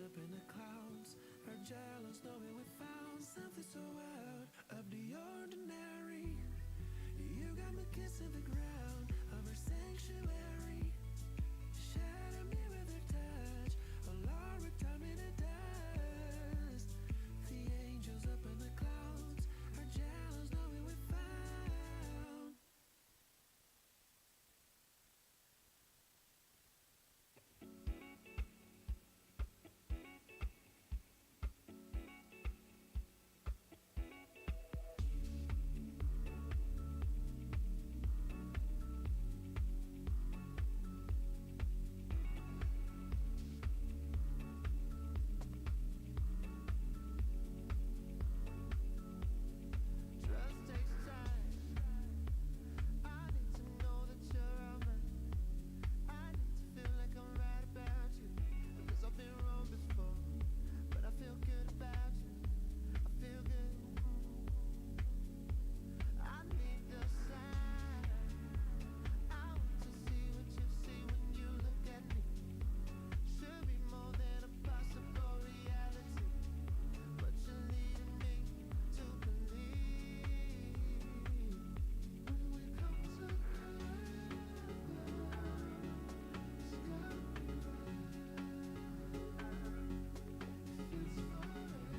up in the clouds are jealous knowing we found something so out of the ordinary. You got me kissing the ground of our sanctuary. Shatter me with her touch, a Lord return me to dust. The angels up in the clouds are jealous knowing we found. Trust takes time. I need to know that you're around me. I need to feel like I'm right about you. Because I've been wrong before, but I feel good about you. I feel good. I need the sign. I want to see what you see when you look at me. Should be more than a possible reality, but you're leading me to believe. When we come together, it's gotta be right. If it's forever,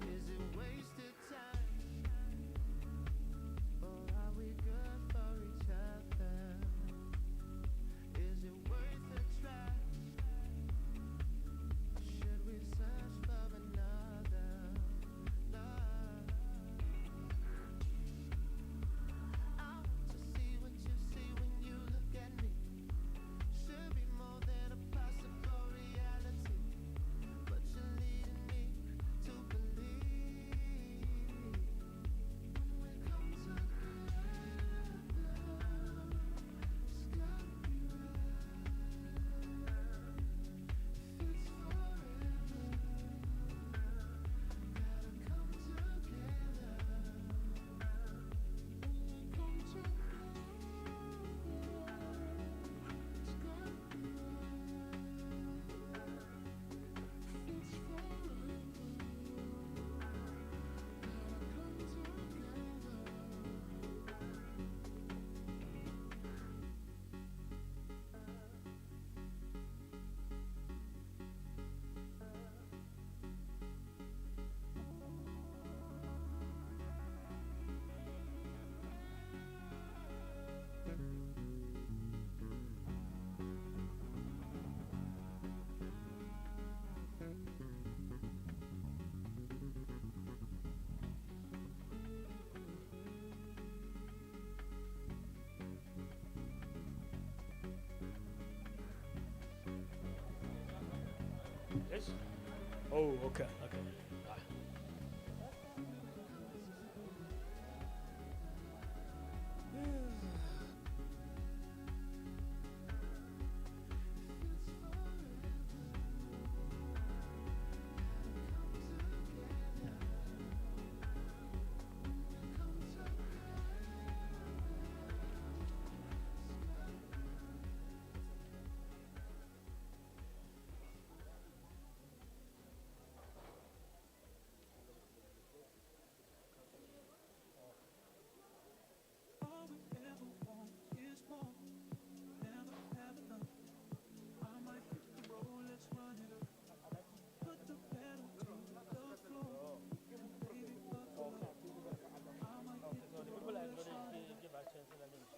is it wasted time? Or are we good for each other? Is it worth a try? Or should we search for another love? I want to see what you see when you look at me. Should be more than a possible reality, but you're leading me to believe. When we come together, it's gotta be right. If it's forever, gotta come together. When we come together, it's gotta be right. If it's forever, Yes? Oh, okay, okay. Ah. all we ever want is more. Never have enough. I might hit the road, let's run it up. Put the pedal to the floor. Baby, buckle up. I might hit the road, let's run it up.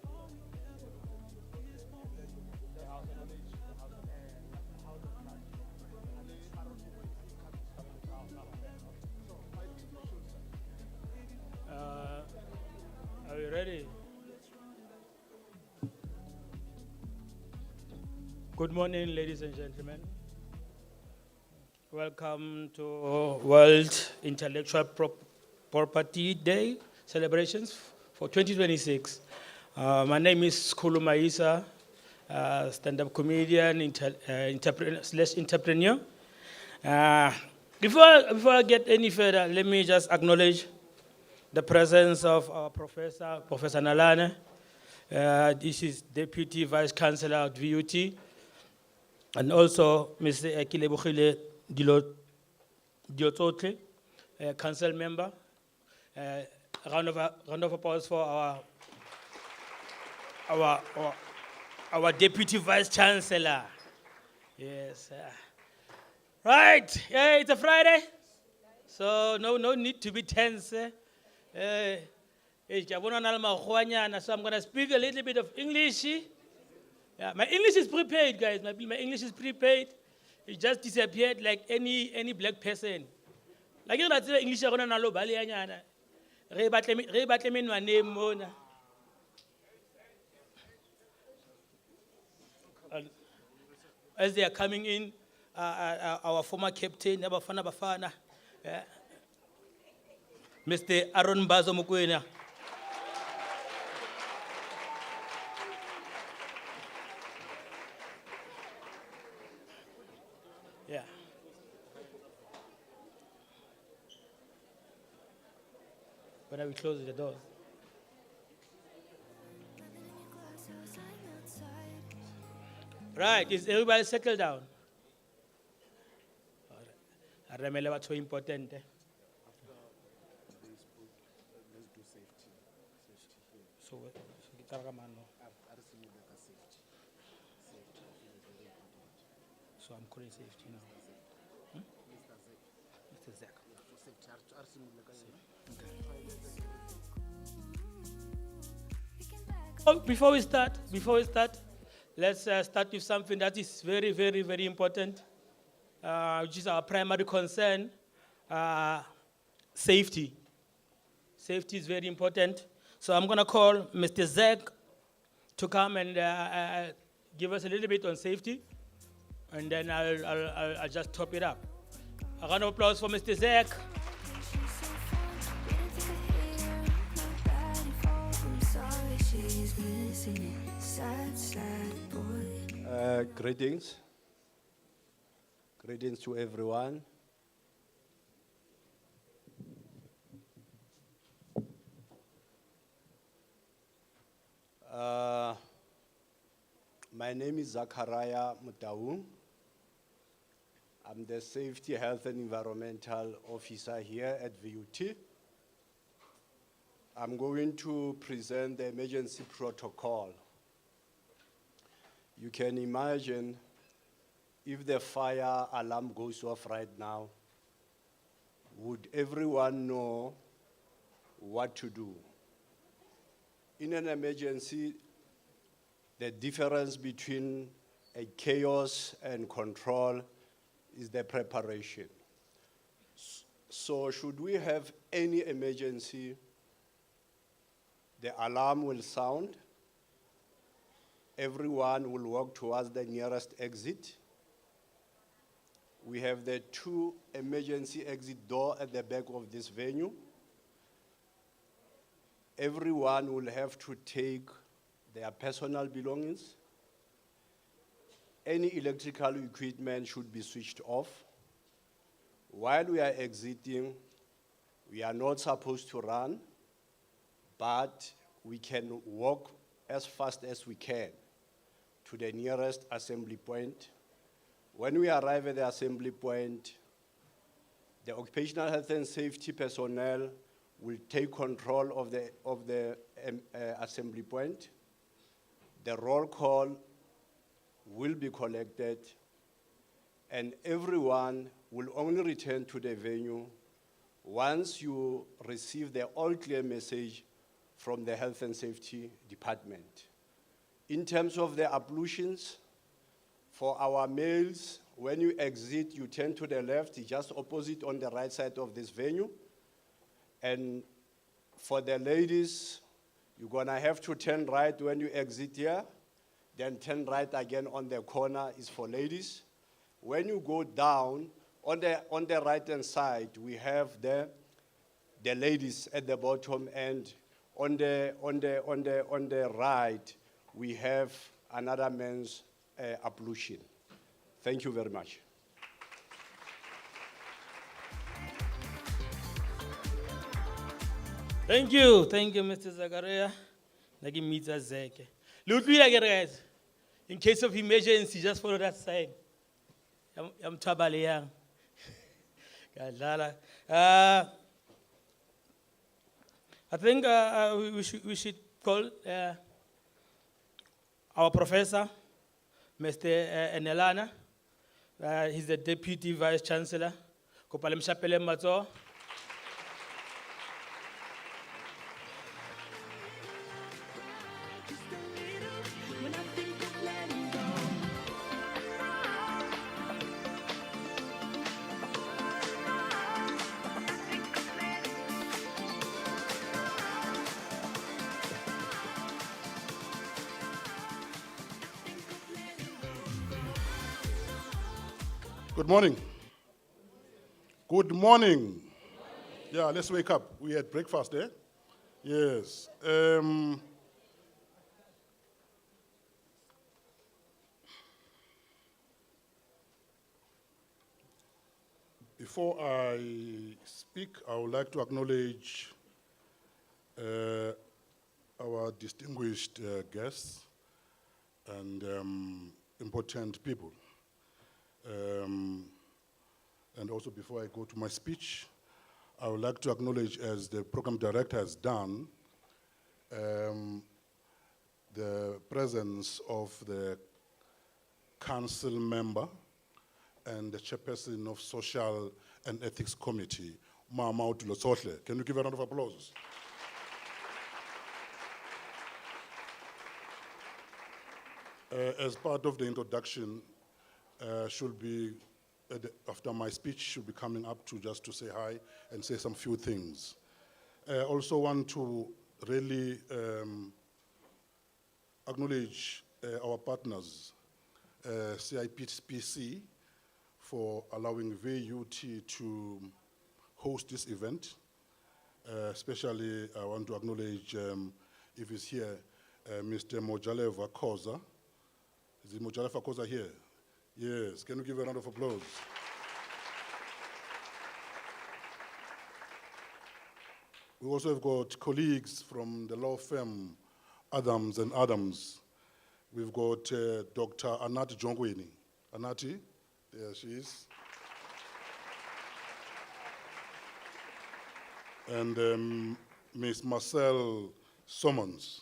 All we ever want is more. Are you ready? Good morning, ladies and gentlemen. Welcome to World Intellectual Property Day celebrations for 2026. My name is Kulu Maisa, stand-up comedian, entrepreneur. Before I get any further, let me just acknowledge the presence of our Professor Nalane. This is Deputy Vice Chancellor at VUT, and also Mr. Ekilebogile Diototle, Council Member. Round of applause for our Deputy Vice Chancellor. Yes. Right, yeah, it's a Friday, so no need to be tense. So I'm going to speak a little bit of English. Yeah, my English is prepared, guys. My English is prepared. It just disappeared like any black person. Like you know, English are going to know Bali anyana. Re batle me name mona. As they are coming in, our former captain, Bafana Bafana, Mr. Aaron Bazo Mukwena. Yeah. When are we closing the doors? Right, is everybody settled down? I remember what's so important. So I'm calling safety now. Mr. Zach. Before we start, let's start with something that is very, very, very important, which is our primary concern, safety. Safety is very important. So I'm going to call Mr. Zach to come and give us a little bit on safety, and then I'll just top it up. A round of applause for Mr. Zach. Greetings. Greetings to everyone. My name is Zachariah Mutaung. I'm the Safety, Health and Environmental Officer here at VUT. I'm going to present the emergency protocol. You can imagine if the fire alarm goes off right now, would everyone know what to do? In an emergency, the difference between a chaos and control is the preparation. So should we have any emergency, the alarm will sound, everyone will walk towards the nearest exit. We have the 2 emergency exit doors at the back of this venue. Everyone will have to take their personal belongings. Any electrical equipment should be switched off. While we are exiting, we are not supposed to run, but we can walk as fast as we can to the nearest assembly point. When we arrive at the assembly point, the occupational health and safety personnel will take control of the assembly point. The roll call will be collected, and everyone will only return to the venue once you receive the all clear message from the health and safety department. In terms of the ablutions, for our males, when you exit, you turn to the left, just opposite on the right side of this venue. And for the ladies, you're gonna have to turn right when you exit here, then turn right again on the corner is for ladies. When you go down, on the right-hand side, we have the ladies at the bottom, and on the right, we have another men's ablution. Thank you very much. Thank you, Mr. Zachariah. like in meets as zeke. Look, guys. In case of emergency, just follow that sign. I'm Tabale Yang. I think we should call our professor, Mr. Enelana. He's the Deputy Vice Chancellor. Kopalem Chapele Mato. Just a little when I think of letting go. Good morning. Good morning. Yeah, let's wake up. We had breakfast, eh? Yes. Before I speak, I would like to acknowledge our distinguished guests and important people. And also, before I go to my speech, I would like to acknowledge, as the program director has done, the presence of the council member and the chairperson of Social and Ethics Committee, Mama Utulosohle. Can you give a round of applause? As part of the introduction, should be, after my speech, should be coming up to just to say hi and say some few things. I also want to really acknowledge our partners, CIPC, for allowing VUT to host this event. Especially, I want to acknowledge, if he's here, Mr. Mojaleva Koza. Is it Mojaleva Koza here? Yes, can you give a round of applause? We also have got colleagues from the law firm Adams and Adams. We've got Dr. Anati Jongweni. Anati, there she is. And Ms. Marcel Sommons.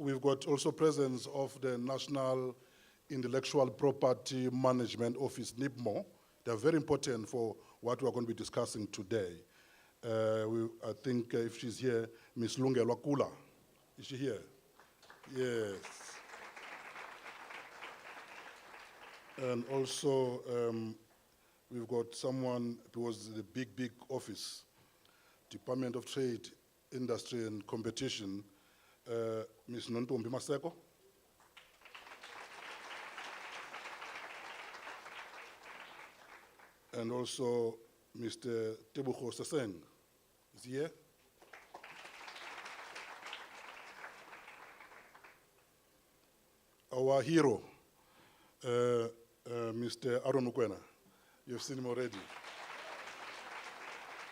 We've got also presence of the National Intellectual Property Management Office, NIPMO. They're very important for what we're going to be discussing today. I think if she's here, Ms. Lungelwa Kula. Is she here? Yes. And also, we've got someone who was the big office, Department of Trade, Industry and Competition, Ms. Nontombi Maseko. And also Mr. Tebucho Seseng is here. Our hero, Mr. Aaron Mukwena. You've seen him already.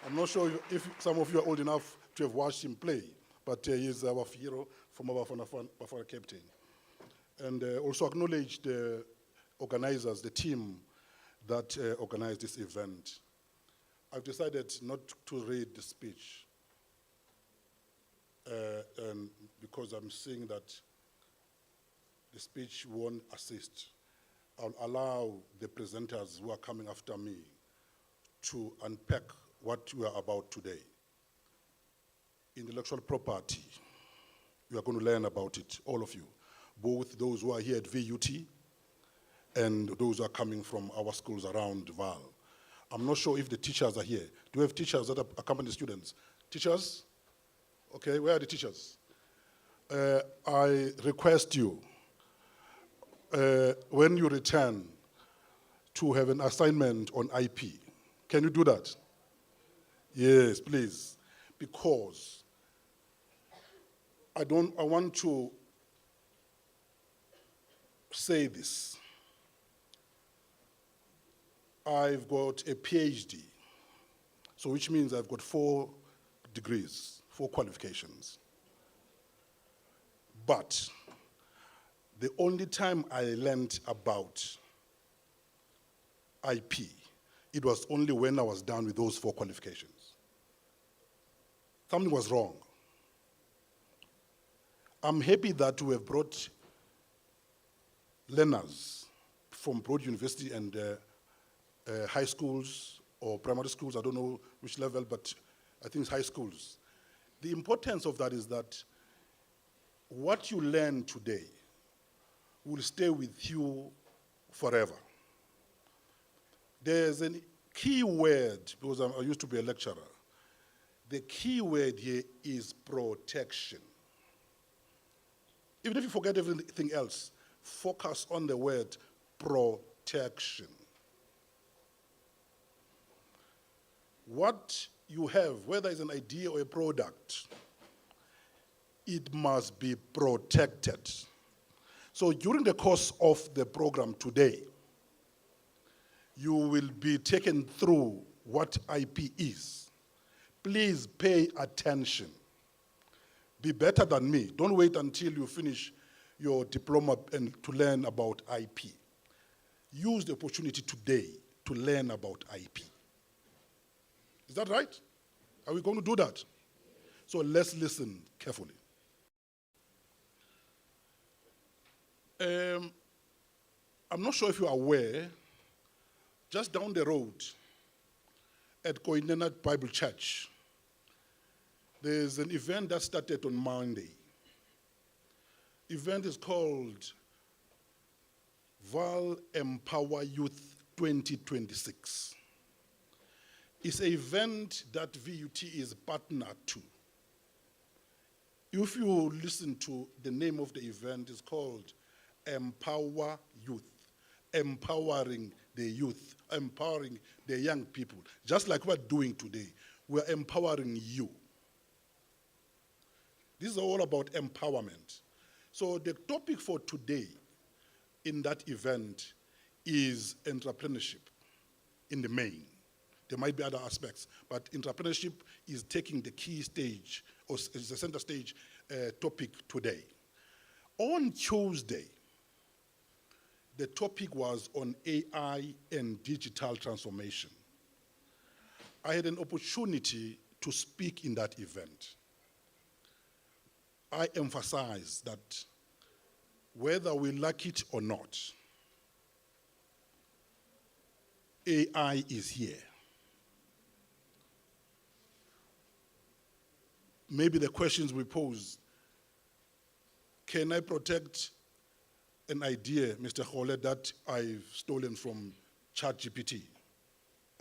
I'm not sure if some of you are old enough to have watched him play, but he is our hero from our Bafana captain. And also acknowledge the organizers, the team that organized this event. I've decided not to read the speech and because I'm seeing that the speech won't assist. I'll allow the presenters who are coming after me to unpack what we are about today. Intellectual property, you are going to learn about it, all of you, both those who are here at VUT and those who are coming from our schools around Vaal. I'm not sure if the teachers are here. Do we have teachers that accompany students? Teachers? Okay, where are the teachers? I request you, when you return, to have an assignment on IP. Can you do that? Yes, please. Because I want to say this. I've got a PhD So which means I've got 4 degrees, 4 qualifications. But the only time I learned about IP, it was only when I was done with those 4 qualifications. Something was wrong. I'm happy that we have brought learners from Broad University and high schools or primary schools, I don't know which level, but I think it's high schools. The importance of that is that what you learn today will stay with you forever. There's a key word, because I used to be a lecturer. The key word here is protection. Even if you forget everything else, focus on the word protection. What you have, whether it's an idea or a product, it must be protected. So during the course of the program today, you will be taken through what IP is. Please pay attention. Be better than me. Don't wait until you finish your diploma and to learn about IP. Use the opportunity today to learn about IP. Is that right? Are we going to do that? So let's listen carefully. I'm not sure if you are aware, just down the road at Koinena Bible Church, there's an event that started on Monday. Event is called Vaal Empower Youth 2026. It's an event that VUT is partner to. If you listen to the name of the event, it's called Empower Youth, empowering the youth, empowering the young people. Just like we're doing today, we're empowering you. This is all about empowerment. So the topic for today in that event is entrepreneurship in the main. There might be other aspects, but entrepreneurship is taking the key stage, or is the center stage topic today. On Tuesday, the topic was on AI and digital transformation. I had an opportunity to speak in that event. I emphasize that whether we like it or not, AI is here. Maybe the questions we pose, can I protect an idea, Mr. Khole, that I've stolen from ChatGPT?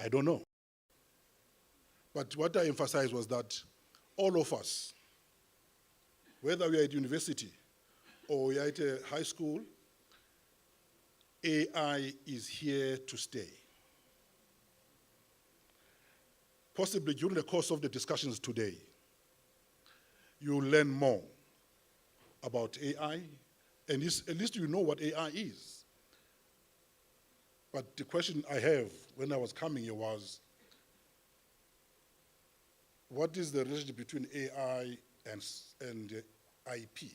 I don't know. But what I emphasized was that all of us, whether we are at university or we are at a high school, AI is here to stay. Possibly during the course of the discussions today, you'll learn more about AI, and at least you know what AI is. But the question I have when I was coming here was, what is the relationship between AI and IP?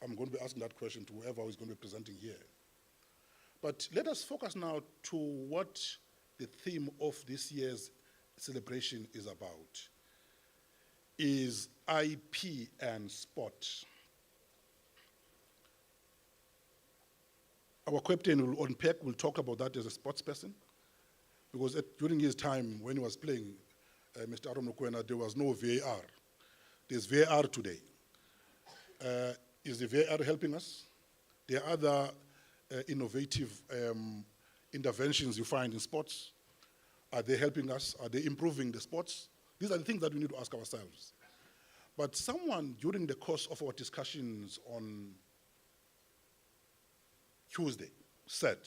I'm going to be asking that question to whoever is going to be presenting here. But let us focus now to what the theme of this year's celebration is about, is IP and sport. Our captain will unpack, will talk about that as a sports person, because during his time when he was playing, Mr. Aaron Mokoena, there was no VAR. There's VAR today. Is the VAR helping us? There are other innovative interventions you find in sports. Are they helping us? Are they improving the sports? These are the things that we need to ask ourselves. But someone, during the course of our discussions on Tuesday, said,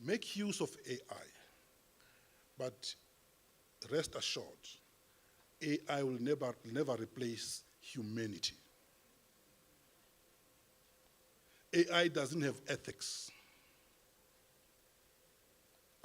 make use of AI, but rest assured, AI will never replace humanity. AI doesn't have ethics.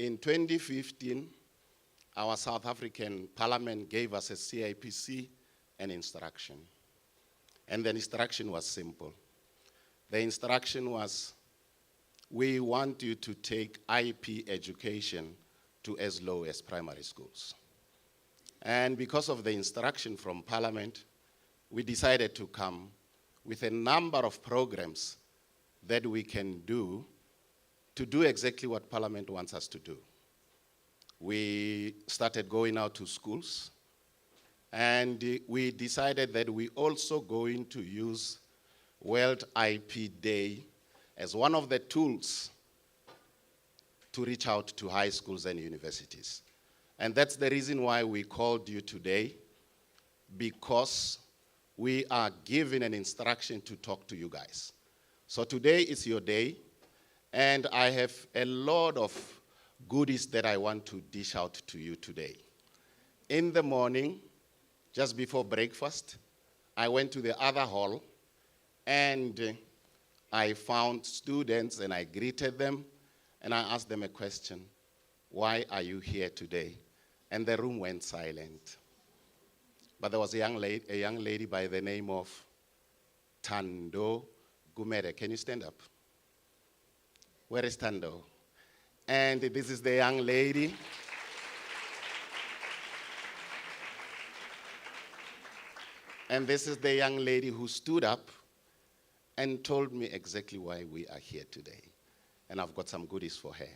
in 2015, our South African Parliament gave us a CIPC an instruction. And the instruction was simple. The instruction was, we want you to take IP education to as low as primary schools. And because of the instruction from Parliament, we decided to come with a number of programs that we can do to do exactly what Parliament wants us to do. We started going out to schools, and we decided that we also going to use World IP Day as one of the tools to reach out to high schools and universities. And that's the reason why we called you today, because we are given an instruction to talk to you guys. So today is your day, and I have a lot of goodies that I want to dish out to you today. In the morning, just before breakfast, I went to the other hall, and I found students, and I greeted them, and I asked them a question: why are you here today? And the room went silent. But there was a young lady by the name of Tando Gumere. Can you stand up? Where is Tando? And this is the young lady. And this is the young lady who stood up and told me exactly why we are here today. And I've got some goodies for her.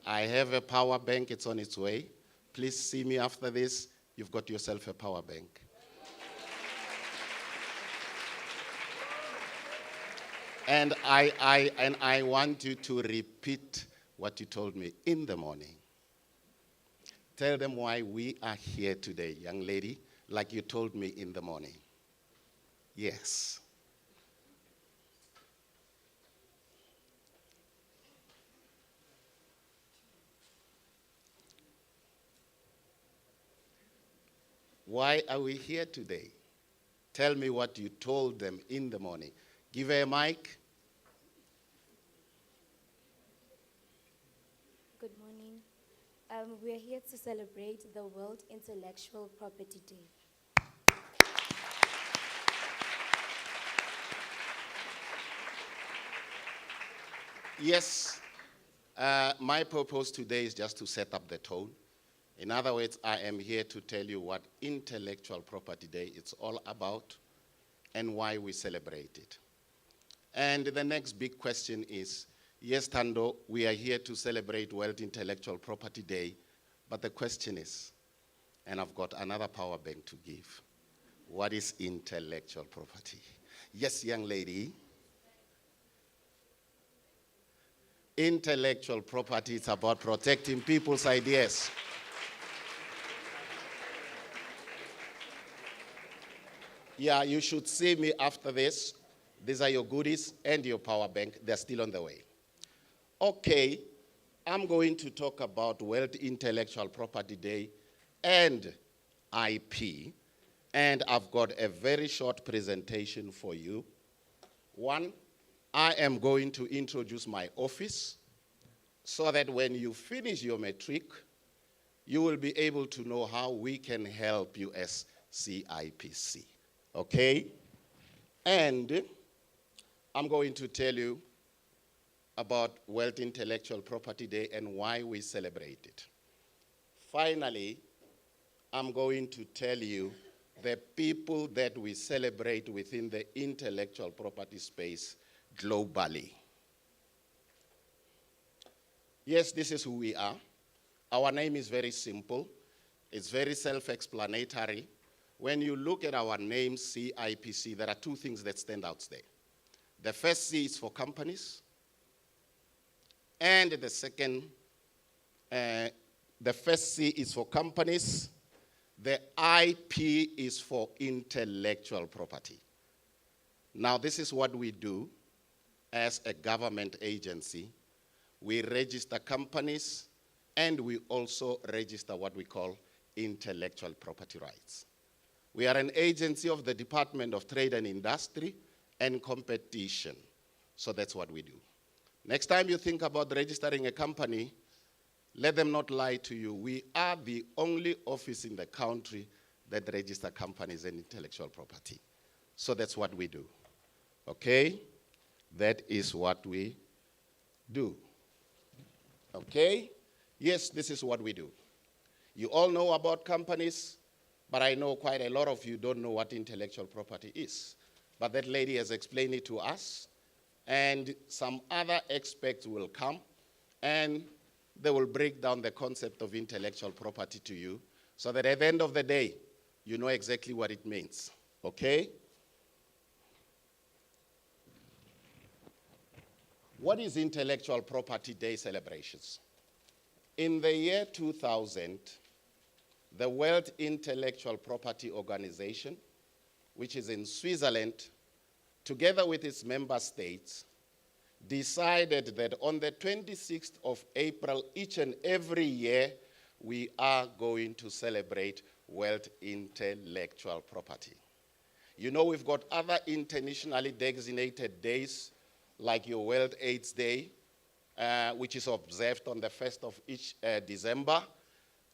I have a power bank, it's on its way. Please see me after this. You've got yourself a power bank. And I want you to repeat what you told me in the morning. Tell them why we are here today, young lady, like you told me in the morning. Yes. Why are we here today? Tell me what you told them in the morning. Give her a mic. Good morning. We're here to celebrate the World Intellectual Property Day. Yes, my purpose today is just to set up the tone. In other words, I am here to tell you what Intellectual Property Day is all about and why we celebrate it. And the next big question is, yes, Tando, we are here to celebrate World Intellectual Property Day, but the question is, and I've got another power bank to give, what is intellectual property? Yes, young lady. Intellectual property is about protecting people's ideas. Yeah, you should see me after this. These are your goodies and your power bank. They're still on the way. Okay, I'm going to talk about World Intellectual Property Day and IP. And I've got a very short presentation for you. One, I am going to introduce my office so that when you finish your matric, you will be able to know how we can help you as CIPC. Okay? And I'm going to tell you about World Intellectual Property Day and why we celebrate it. Finally, I'm going to tell you the people that we celebrate within the intellectual property space globally. Yes, this is who we are. Our name is very simple. It's very self-explanatory. When you look at our name, CIPC, there are two things that stand out there. The first C is for companies, and the first C is for companies. The IP is for intellectual property. Now, this is what we do as a government agency. We register companies, and we also register what we call intellectual property rights. We are an agency of the Department of Trade and Industry and Competition. So that's what we do. Next time you think about registering a company, let them not lie to you. We are the only office in the country that register companies and intellectual property. So that's what we do. Okay? That is what we do. Okay? Yes, this is what we do. You all know about companies, but I know quite a lot of you don't know what intellectual property is. But that lady has explained it to us, and some other experts will come, and they will break down the concept of intellectual property to you, so that at the end of the day, you know exactly what it means. Okay? What is Intellectual Property Day celebrations? In the year 2000, the World Intellectual Property Organization, which is in Switzerland, together with its member states, decided that on the 26th of April each and every year, we are going to celebrate World Intellectual Property. You know, we've got other internationally designated days, like your World AIDS Day, which is observed on the 1st of each December.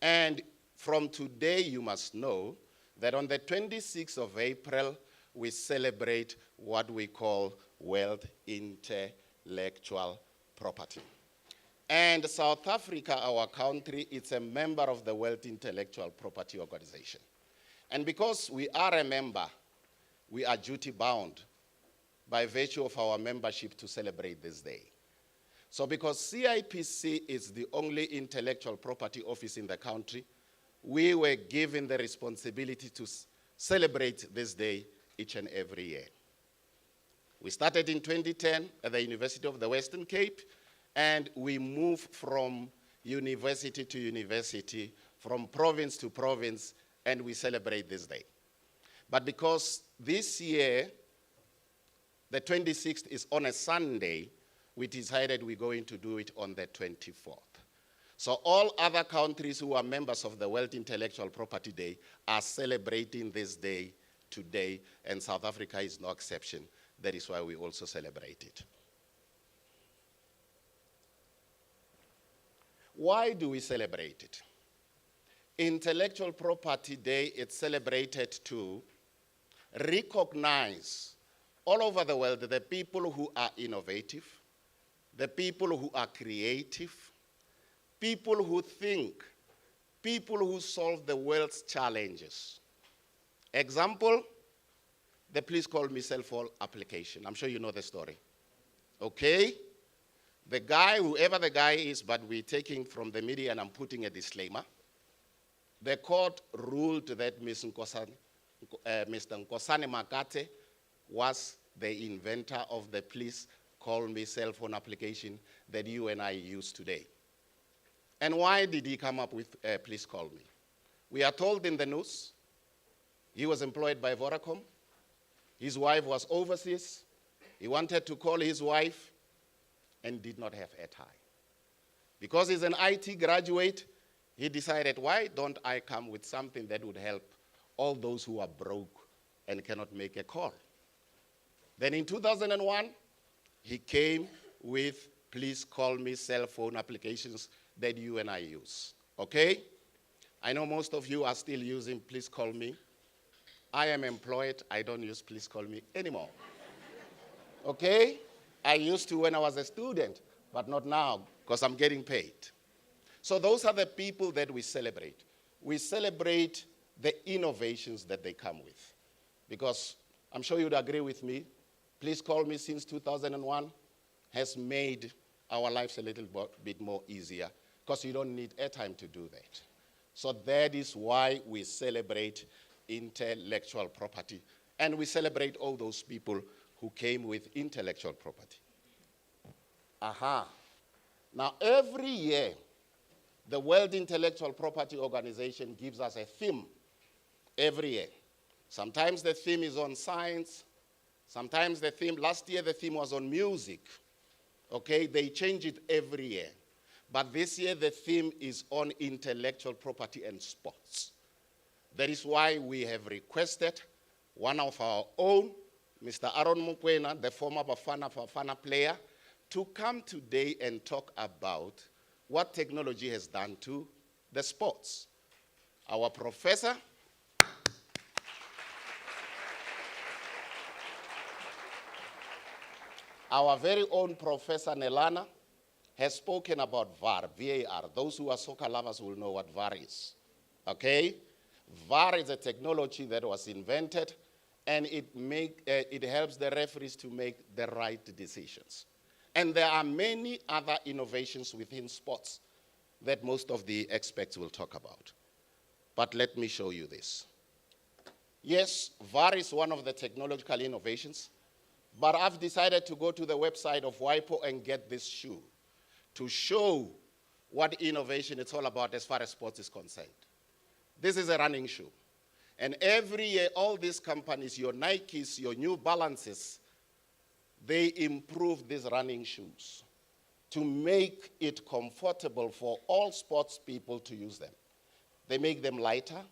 And from today, you must know that on the 26th of April, we celebrate what we call World Intellectual Property. And South Africa, our country, it's a member of the World Intellectual Property Organization. And because we are a member, we are duty-bound by virtue of our membership to celebrate this day. So because CIPC is the only intellectual property office in the country, we were given the responsibility to celebrate this day each and every year. We started in 2010 at the University of the Western Cape, and we moved from university to university, from province to province, and we celebrate this day. But because this year, the 26th is on a Sunday, we decided we're going to do it on the 24th. So all other countries who are members of the World Intellectual Property Day are celebrating this day today, and South Africa is no exception. That is why we also celebrate it. Why do we celebrate it? Intellectual Property Day is celebrated to recognize all over the world the people who are innovative, the people who are creative, people who think, people who solve the world's challenges. Example, the Please Call Me cell phone application. I'm sure you know the story. Okay? The guy, whoever the guy is, but we're taking from the media and I'm putting a disclaimer. The court ruled that Mr. Nkosane Makate was the inventor of the Please Call Me cell phone application that you and I use today. And why did he come up with Please Call Me? We are told in the news, he was employed by Vodacom. His wife was overseas. He wanted to call his wife and did not have airtime. Because he's an IT graduate, he decided, why don't I come with something that would help all those who are broke and cannot make a call? Then in 2001, he came with Please Call Me cell phone applications that you and I use, okay? I know most of you are still using Please Call Me. I am employed, I don't use Please Call Me anymore, okay? I used to when I was a student, but not now, because I'm getting paid. So those are the people that we celebrate. We celebrate the innovations that they come with. Because I'm sure you'd agree with me, Please Call Me since 2001 has made our lives a little bit more easier, because you don't need airtime to do that. So that is why we celebrate intellectual property. And we celebrate all those people who came with intellectual property. Aha. Now, every year, the World Intellectual Property Organization gives us a theme every year. Sometimes the theme is on science. Sometimes the theme, last year the theme was on music. Okay, they change it every year. But this year the theme is on intellectual property and sports. That is why we have requested one of our own, Mr. Aaron Mokwena, the former Bafana player, to come today and talk about what technology has done to the sports. Our professor, our very own Professor Nelana, has spoken about VAR, VAR. Those who are soccer lovers will know what VAR is, okay? VAR is a technology that was invented, and it helps the referees to make the right decisions. And there are many other innovations within sports that most of the experts will talk about. But let me show you this. Yes, VAR is one of the technological innovations, but I've decided to go to the website of WIPO and get this shoe to show what innovation it's all about as far as sports is concerned. This is a running shoe. And every year, all these companies, your Nikes, your New Balances, they improve these running shoes to make it comfortable for all sports people to use them. They make them lighter,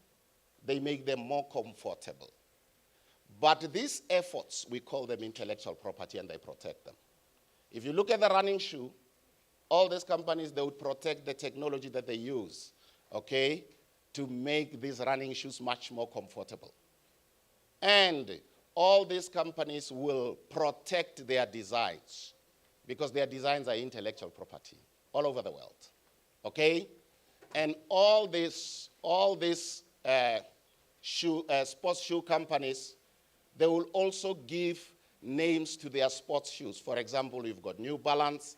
they make them more comfortable. But these efforts, we call them intellectual property, and they protect them. If you look at the running shoe, all these companies, they would protect the technology that they use, okay, to make these running shoes much more comfortable. And all these companies will protect their designs because their designs are intellectual property all over the world, okay? And all these sports shoe companies, they will also give names to their sports shoes. For example, we've got New Balance,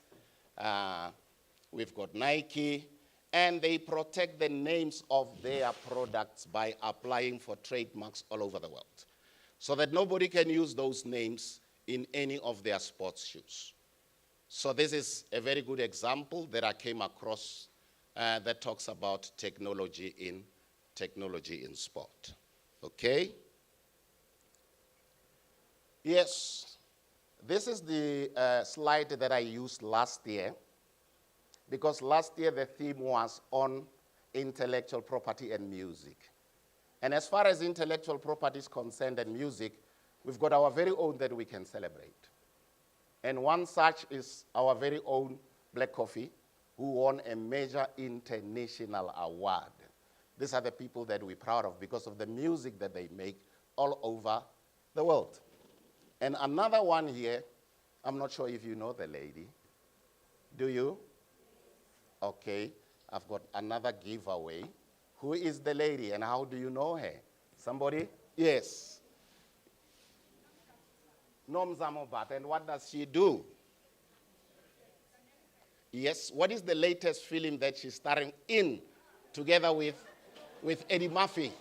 we've got Nike, and they protect the names of their products by applying for trademarks all over the world so that nobody can use those names in any of their sports shoes. So this is a very good example that I came across that talks about technology in sport. Okay? Yes, this is the slide that I used last year, because last year the theme was on intellectual property and music. And as far as intellectual property is concerned and music, we've got our very own that we can celebrate. And one such is our very own Black Coffee, who won a major international award. These are the people that we're proud of because of the music that they make all over the world. And another one here, I'm not sure if you know the lady. Do you? Okay, I've got another giveaway. Who is the lady and how do you know her? Somebody? Yes. Nomzamo Bat, and what does she do? Yes, what is the latest film that she's starring in together with Eddie Murphy?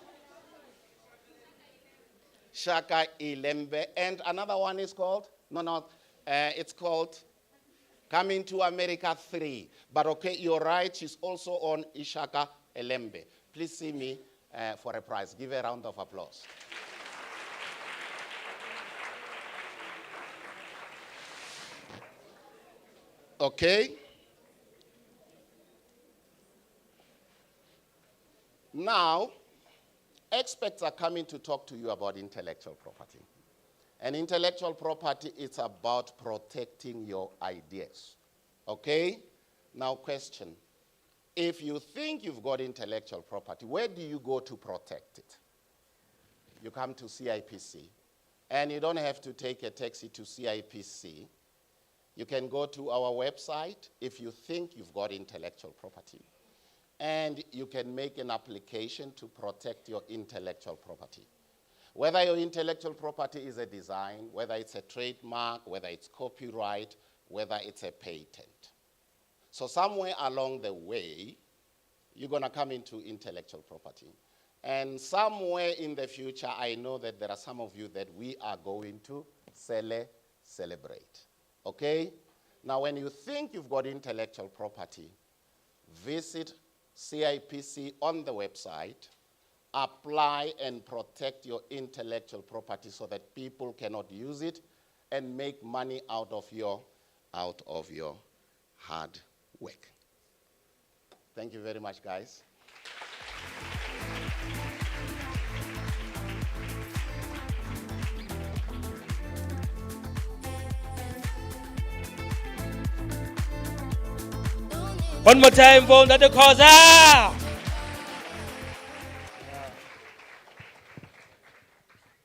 Shaka Ilembe. And another one is called? It's called Coming to America 3. But okay, you're right, she's also on Ishaka Ilembe. Please see me for a prize. Give a round of applause. Okay. Now, experts are coming to talk to you about intellectual property. And intellectual property is about protecting your ideas. Okay? Now, question. If you think you've got intellectual property, where do you go to protect it? You come to CIPC, and you don't have to take a taxi to CIPC. You can go to our website if you think you've got intellectual property. And you can make an application to protect your intellectual property. Whether your intellectual property is a design, whether it's a trademark, whether it's copyright, whether it's a patent. So somewhere along the way, you're going to come into intellectual property. And somewhere in the future, I know that there are some of you that we are going to celebrate. Okay? Now, when you think you've got intellectual property, visit CIPC on the website, apply and protect your intellectual property so that people cannot use it and make money out of your hard work. Thank you very much, guys. Don't One more time for Ntate Khoza.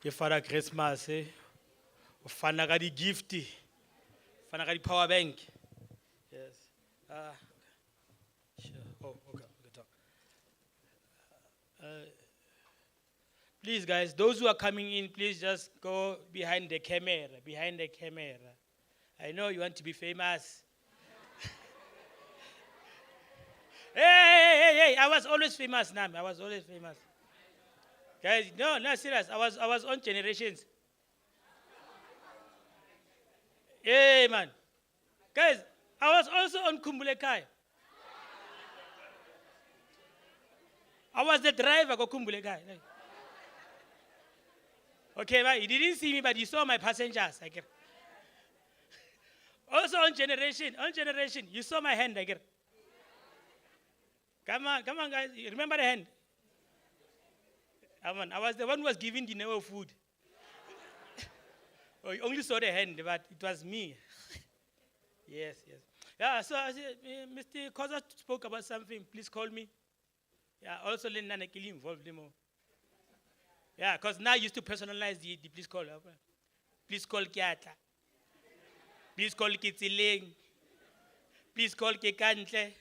Ke fara Christmas eh. O fana ka di gift. Fana ka di power bank. Yes. Sure. Oh, okay. We can talk. Please, guys, those who are coming in, please just go behind the camera. Behind the camera. I know you want to be famous. Hey, I was always famous, Nam. I was always famous. Guys, no, serious. I was on Generations. Hey, man. Guys, I was also on Kumbulekai. I was the driver of Kumbulekai. Okay, man, you didn't see me, but you saw my passengers. I get. Also on Generation, you saw my hand. I get. Come on, guys. You remember the hand? Come on, I was the one who was giving the Nemo food. Oh, you only saw the hand, but it was me. Yes. Yeah, so Mr. Khoza spoke about something. Please call me. Yeah, also let Nana Kili involved more. Yeah, because now I used to personalize the please call. Please call Kiata. Please call Kitziling. Please call Kekantle.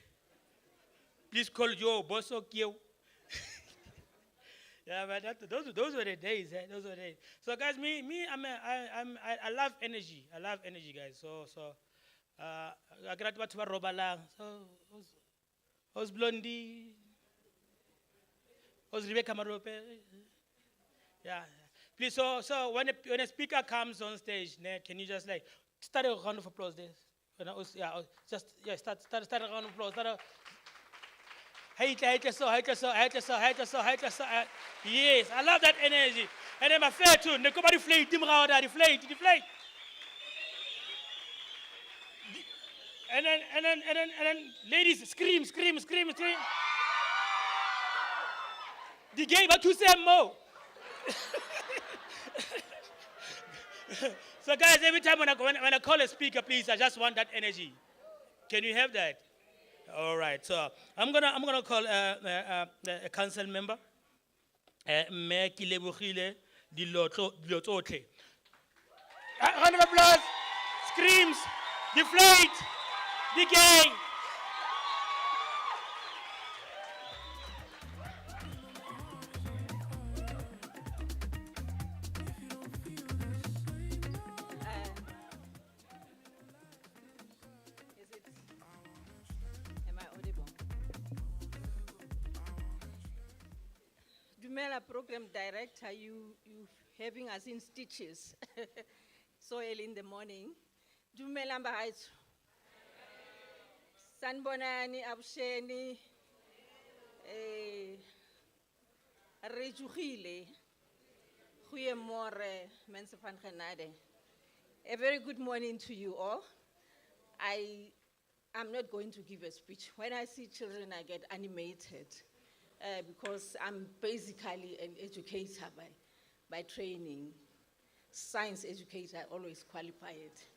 Please call Joe Bosso Kyo. Yeah, but those were the days. Those were the days. So guys, I love energy. I love energy, guys. So I got what to Robalang. So who's Blondie? Who's Rebecca Marope? Yeah. Please. So when a speaker comes on stage, can you just like start a round of applause there? Start a round of applause. Yes, I love that energy. And then my fair too. Nobody deflate. And then ladies scream. The game but to say more. So guys, every time when I call a speaker, please, I just want that energy. Can you have that? All right, so I'm gonna call a council member, Mayor Kilebogile Dilotote. Round of applause, screams, deflate, decay. Am I audible? Dumela program director, you having us in stitches so early in the morning. Dumela mbahaitsu. Sanbonani abusheni. Rejugile. Goeiemorgen mensen van genade. A very good morning to you all. I'm not going to give a speech. When I see children, I get animated because I'm basically an educator by training. Science educator, I always qualify it.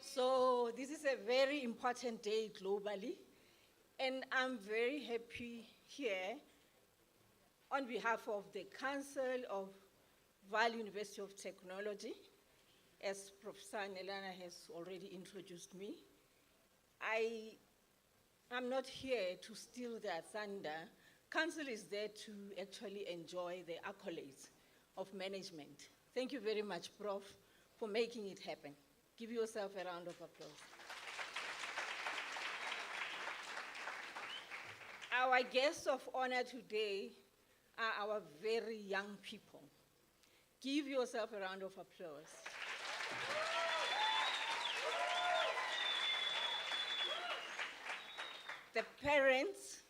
So this is a very important day globally, and I'm very happy here on behalf of the Council of Vaal University of Technology, as Professor Nelana has already introduced me. I'm not here to steal their thunder. Council is there to actually enjoy the accolades of management. Thank you very much, Prof, for making it happen. Give yourself a round of applause. Our guests of honor today are our very young people. Give yourself a round of applause. The parents,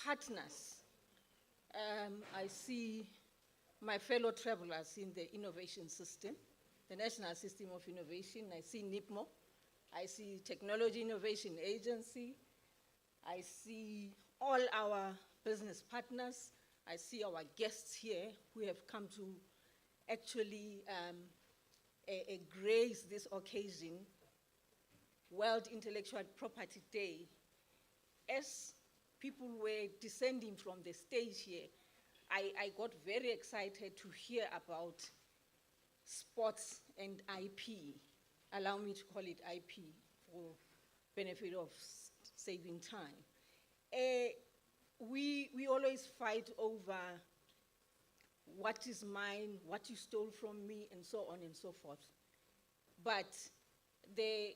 partners, I see my fellow travelers in the innovation system, the National System of Innovation. I see NIPMO, I see Technology Innovation Agency, I see all our business partners, I see our guests here who have come to actually grace this occasion. World Intellectual Property Day, as people were descending from the stage here, I got very excited to hear about sports and IP. Allow me to call it IP for benefit of saving time. We always fight over what is mine, what you stole from me, and so on and so forth. But the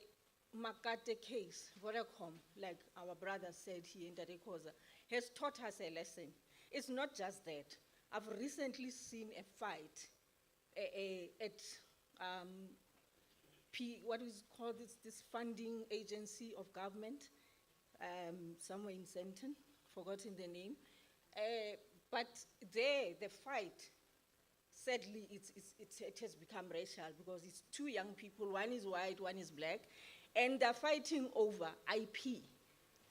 Makate case, Vodacom, like our brother said here in Dadekoza, has taught us a lesson. It's not just that. I've recently seen a fight at what is called this funding agency of government, somewhere in Senton, forgotten the name. But there, the fight, sadly, it has become racial because it's two young people, one is white, one is black, and they're fighting over IP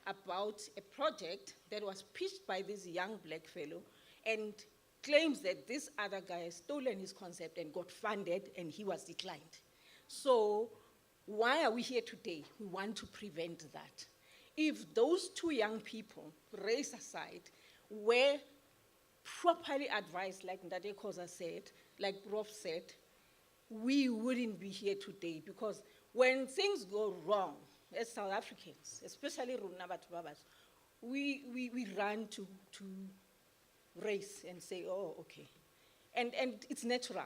about a project that was pitched by this young black fellow and claims that this other guy has stolen his concept and got funded and he was declined. So why are we here today? We want to prevent that. If those two young people, race aside, were properly advised, like Ndade Koza said, like Prof said, we wouldn't be here today, because when things go wrong, as South Africans, especially Runa Batho ba Batsho, we run to race and say, oh, okay. And it's natural.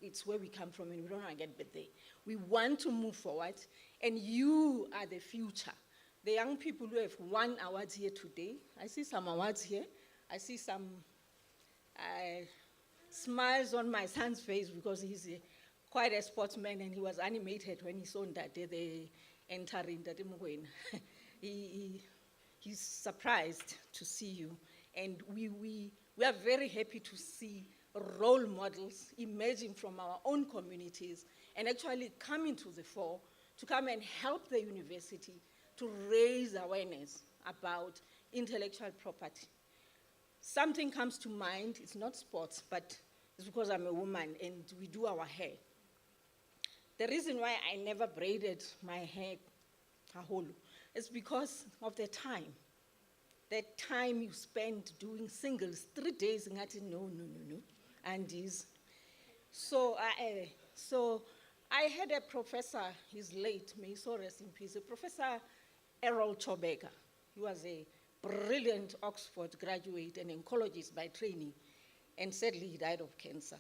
It's where we come from, and we don't want to get back there. We want to move forward, and you are the future. The young people who have won awards here today, I see some awards here. I see some smiles on my son's face because he's quite a sportsman, and he was animated when he saw that they entering Ndade Mokoena. He's surprised to see you, and we are very happy to see role models emerging from our own communities and actually coming to the fore to come and help the university to raise awareness about intellectual property. Something comes to mind, it's not sports, but it's because I'm a woman and we do our hair. The reason why I never braided my hair kaholo is because of the time. The time you spend doing singles, 3 days, no, and this. So I had a professor, he's late, may he so rest in peace, a Professor Errol Chobeka. He was a brilliant Oxford graduate and oncologist by training, and sadly he died of cancer.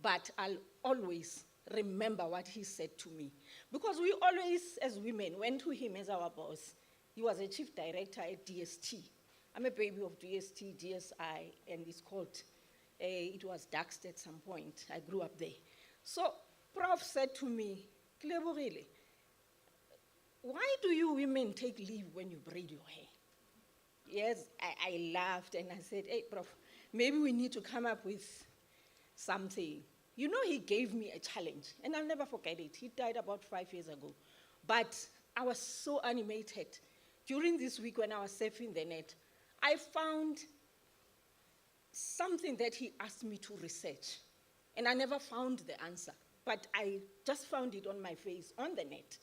But I'll always remember what he said to me, because we always, as women, went to him as our boss. He was a chief director at DST. I'm a baby of DST, DSI, and it's called, it was Daxter at some point. I grew up there. So Prof said to me, Kleborile, why do you women take leave when you braid your hair? Yes, I laughed and I said, hey, Prof, maybe we need to come up with something. You know, he gave me a challenge, and I'll never forget it. He died about 5 years ago. But I was so animated. During this week when I was surfing the net, I found something that he asked me to research, and I never found the answer. But I just found it on my face, on the net.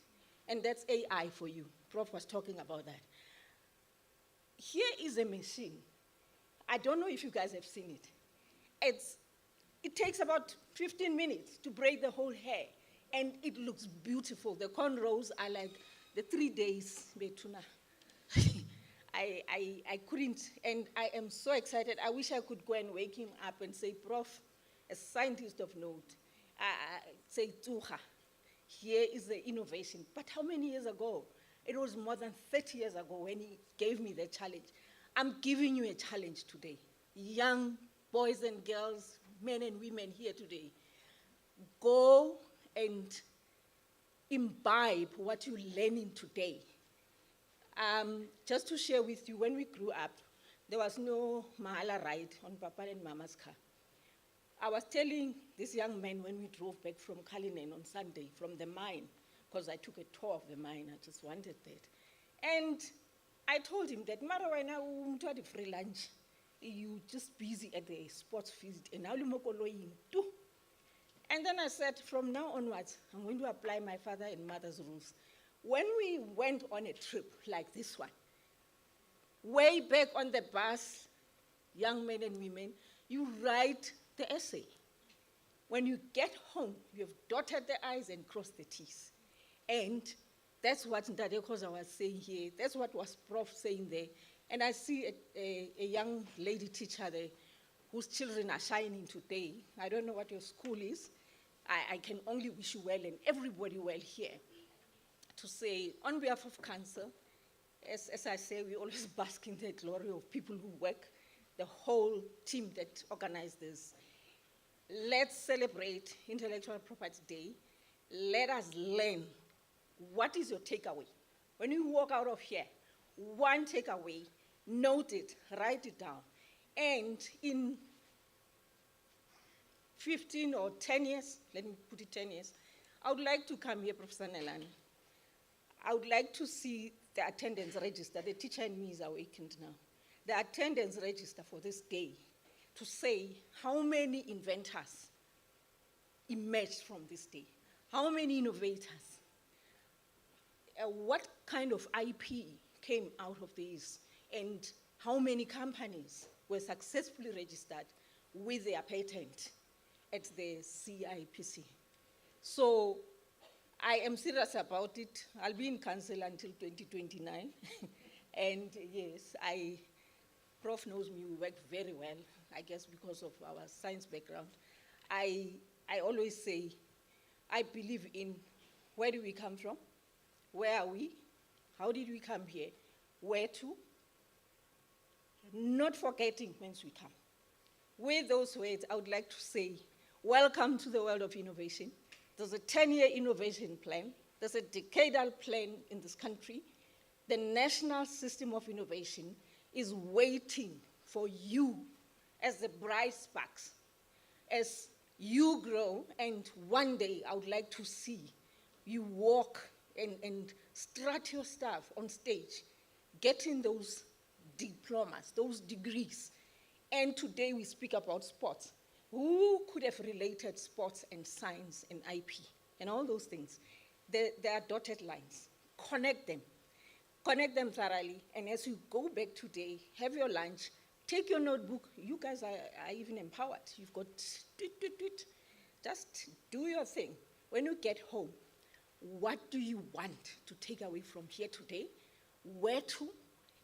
And that's AI for you. Prof was talking about that. Here is a machine. I don't know if you guys have seen it. It takes about 15 minutes to braid the whole hair, and it looks beautiful. The cornrows are like the 3 days, Betuna. I couldn't, and I am so excited. I wish I could go and wake him up and say, Prof, a scientist of note, say, Tuha, here is the innovation. But how many years ago? It was more than 30 years ago when he gave me the challenge. I'm giving you a challenge today. Young boys and girls, men and women here today, go and imbibe what you're learning today. Just to share with you, when we grew up, there was no Mahala ride on Papa and Mama's car. I was telling this young man when we drove back from Cullinan on Sunday from the mine, because I took a tour of the mine, I just wanted that. And I told him that, Mara, right now, free lunch, you just busy at the sports field, and now you too. And then I said, from now onwards, I'm going to apply my father and mother's rules. When we went on a trip like this one, way back on the bus, young men and women, you write the essay. When you get home, you've dotted the I's and crossed the T's. And that's what Ndade Khoza was saying here. That's what was Prof saying there. And I see a young lady teacher there whose children are shining today. I don't know what your school is. I can only wish you well and everybody well here. To say, on behalf of Council, as I say, we always bask in the glory of people who work, the whole team that organized this. Let's celebrate Intellectual Property Day. Let us learn. What is your takeaway? When you walk out of here, one takeaway, note it, write it down. And in 15 or 10 years, let me put it 10 years, I would like to come here, Professor Nelani. I would like to see the attendance register. The teacher in me is awakened now. The attendance register for this day to say how many inventors emerged from this day, how many innovators, what kind of IP came out of this, and how many companies were successfully registered with their patent at the CIPC. So I am serious about it. I'll be in council until 2029. And yes, Prof knows me, we work very well, I guess because of our science background. I always say, I believe in where do we come from? Where are we? How did we come here? Where to? Not forgetting whence we come. With those words, I would like to say, welcome to the world of innovation. There's a 10-year innovation plan. There's a decadal plan in this country. The National System of Innovation is waiting for you as the bright sparks, as you grow, and one day I would like to see you walk and strut your stuff on stage, getting those diplomas, those degrees. And today we speak about sports. Who could have related sports and science and IP and all those things? There are dotted lines. Connect them thoroughly. And as you go back today, have your lunch, take your notebook. You guys are even empowered. You've got, just do your thing. When you get home, what do you want to take away from here today? Where to?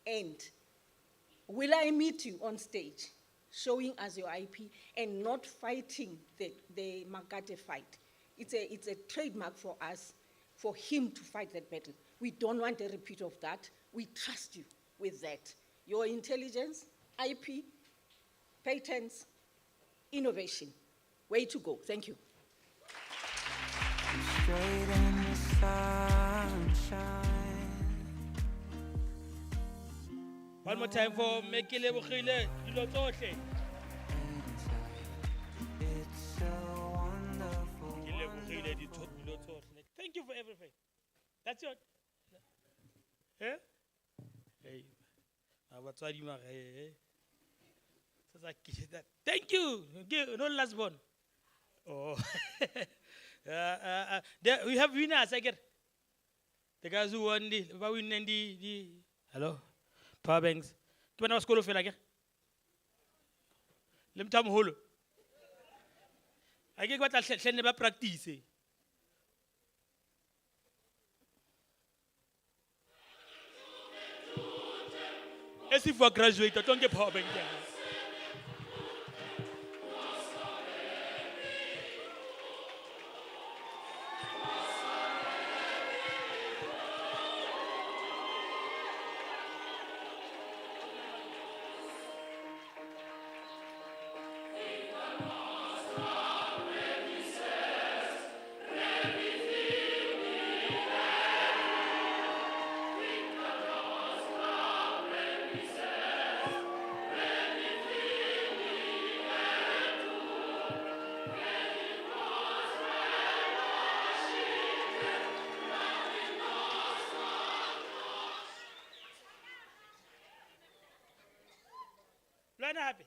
And will I meet you on stage, showing us your IP and not fighting the Makate fight? It's a trademark for us, for him to fight that battle. We don't want a repeat of that. We trust you with that. Your intelligence, IP, patents, innovation. Way to go. Thank you. Straight in the sunshine. One more time for Mekile Bukhile, Dilo Tsohle. It's so wonderful. Mekile Bukhile, Dilo Tsohle. Thank you for everything. That's it. Eh? Hey. Abatswadi ma ge. Thank you. No last one. Oh. We have winners, I get. The guys who won the hello, power banks. When I was school of like, let me tell you, holo. I get what I never practice. As if I graduate, I don't get power bank. Happy.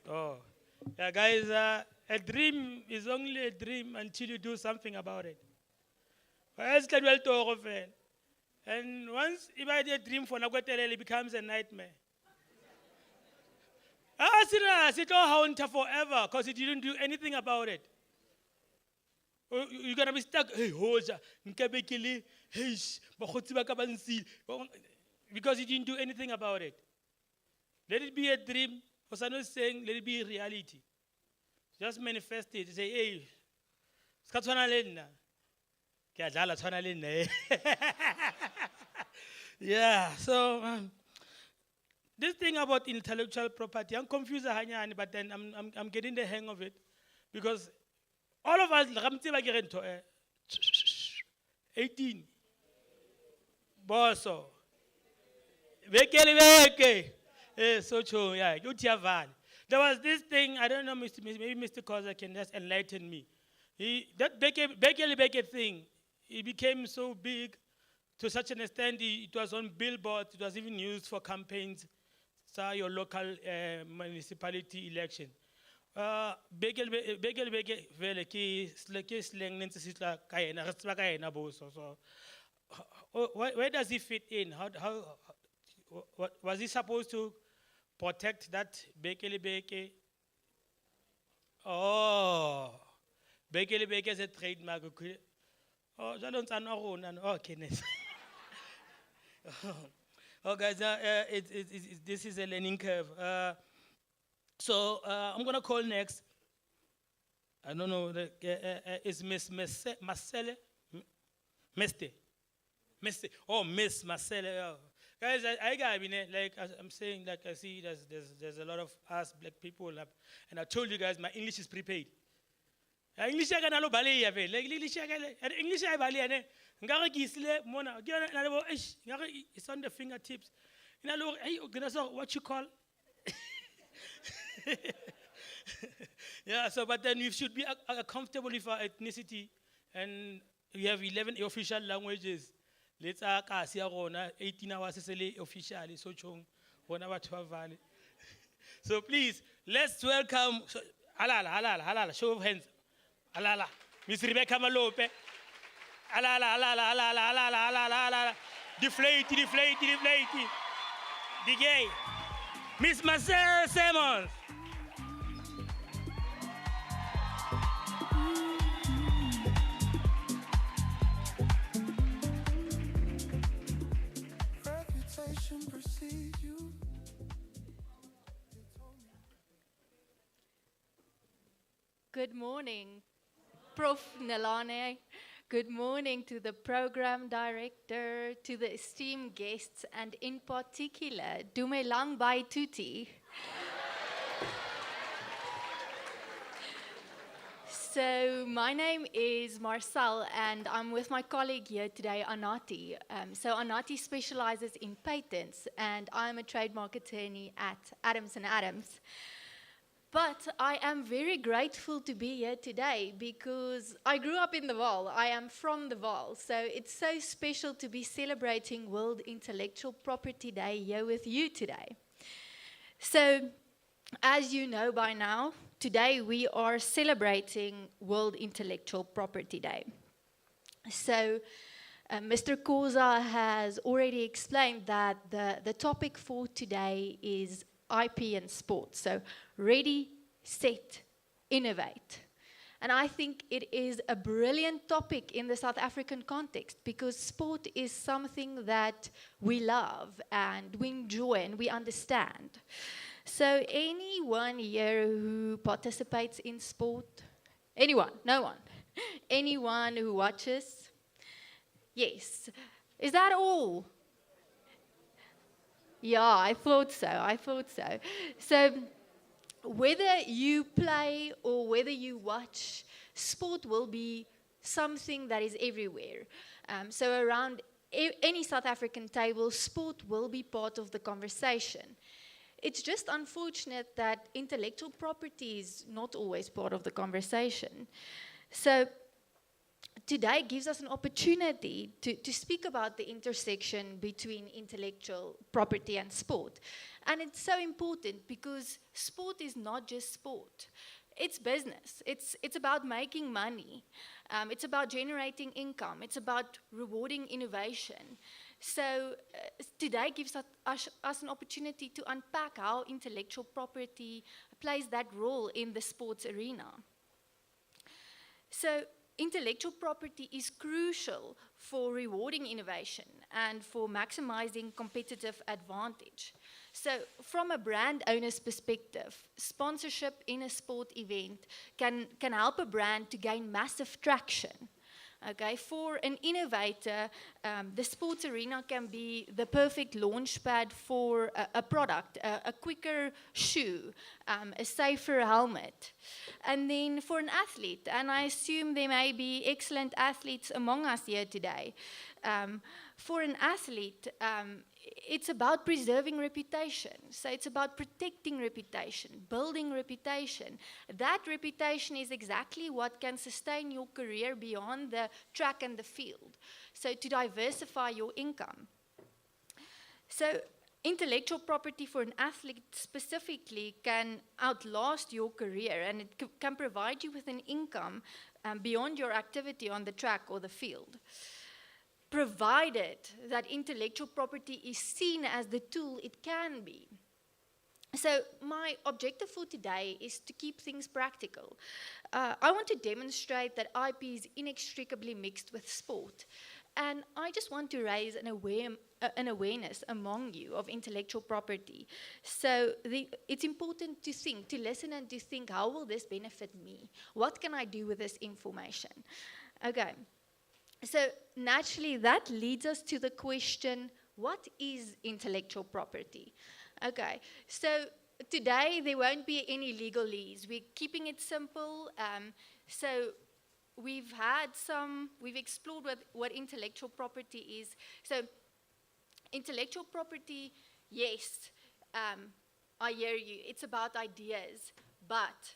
Oh. Yeah, guys, a dream is only a dream until you do something about it. And once if I did dream for Naguatelele, it becomes a nightmare. Serious, it all haunted forever because it didn't do anything about it. You're gonna be stuck. Hey, hoja, nkabekele, hey, bakgotsi ba ka ba nsile. Because you didn't do anything about it. Let it be a dream. Osano is saying, let it be reality. Just manifest it. Say, hey, ska tshwana le nna. Ke a dlala tshwana le nna, eh. Yeah, so this thing about intellectual property, I'm confused, but then I'm getting the hang of it. Because all of us, 18. Boso. So true, yeah. Vaal. There was this thing, I don't know, maybe Mr. Koza can just enlighten me. That Bekele thing, it became so big to such an extent, it was on billboards, it was even used for campaigns, so your local municipality election. Bekele vele ki slang nentse sitla kaena, restba kaena boso. So where does he fit in? What was he supposed to protect that Bekele? Oh, Bekele is a trademark. Oh, okay, nice. Oh, guys, this is a learning curve. So I'm gonna call next. I don't know. Is Miss Marcelle? Meste. Oh, Miss Marcelle. Oh. Guys, I got like I'm saying, like I see there's a lot of us black people, and I told you guys my English is prepaid. English I can bali ya ve, like English I bali ane. Ngare kisle mona. It's on the fingertips. Hey, what you call? Yeah. So, but then you should be comfortable with our ethnicity, and we have 11 official languages. Let's 18 hours officially, so chong, valley. So please, let's welcome, halala, show of hands. Halala, Miss Rebecca Malope. Halala. Deflate. The gay. Miss Marcel Simmons. Reputation precedes you. Good morning, Prof. Nelane. Good morning to the program director, to the esteemed guests, and in particular, Dumelang Bai Tuti. So my name is Marcel, and I'm with my colleague here today, Anati. So Anati specializes in patents, and I'm a trademark attorney at Adams & Adams. But I am very grateful to be here today because I grew up in the Vaal. I am from the Vaal. So it's so special to be celebrating World Intellectual Property Day here with you today. So as you know by now, today we are celebrating World Intellectual Property Day. So Mr. Koza has already explained that the topic for today is IP and sport. So ready, set, innovate. And I think it is a brilliant topic in the South African context because sport is something that we love and we enjoy and we understand. So anyone here who participates in sport? Anyone? No one? Anyone who watches? Yes. Is that all? Yeah, I thought so. So whether you play or whether you watch, sport will be something that is everywhere. So around any South African table, sport will be part of the conversation. It's just unfortunate that intellectual property is not always part of the conversation. So today gives us an opportunity to speak about the intersection between intellectual property and sport. And it's so important because sport is not just sport. It's business. It's about making money. It's about generating income. It's about rewarding innovation. So today gives us an opportunity to unpack how intellectual property plays that role in the sports arena. So intellectual property is crucial for rewarding innovation and for maximizing competitive advantage. So from a brand owner's perspective, sponsorship in a sport event can help a brand to gain massive traction. Okay, for an innovator, the sports arena can be the perfect launchpad for a product, a quicker shoe, a safer helmet. And then for an athlete, and I assume there may be excellent athletes among us here today, for an athlete, it's about preserving reputation. So it's about protecting reputation, building reputation. That reputation is exactly what can sustain your career beyond the track and the field. So to diversify your income. So intellectual property for an athlete specifically can outlast your career, and it can provide you with an income beyond your activity on the track or the field, provided that intellectual property is seen as the tool it can be. So my objective for today is to keep things practical. I want to demonstrate that IP is inextricably mixed with sport. And I just want to raise an awareness among you of intellectual property. So it's important to think, to listen and to think, how will this benefit me? What can I do with this information? Okay. So naturally, that leads us to the question, what is intellectual property? Okay, so today there won't be any legalese. We're keeping it simple. So we've explored what intellectual property is. So intellectual property, yes, I hear you. It's about ideas, but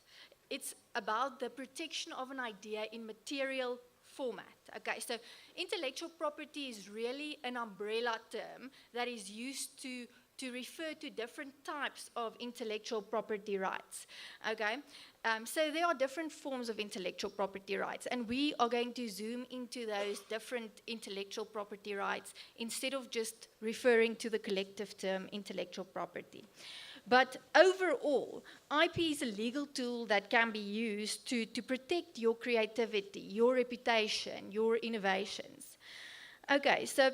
it's about the protection of an idea in material format. Okay, so intellectual property is really an umbrella term that is used to refer to different types of intellectual property rights. Okay, so there are different forms of intellectual property rights, and we are going to zoom into those different intellectual property rights instead of just referring to the collective term intellectual property. But overall, IP is a legal tool that can be used to protect your creativity, your reputation, your innovations. Okay, so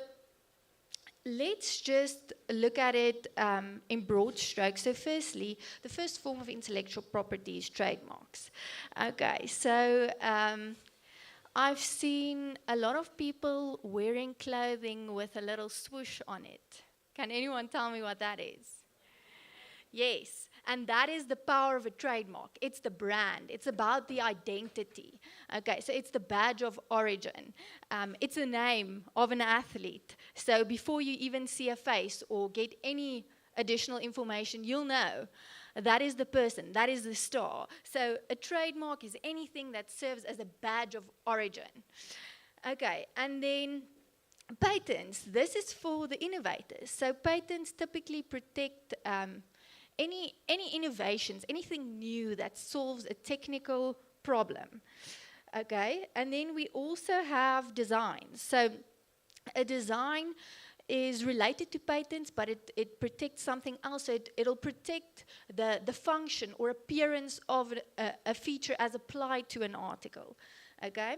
let's just look at it in broad strokes. So firstly, the first form of intellectual property is trademarks. Okay, so I've seen a lot of people wearing clothing with a little swoosh on it. Can anyone tell me what that is? Yes, and that is the power of a trademark. It's the brand. It's about the identity. Okay, so it's the badge of origin. It's the name of an athlete. So before you even see a face or get any additional information, you'll know that is the person, that is the star. So a trademark is anything that serves as a badge of origin. Okay, and then patents. This is for the innovators. So patents typically protect any innovations, anything new that solves a technical problem. Okay, and then we also have designs. So a design is related to patents, but it protects something else. So it'll protect the function or appearance of a feature as applied to an article. Okay,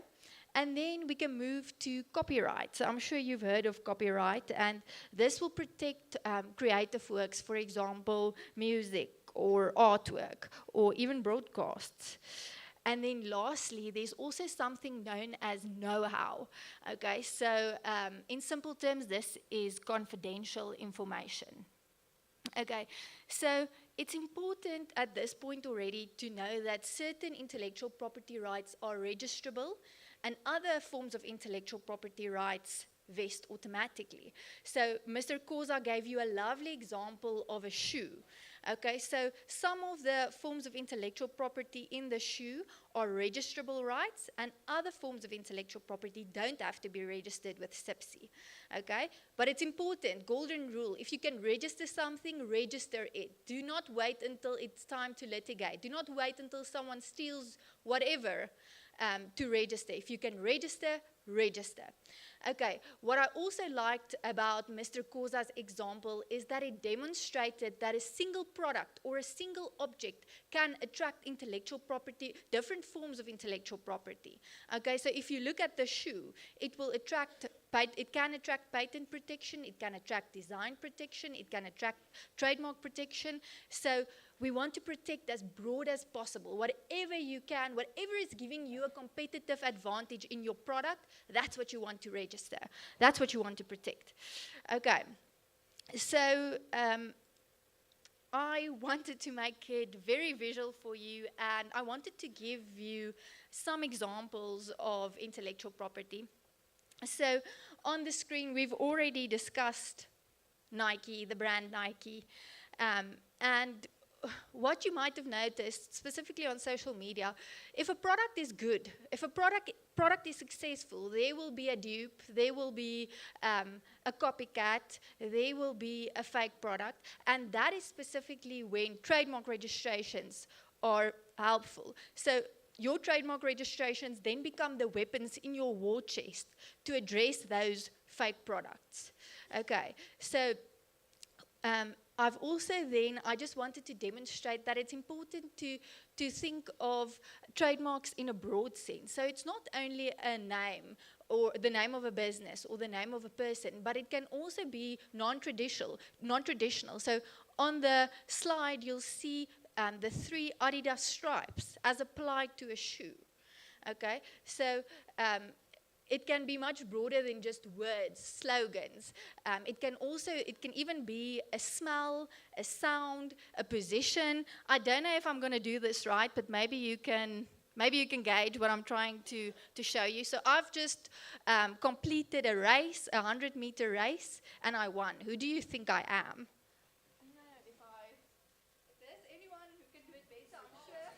and then we can move to copyright. So I'm sure you've heard of copyright, and this will protect creative works, for example, music or artwork or even broadcasts. And then lastly, there's also something known as know-how. Okay, so in simple terms, this is confidential information. Okay, so it's important at this point already to know that certain intellectual property rights are registrable and other forms of intellectual property rights vest automatically. So Mr. Koza gave you a lovely example of a shoe. Okay, so some of the forms of intellectual property in the shoe are registrable rights, and other forms of intellectual property don't have to be registered with CIPC. Okay, but it's important, golden rule, if you can register something, register it. Do not wait until it's time to litigate. Do not wait until someone steals whatever to register. If you can register, register. Okay, what I also liked about Mr. Koza's example is that it demonstrated that a single product or a single object can attract intellectual property, different forms of intellectual property. Okay, so if you look at the shoe, it can attract patent protection, it can attract design protection, it can attract trademark protection. So we want to protect as broad as possible. Whatever you can, whatever is giving you a competitive advantage in your product, that's what you want to register. That's what you want to protect. Okay, so I wanted to make it very visual for you, and I wanted to give you some examples of intellectual property. So on the screen, we've already discussed Nike, the brand Nike, and what you might have noticed, specifically on social media, if a product is good, if a product is successful, there will be a dupe, there will be a copycat, there will be a fake product, and that is specifically when trademark registrations are helpful. So your trademark registrations then become the weapons in your war chest to address those fake products. Okay, so I've also I just wanted to demonstrate that it's important to think of trademarks in a broad sense. So it's not only a name or the name of a business or the name of a person, but it can also be non-traditional. So on the slide, you'll see the 3 Adidas stripes as applied to a shoe. Okay, so it can be much broader than just words, slogans. It can even be a smell, a sound, a position. I don't know if I'm going to do this right, but maybe you can gauge what I'm trying to show you. So I've just completed a race, a 100-meter race, and I won. Who do you think I am? If there's anyone who can do it better, I'm sure.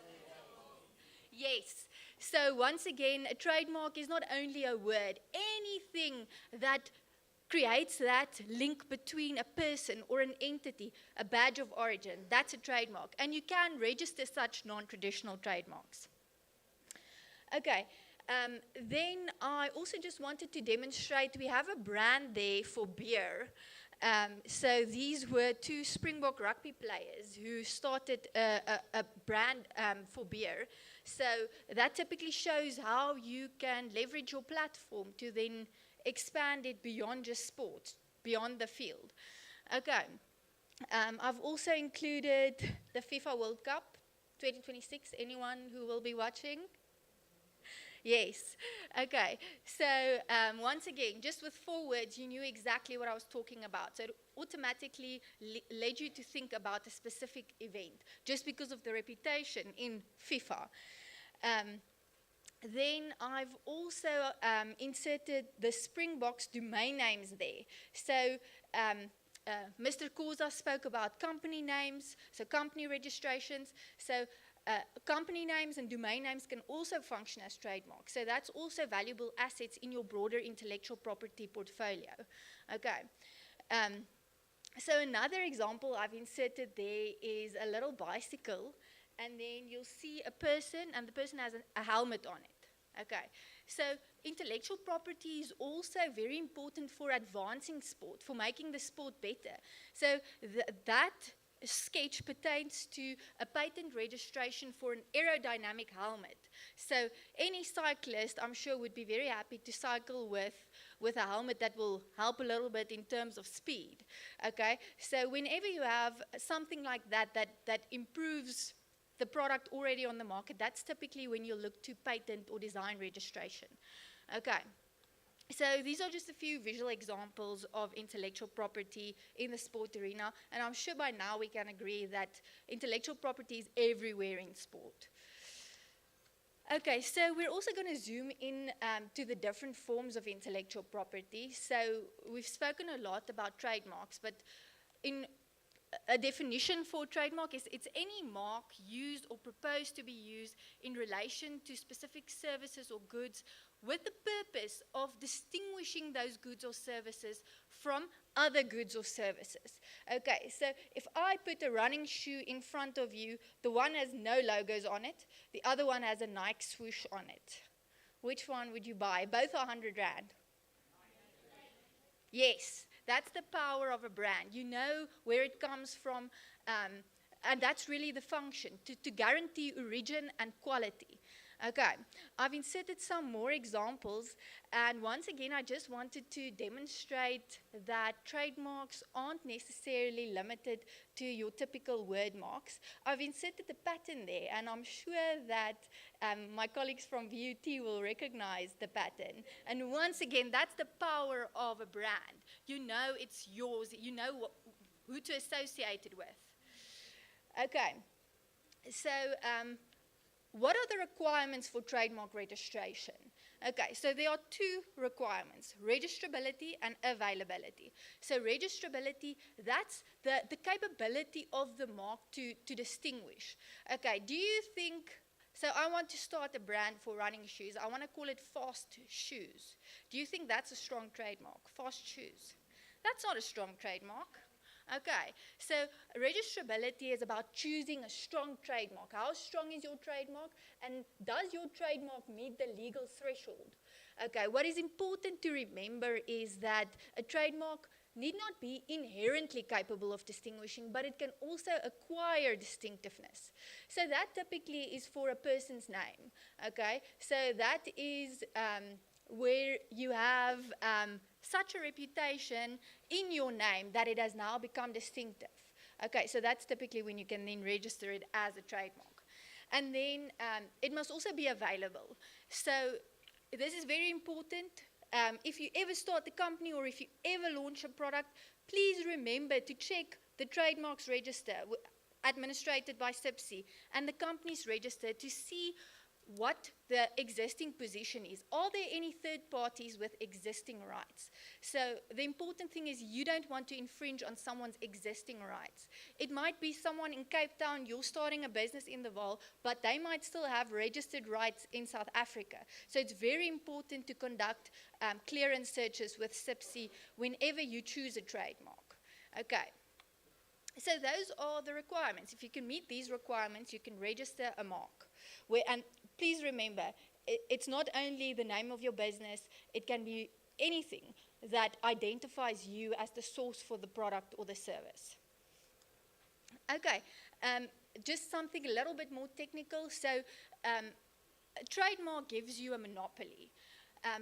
Yes. So once again, a trademark is not only a word. Anything that creates that link between a person or an entity, a badge of origin, that's a trademark. And you can register such non-traditional trademarks. Okay, then I also just wanted to demonstrate we have a brand there for beer. So these were 2 Springbok rugby players who started a brand for beer. So that typically shows how you can leverage your platform to then expand it beyond just sports, beyond the field. Okay, I've also included the FIFA World Cup 2026. Anyone who will be watching? Yes. Okay. So once again, just with 4 words, you knew exactly what I was talking about. So it automatically led you to think about a specific event, just because of the reputation in FIFA. Then I've also inserted the Springboks domain names there. So Mr. Koza spoke about company names, so company registrations. So company names and domain names can also function as trademarks. So that's also valuable assets in your broader intellectual property portfolio. Okay. So another example I've inserted there is a little bicycle, and then you'll see a person, and the person has a helmet on it. Okay. So intellectual property is also very important for advancing sport, for making the sport better. So that sketch pertains to a patent registration for an aerodynamic helmet. So any cyclist, I'm sure, would be very happy to cycle with a helmet that will help a little bit in terms of speed. Okay, so whenever you have something like that improves the product already on the market, that's typically when you look to patent or design registration. Okay. So these are just a few visual examples of intellectual property in the sport arena, and I'm sure by now we can agree that intellectual property is everywhere in sport. Okay, so we're also going to zoom in to the different forms of intellectual property. So we've spoken a lot about trademarks, but a definition for trademark is it's any mark used or proposed to be used in relation to specific services or goods with the purpose of distinguishing those goods or services from other goods or services. Okay, so if I put a running shoe in front of you, the one has no logos on it, the other one has a Nike swoosh on it. Which one would you buy? Both are 100 Rand. Yes, that's the power of a brand. You know where it comes from, and that's really the function, to guarantee origin and quality. Okay, I've inserted some more examples, and once again, I just wanted to demonstrate that trademarks aren't necessarily limited to your typical word marks. I've inserted the pattern there, and I'm sure that my colleagues from VUT will recognize the pattern. And once again, that's the power of a brand. You know it's yours, you know who to associate it with. Okay, so what are the requirements for trademark registration? Okay, so there are two requirements, registrability and availability. So registrability, that's the capability of the mark to distinguish. Okay, do you think, so I want to start a brand for running shoes. I want to call it Fast Shoes. Do you think that's a strong trademark, Fast Shoes? That's not a strong trademark. Okay, so registrability is about choosing a strong trademark. How strong is your trademark, and does your trademark meet the legal threshold? Okay, what is important to remember is that a trademark need not be inherently capable of distinguishing, but it can also acquire distinctiveness. So that typically is for a person's name. Okay, so that is where you have such a reputation in your name that it has now become distinctive. Okay, so that's typically when you can then register it as a trademark. And then it must also be available. So this is very important. If you ever start a company or if you ever launch a product, please remember to check the trademarks register administrated by CIPC and the company's register to see what the existing position is. Are there any third parties with existing rights? So the important thing is you don't want to infringe on someone's existing rights. It might be someone in Cape Town, you're starting a business in the Vaal, but they might still have registered rights in South Africa. So it's very important to conduct clearance searches with CIPC whenever you choose a trademark. Okay. So those are the requirements. If you can meet these requirements, you can register a mark. And please remember, it's not only the name of your business, it can be anything that identifies you as the source for the product or the service. Okay, just something a little bit more technical. So a trademark gives you a monopoly.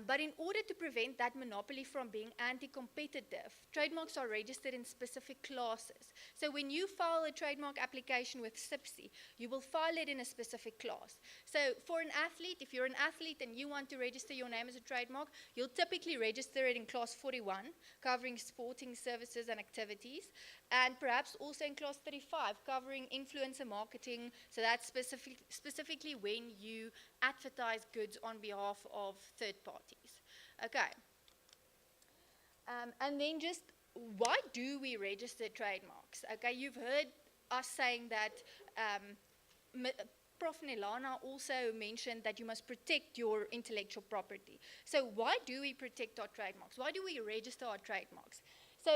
But in order to prevent that monopoly from being anti-competitive, trademarks are registered in specific classes. So when you file a trademark application with CIPC, you will file it in a specific class. So for an athlete, if you're an athlete and you want to register your name as a trademark, you'll typically register it in class 41, covering sporting services and activities, and perhaps also in class 35, covering influencer marketing. So that's specifically when you advertise goods on behalf of third parties. Okay. And then just, why do we register trademarks? Okay, you've heard us saying that Prof. Nelana also mentioned that you must protect your intellectual property. So why do we protect our trademarks? Why do we register our trademarks? So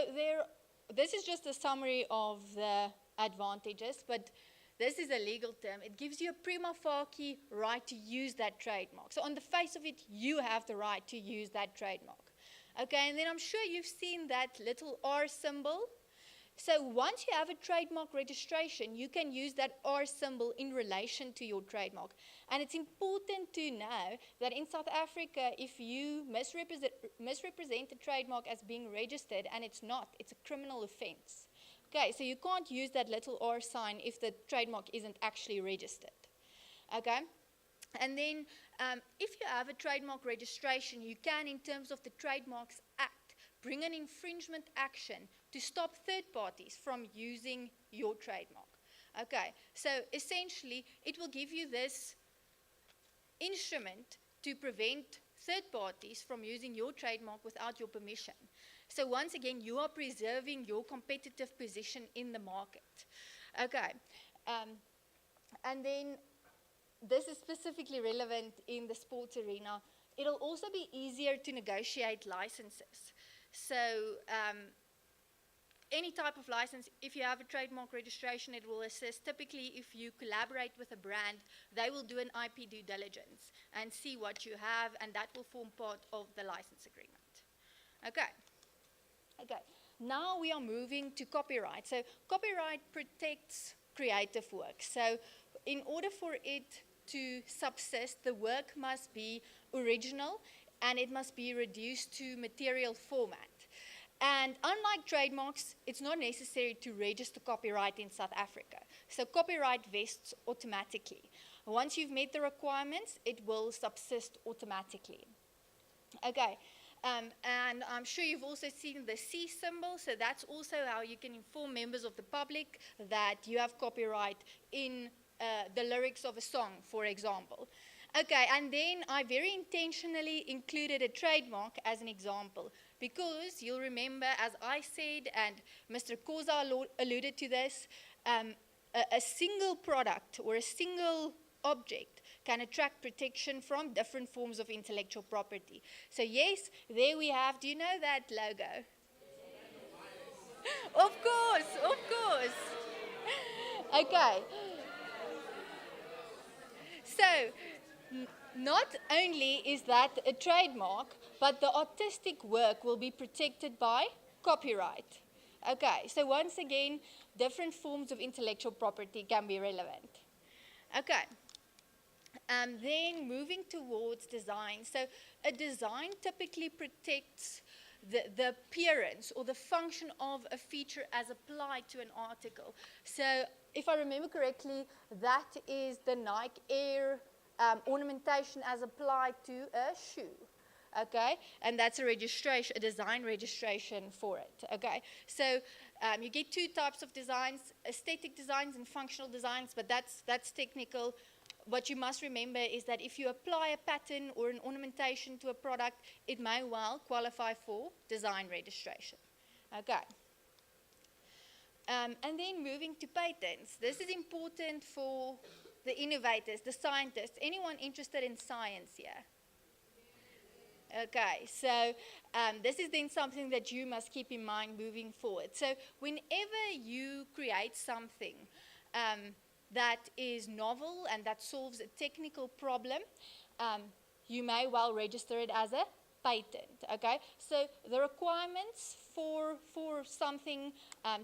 this is just a summary of the advantages, but this is a legal term. It gives you a prima facie right to use that trademark. So on the face of it, you have the right to use that trademark. Okay, and then I'm sure you've seen that little R symbol. So once you have a trademark registration, you can use that R symbol in relation to your trademark. And it's important to know that in South Africa, if you misrepresent a trademark as being registered and it's not, it's a criminal offense. Okay, so you can't use that little R sign if the trademark isn't actually registered. Okay, and then if you have a trademark registration, you can, in terms of the Trademarks Act, bring an infringement action to stop third parties from using your trademark. Okay, so essentially, it will give you this instrument to prevent third parties from using your trademark without your permission. So once again, you are preserving your competitive position in the market. Okay. And then this is specifically relevant in the sports arena. It'll also be easier to negotiate licenses. So any type of license, if you have a trademark registration, it will assist. Typically, if you collaborate with a brand, they will do an IP due diligence and see what you have, and that will form part of the license agreement. Okay. Okay. Now we are moving to copyright. So copyright protects creative work. So in order for it to subsist, the work must be original and it must be reduced to material format. And unlike trademarks, it's not necessary to register copyright in South Africa. So copyright vests automatically. Once you've met the requirements, it will subsist automatically. Okay, and I'm sure you've also seen the C symbol, so that's also how you can inform members of the public that you have copyright in the lyrics of a song, for example. Okay, and then I very intentionally included a trademark as an example because you'll remember, as I said, and Mr. Khoza alluded to this, a single product or a single object can attract protection from different forms of intellectual property. So yes, there we have, do you know that logo? Of course, of course. Okay. So, not only is that a trademark, but the artistic work will be protected by copyright. Okay, so once again, different forms of intellectual property can be relevant. Okay, then moving towards design. So a design typically protects the appearance or the function of a feature as applied to an article. So if I remember correctly, that is the Nike Air ornamentation as applied to a shoe, okay? And that's a registration, a design registration for it, okay? So you get two types of designs, aesthetic designs and functional designs, but that's technical. What you must remember is that if you apply a pattern or an ornamentation to a product, it may well qualify for design registration, okay? And then moving to patents. This is important for the innovators, the scientists, anyone interested in science here? Okay, so this is then something that you must keep in mind moving forward. So whenever you create something that is novel and that solves a technical problem, you may well register it as a patent, okay? So the requirements for something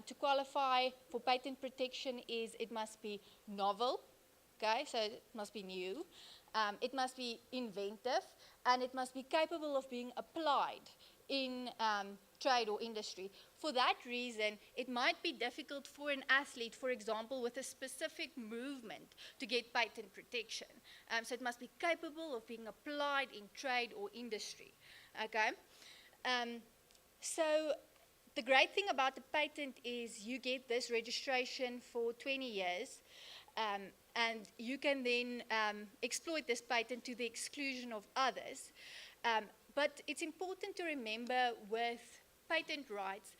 to qualify for patent protection is it must be novel, okay, so it must be new, it must be inventive, and it must be capable of being applied in trade or industry. For that reason, it might be difficult for an athlete, for example, with a specific movement to get patent protection. So it must be capable of being applied in trade or industry, okay? So the great thing about the patent is you get this registration for 20 years, and you can then exploit this patent to the exclusion of others. But it's important to remember with patent rights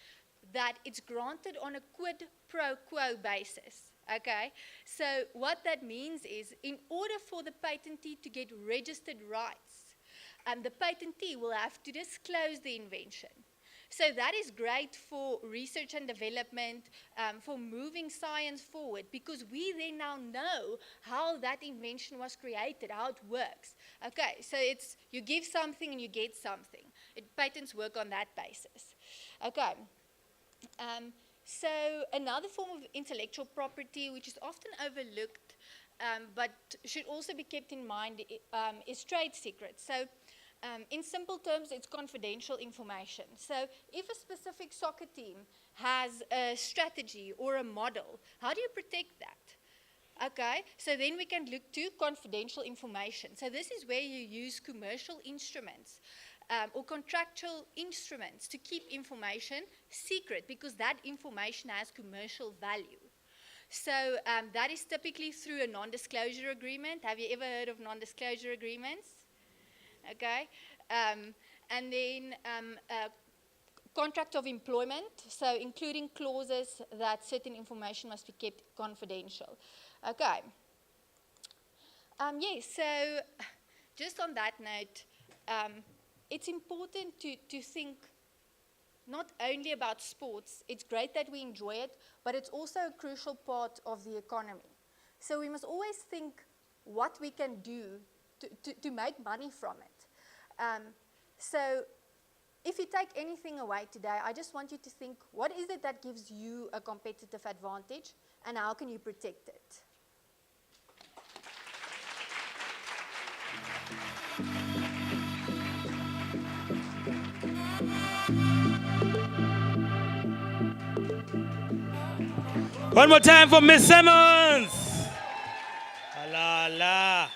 that it's granted on a quid pro quo basis, okay? So what that means is in order for the patentee to get registered rights, the patentee will have to disclose the invention. So that is great for research and development, for moving science forward, because we then now know how that invention was created, how it works. Okay, so it's you give something and you get something. Patents work on that basis. Okay. So another form of intellectual property, which is often overlooked, but should also be kept in mind, is trade secrets. So in simple terms, it's confidential information. So if a specific soccer team has a strategy or a model, how do you protect that? Okay, so then we can look to confidential information. So this is where you use commercial instruments or contractual instruments to keep information secret because that information has commercial value. So that is typically through a non-disclosure agreement. Have you ever heard of non-disclosure agreements? Okay, and then contract of employment, so including clauses that certain information must be kept confidential. Okay. Yes, so just on that note, it's important to think not only about sports. It's great that we enjoy it, but it's also a crucial part of the economy. So we must always think what we can do to make money from it. So if you take anything away today, I just want you to think, what is it that gives you a competitive advantage, and how can you protect it? One more time for Miss Simmons. La la.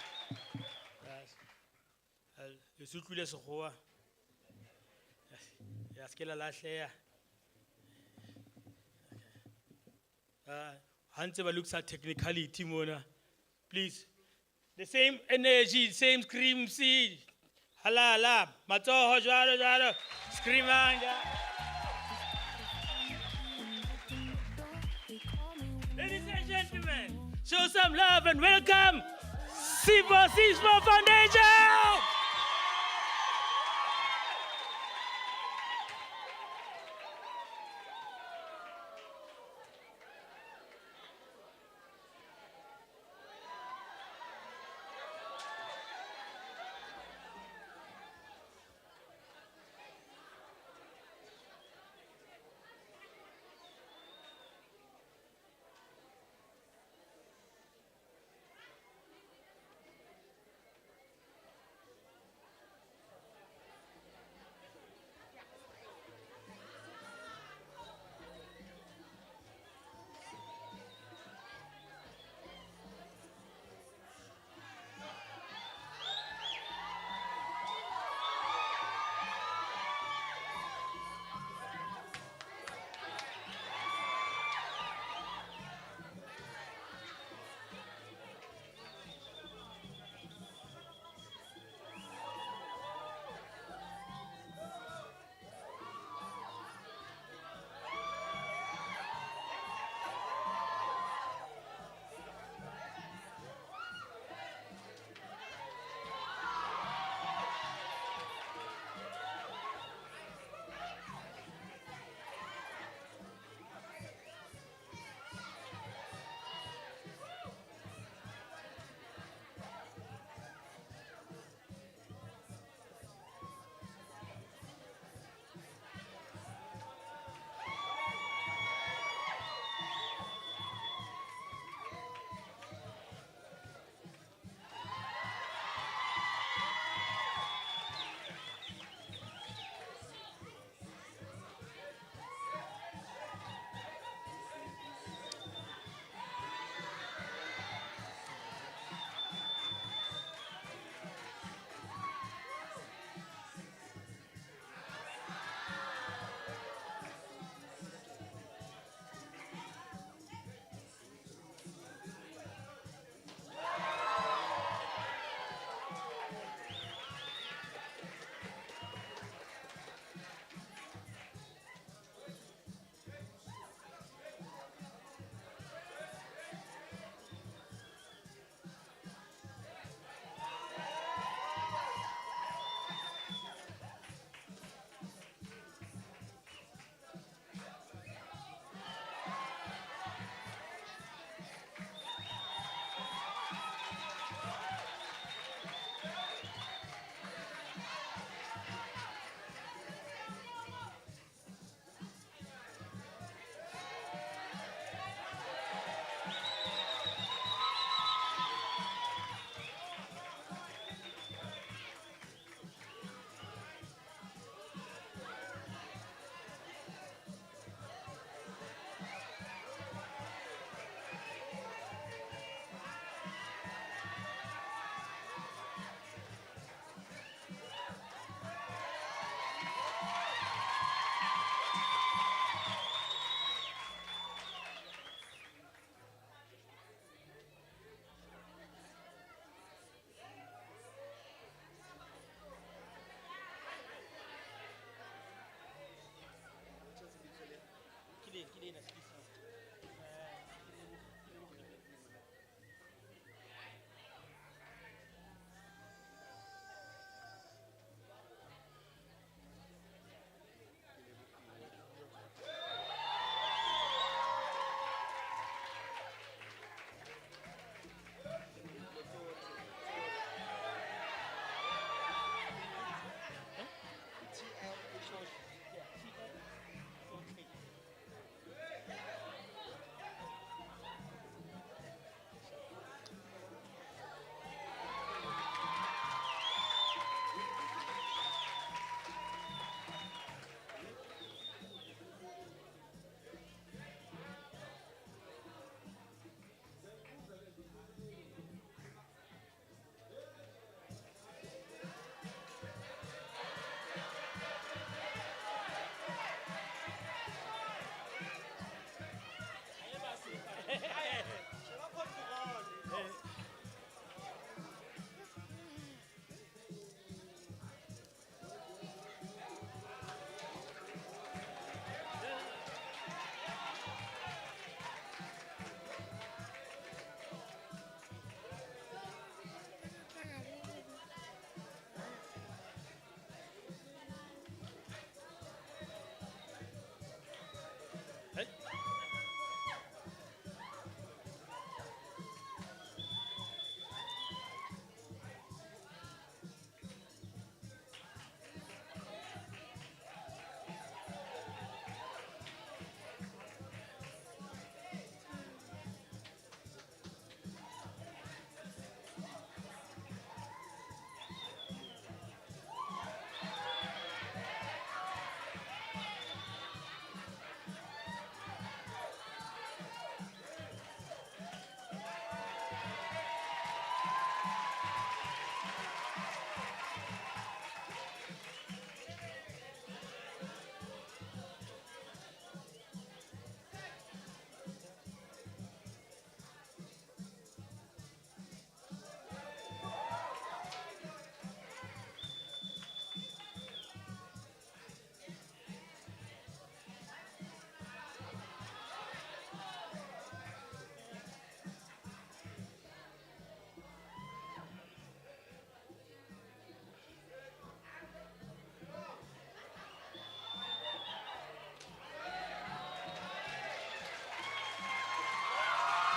Le sucule se khoa. Ya skela la hlea. Hantse ba looks at technicality mona. Please. The same energy, same scream seed. Halala. Matsoho jwalo jwalo. Screamanga. Ladies and gentlemen, show some love and welcome CIPC Foundation!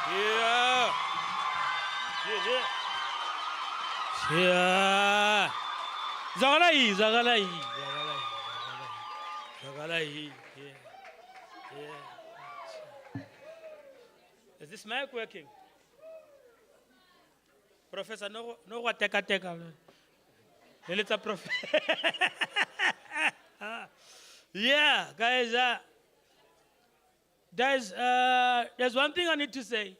Yeah. Yeah. Zagalai, Zagalai, Zagalai, Zagalai. Yeah. Yeah. Is this mic working? Professor, no what teka. Let's a prof. Yeah, guys. There's one thing I need to say,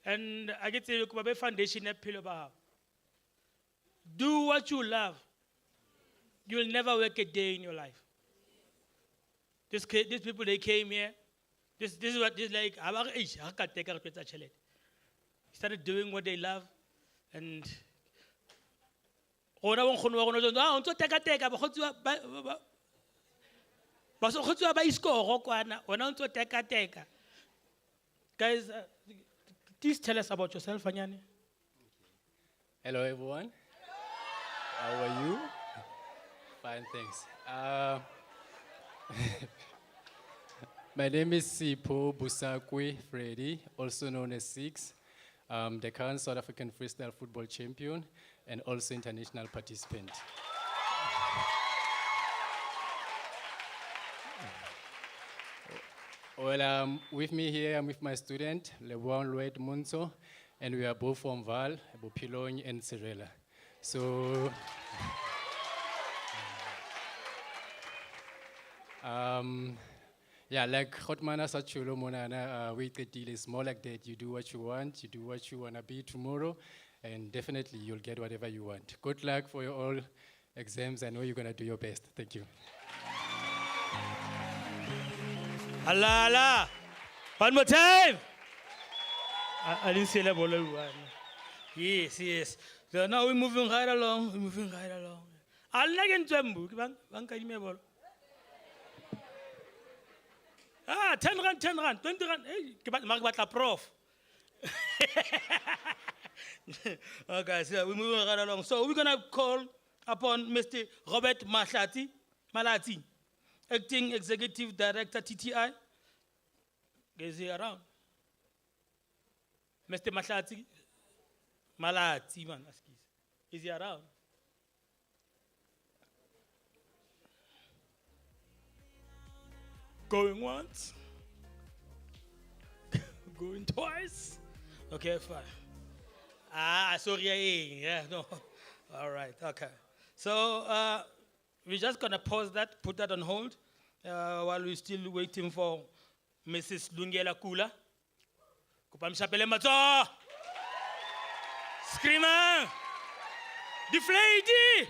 and I get to the foundation at Pillow. Do what you love. You'll never work a day in your life. These people, they came here. This is what this like. Started doing what they love, and guys, please tell us about yourself, Anyani. Hello, everyone. How are you? Fine, thanks. My name is Sipo Busakwe Freddy, also known as Six. The current South African freestyle football champion and also international participant. Well, with me here, I'm with my student, Leboan Lloyd Munzo, and we are both from Vaal, Bopilong, and Serela. So, yeah, like Hotmana Sachulo Monana, the deal is more like that. You do what you want, you do what you want to be tomorrow, and definitely you'll get whatever you want. Good luck for your all exams. I know you're going to do your best. Thank you. Allah. One more time. I didn't say that one. Yes. So now we're moving right along. I'll not get into a book. Ah, 10 rand, 10 rand, 20 rand. Hey, maar ik batla prof. Okay, so we're moving right along. So we're gonna call upon Mr. Robert Malati, Acting Executive Director, TTI. Is he around? Mr. Malati, man, excuse. Is he around? Going once? Going twice? Okay, fine. Ah, sorry, yeah, no. All right, okay. So we're just gonna pause that, put that on hold, while we're still waiting for Mrs. Lungela Kula. Kupamshapele mato! Screamer! Deflate!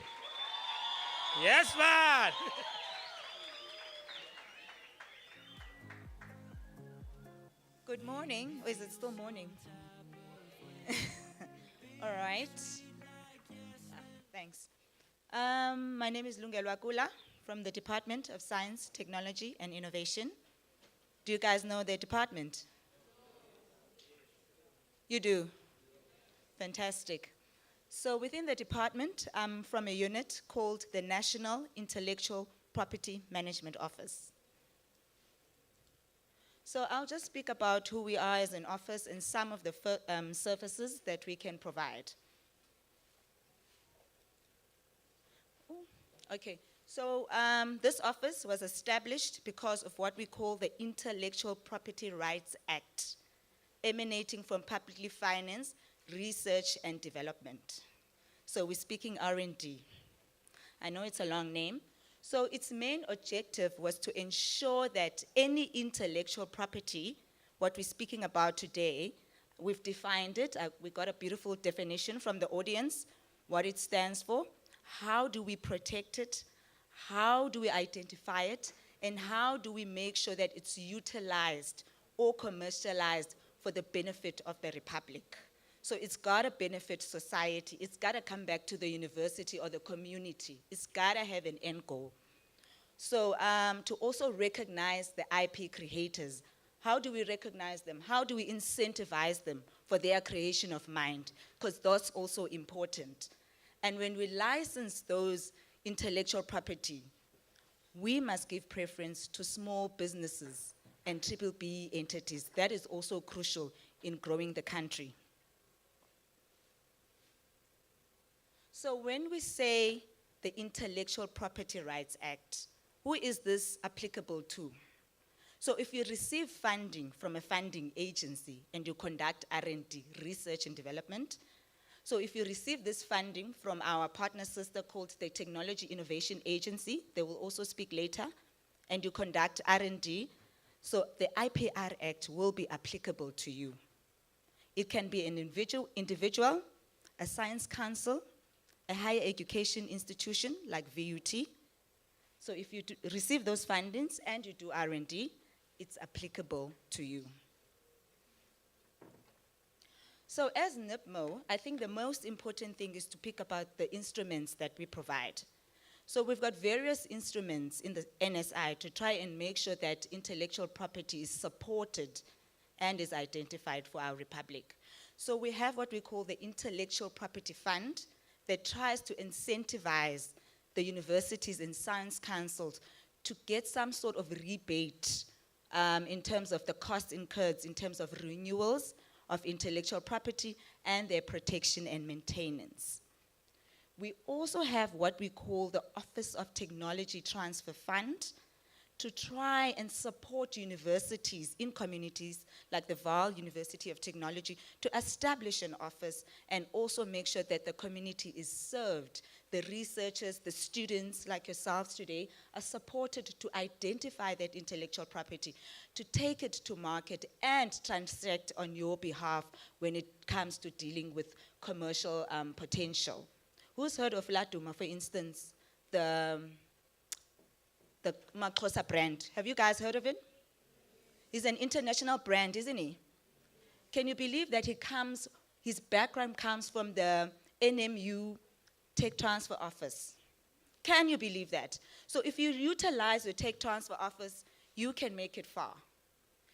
Yes, man! Good morning, or is it still morning? All right. Thanks. My name is Lungelwa Kula from the Department of Science, Technology, and Innovation. Do you guys know the department? You do? Fantastic. So within the department, I'm from a unit called the National Intellectual Property Management Office. So I'll just speak about who we are as an office and some of the services that we can provide. Okay, so this office was established because of what we call the Intellectual Property Rights Act, emanating from publicly financed research and development. So we're speaking R&D. I know it's a long name. So its main objective was to ensure that any intellectual property, what we're speaking about today, we've defined it, we got a beautiful definition from the audience, what it stands for, how do we protect it, how do we identify it, and how do we make sure that it's utilized or commercialized for the benefit of the Republic. So it's gotta benefit society, it's gotta come back to the university or the community, it's gotta have an end goal. So to also recognize the IP creators, how do we recognize them? How do we incentivize them for their creation of mind? Because that's also important. And when we license those intellectual property, we must give preference to small businesses and BBB entities. That is also crucial in growing the country. So when we say the Intellectual Property Rights Act, who is this applicable to? So if you receive funding from a funding agency and you conduct R&D, research and development, so if you receive this funding from our partner sister called the Technology Innovation Agency, they will also speak later, and you conduct R&D, so the IPR Act will be applicable to you. It can be an individual, a science council, a higher education institution like VUT. So if you receive those fundings and you do R&D, it's applicable to you. So as NIPMO, I think the most important thing is to pick about the instruments that we provide. So we've got various instruments in the NSI to try and make sure that intellectual property is supported and is identified for our Republic. So we have what we call the Intellectual Property Fund that tries to incentivize the universities and science councils to get some sort of rebate in terms of the cost incurred, in terms of renewals of intellectual property and their protection and maintenance. We also have what we call the Office of Technology Transfer Fund to try and support universities in communities like the Vaal University of Technology to establish an office and also make sure that the community is served. The researchers, the students like yourselves today are supported to identify that intellectual property, to take it to market and transact on your behalf when it comes to dealing with commercial potential. Who's heard of Laduma, for instance, the Maxhosa brand? Have you guys heard of it? He's an international brand, isn't he? Can you believe that his background comes from the NMU Tech Transfer Office? Can you believe that? So if you utilize your Tech Transfer Office, you can make it far.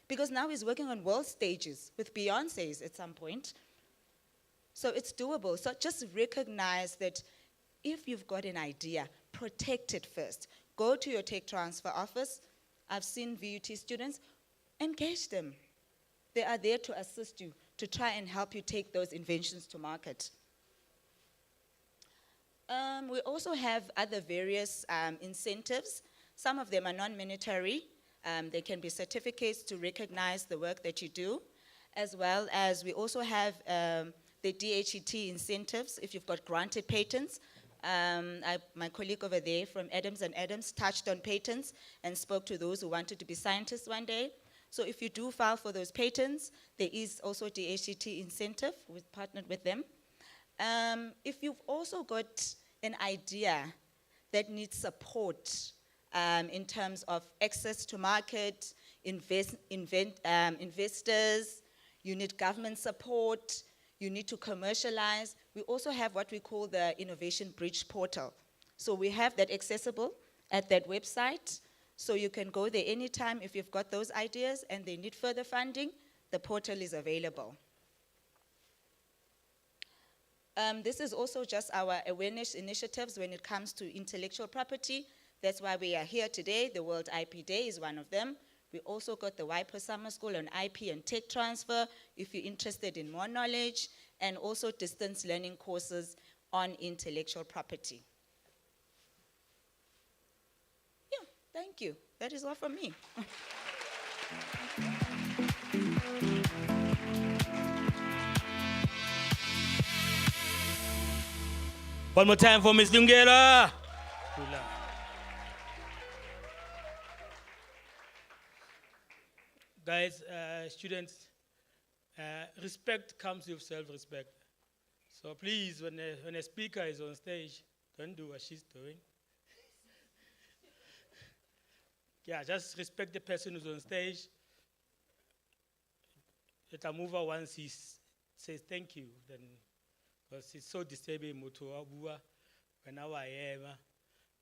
Because now he's working on world stages with Beyonce's at some point. So it's doable. So just recognize that if you've got an idea, protect it first. Go to your tech transfer office. I've seen VUT students, engage them. They are there to assist you, to try and help you take those inventions to market. We also have other various incentives. Some of them are non-monetary. They can be certificates to recognize the work that you do, as well as we also have the DHET incentives if you've got granted patents. My colleague over there from Adams & Adams touched on patents and spoke to those who wanted to be scientists one day. So if you do file for those patents, there is also DHET incentive. We've partnered with them. If you've also got an idea that needs support in terms of access to market, investors, you need government support, you need to commercialize. We also have what we call the Innovation Bridge Portal. So we have that accessible at that website. So you can go there anytime if you've got those ideas and they need further funding, the portal is available. This is also just our awareness initiatives when it comes to intellectual property. That's why we are here today. The World IP Day is one of them. We also got the WIPO Summer School on IP and tech transfer, if you're interested in more knowledge, and also distance learning courses on intellectual property. Yeah, thank you. That is all from me. One more time for Ms. Lungela. Guys, students, respect comes with self-respect. So please, when a speaker is on stage, don't do what she's doing. Yeah, just respect the person who's on stage. Let her move her once he says thank you, then, because it's so disturbing. When I am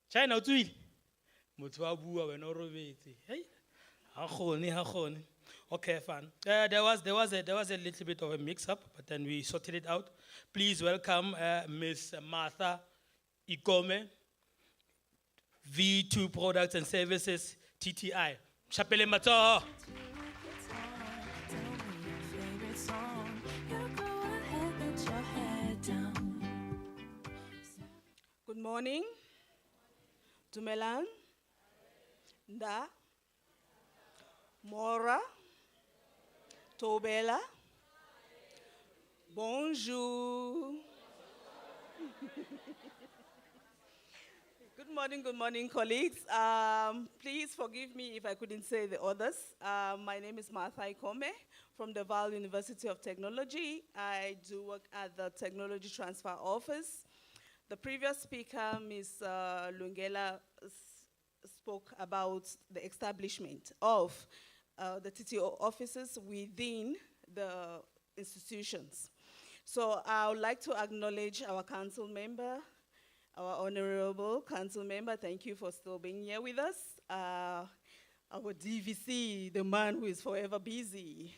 China too. When hey. Okay, fine. There was a little bit of a mix-up, but then we sorted it out. Please welcome Ms. Martha Ikome, V2 Products and Services, TTI. Chapele Mato. Good morning. Dumelang. Nda. Mora. Tobela. Bonjour. Good morning, colleagues. Please forgive me if I couldn't say the others. My name is Martha Ikome from the Vaal University of Technology. I do work at the Technology Transfer Office. The previous speaker, Ms. Lungela, spoke about the establishment of the TTO offices within the institutions. So I would like to acknowledge our council member, our honorable council member. Thank you for still being here with us. Our DVC, the man who is forever busy,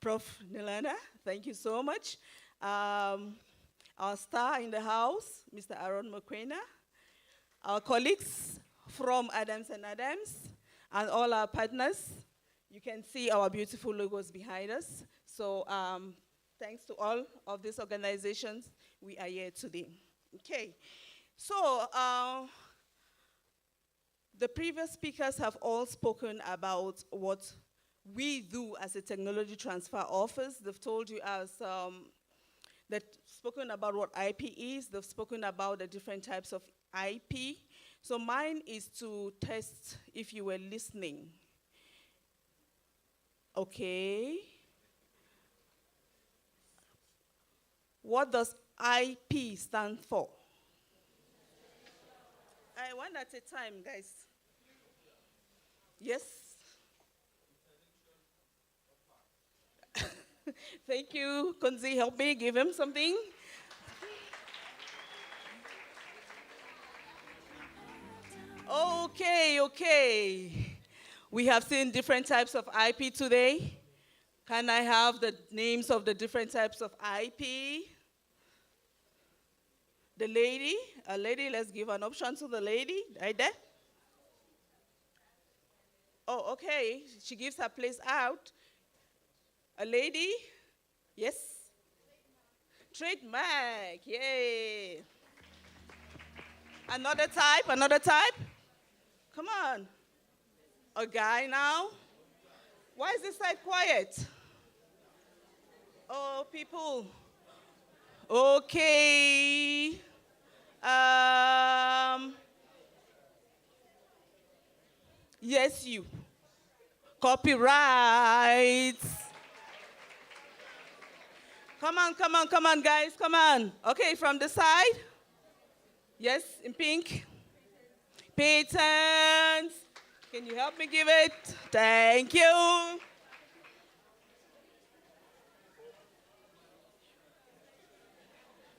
Prof. Nilana, thank you so much. Our star in the house, Mr. Aaron Mokwena, our colleagues from Adams & Adams, and all our partners. You can see our beautiful logos behind us. So thanks to all of these organizations, we are here today. Okay, so the previous speakers have all spoken about what we do as a technology transfer office. They've told you they've spoken about what IP is. They've spoken about the different types of IP. So mine is to test if you were listening. Okay. What does IP stand for? One at a time, guys. Yes? Thank you. Kunzi, help me, give him something. Okay. We have seen different types of IP today. Can I have the names of the different types of IP? The lady, let's give an option to the lady, right there. Oh, okay, she gives her place out. A lady, yes? Trademark, yay. Another type? Come on. A guy now? Why is this side quiet? Oh, people. Okay. Yes, you. Copyrights. Come on, guys, come on. Okay, from the side. Yes, in pink. Patents. Can you help me give it? Thank you.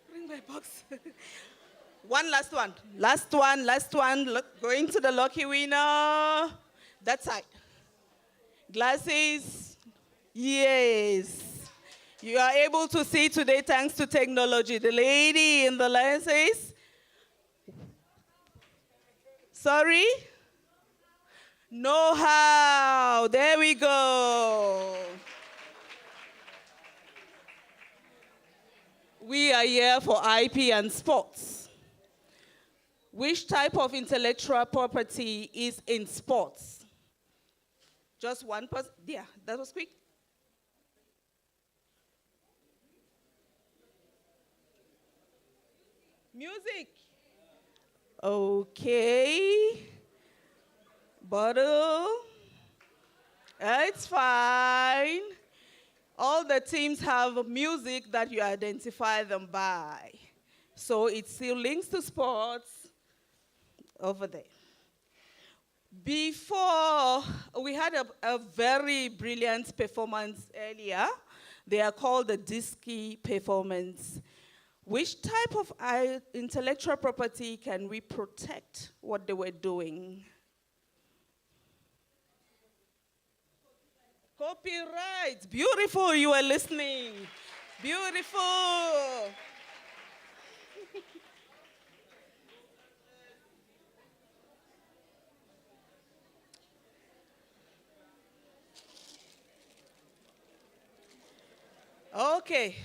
Bring my box. One last one. Last one. Look, going to the lucky winner. That side. Glasses. Yes. You are able to see today thanks to technology. The lady in the lenses. Sorry? Know-how. There we go. We are here for IP and sports. Which type of intellectual property is in sports? Just one person? Yeah, that was quick. Music. Okay. Bottle. It's fine. All the teams have music that you identify them by. So it still links to sports over there. Before, we had a very brilliant performance earlier. They are called the Disky performance. Which type of intellectual property can we protect what they were doing? Copyright. Beautiful, you are listening. Beautiful. Okay.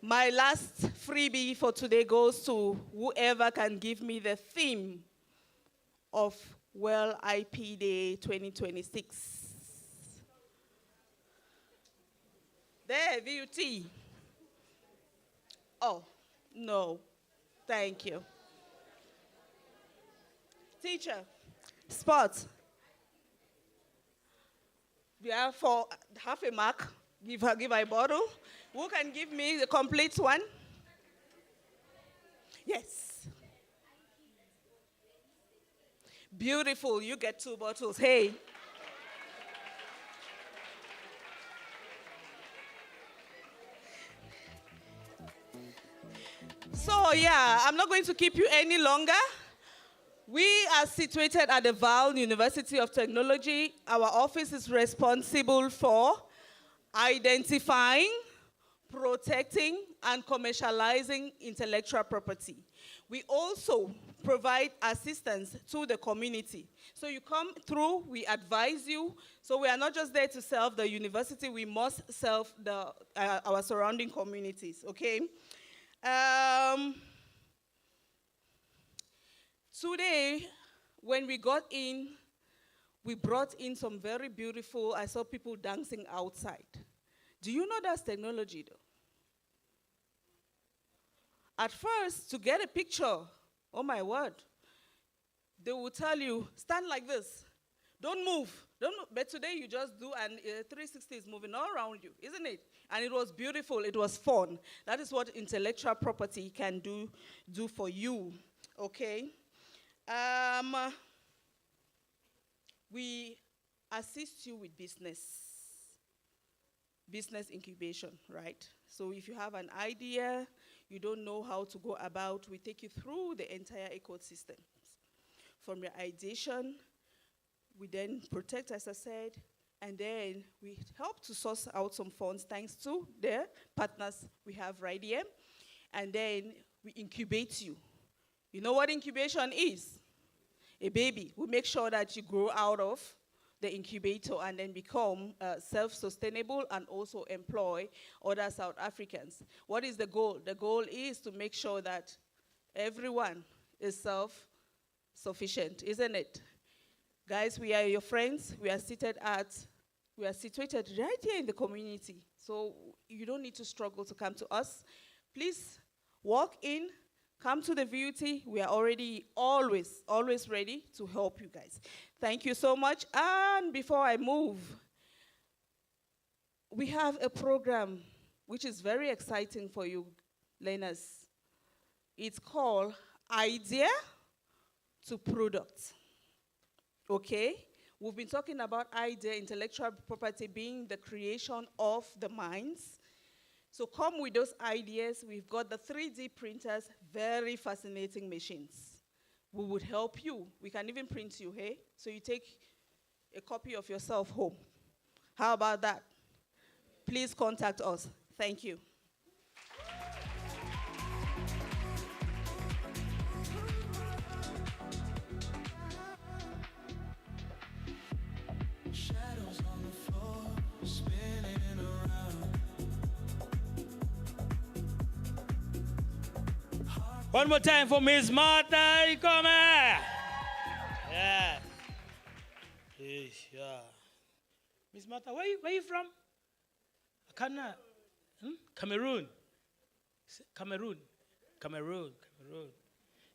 My last freebie for today goes to whoever can give me the theme of World IP Day 2026. There, VUT. Oh, no. Thank you. Teacher, sports. Yeah, for half a mark, give her a bottle. Who can give me the complete one? Yes. Beautiful, you get 2 bottles. Hey. So yeah, I'm not going to keep you any longer. We are situated at the Vaal University of Technology. Our office is responsible for identifying, protecting, and commercializing intellectual property. We also provide assistance to the community. So you come through, we advise you. So we are not just there to serve the university, we must serve our surrounding communities, okay? Today, when we got in, we brought in some very beautiful, I saw people dancing outside. Do you know that's technology though? At first, to get a picture, oh my word, they will tell you, stand like this, don't move. But today you just do, and 360 is moving all around you, isn't it? And it was beautiful, it was fun. That is what intellectual property can do for you, okay? We assist you with business incubation, right? So if you have an idea, you don't know how to go about, we take you through the entire ecosystem. From your ideation, We then protect, as I said, and then we help to source out some funds thanks to the partners we have right here. And then we incubate you. You know what incubation is? A baby. We make sure that you grow out of the incubator and then become self-sustainable and also employ other South Africans. What is the goal? The goal is to make sure that everyone is self-sufficient, isn't it? Guys, we are your friends. We are situated right here in the community. So you don't need to struggle to come to us. Please walk in, come to the VUT. We are already always ready to help you guys. Thank you so much. And before I move, we have a program which is very exciting for you learners. It's called Idea to Product. Okay? We've been talking about idea, intellectual property being the creation of the minds. So come with those ideas. We've got the 3D printers, very fascinating machines. We would help you. We can even print you, hey? So you take a copy of yourself home. How about that? Please contact us. Thank you. Shadows on the floor, spinning around. One more time for Miss Martha Ikome. Yeah. Yeah. Miss Martha, where you from? Ghana. Cameroon. Cameroon. You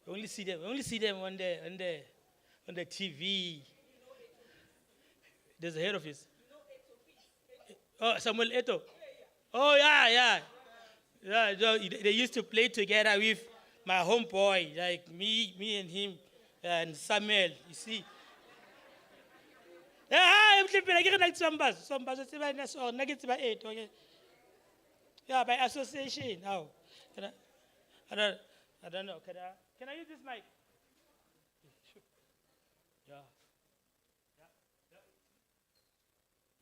only see them on the TV. There's a head office. Oh, Samuel Eto'o. Oh, yeah. They used to play together with my homeboy, like me and him, and Samuel, you see. Yeah, by association. How? I don't know. Can I use this mic?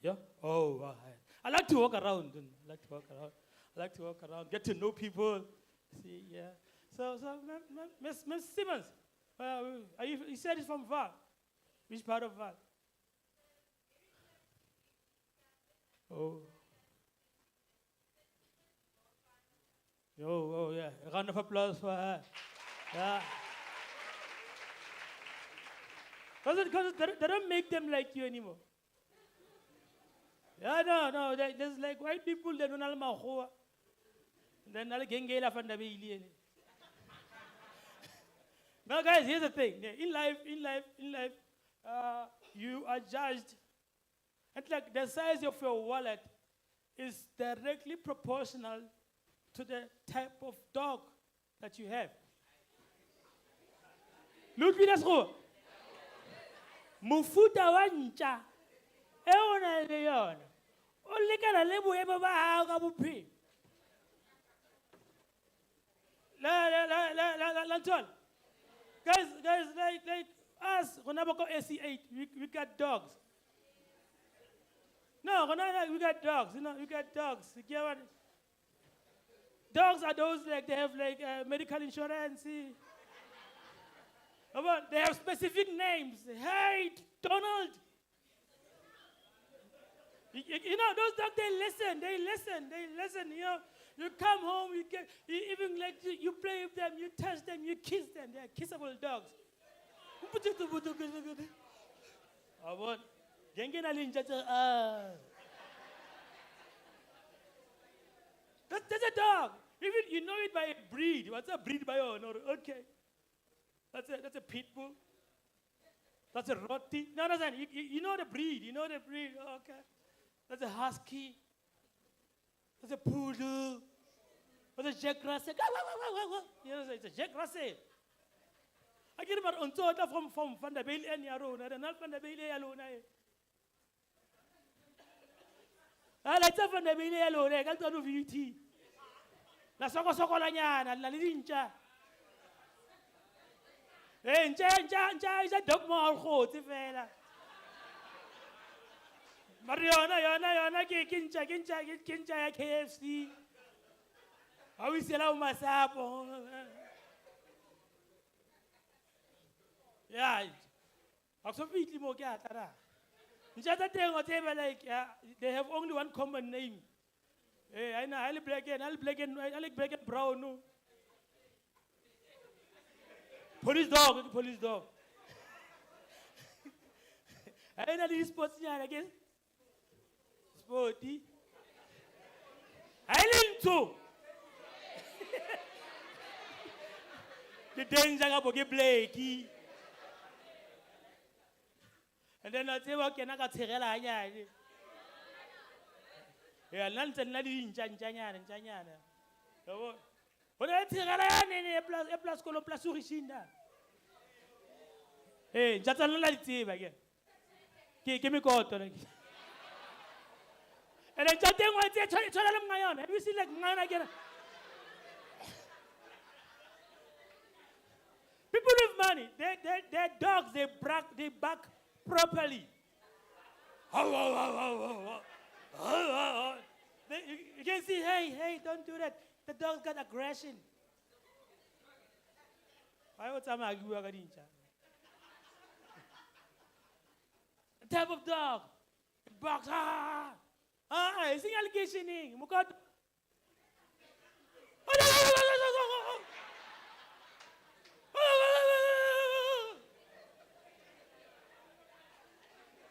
Yeah. Oh, I like to walk around. I like to walk around, get to know people. See, yeah. So, Miss Simmons, you said it's from Vaal. Which part of Vaal? Oh, yeah. A round of applause for her. Yeah. Because they don't make them like you anymore. Yeah, no. There's like white people that don't know Mahua. Then I'll get la fanda be. Now, guys, here's the thing. In life, you are judged. And like the size of your wallet is directly proportional to the type of dog that you have. Look at this. Mufuta wanja. Eona leon. Only kana lebu eba ba ha ka buphi. La. Guys, like us, when I go AC8, we got dogs. No, we got dogs. You know, we got dogs. You get what? Dogs are those like they have like medical insurance. They have specific names. Hey, Donald. You know, those dogs, they listen. You know, you come home, you even like you play with them, you touch them, you kiss them. They're kissable dogs. That's a dog. Even you know it by a breed. What's a breed by your no? Okay. That's a pit bull. That's a rotti. No, you know the breed. Okay. That's a husky. That's a poodle. That's a Jack Russell. You know, it's a Jack Russell. I get about on total from Van der Bijl and Yarona, and not Van der Bijl alone. I like Van der Bijl alone. I got to do VUT. La socolanyana, la lincha. Nja is a dog more hot, fella. Mara yona ke ntja ya KFC. Ha o isela o masapo. Yeah. Absolutely mo ke atara. Ntja tsa teng o tsebe like they have only one common name. I know, I black and brown. No. Police dog. I know this sports again. Sporty. I learn too. The danger about get Blakey. And then I say, what can I get? Yeah, London, Nadine, Janyana. When I tell a plus column plus Urishinda. Hey, just a little again. Give me cotton. And I just think what I tell my own. Have you seen like mine again? People with money, their dogs, they bark properly. You can see, hey, don't do that. The dog's got aggression. Why would I argue about it? The type of dog, it barks, it's an allegation.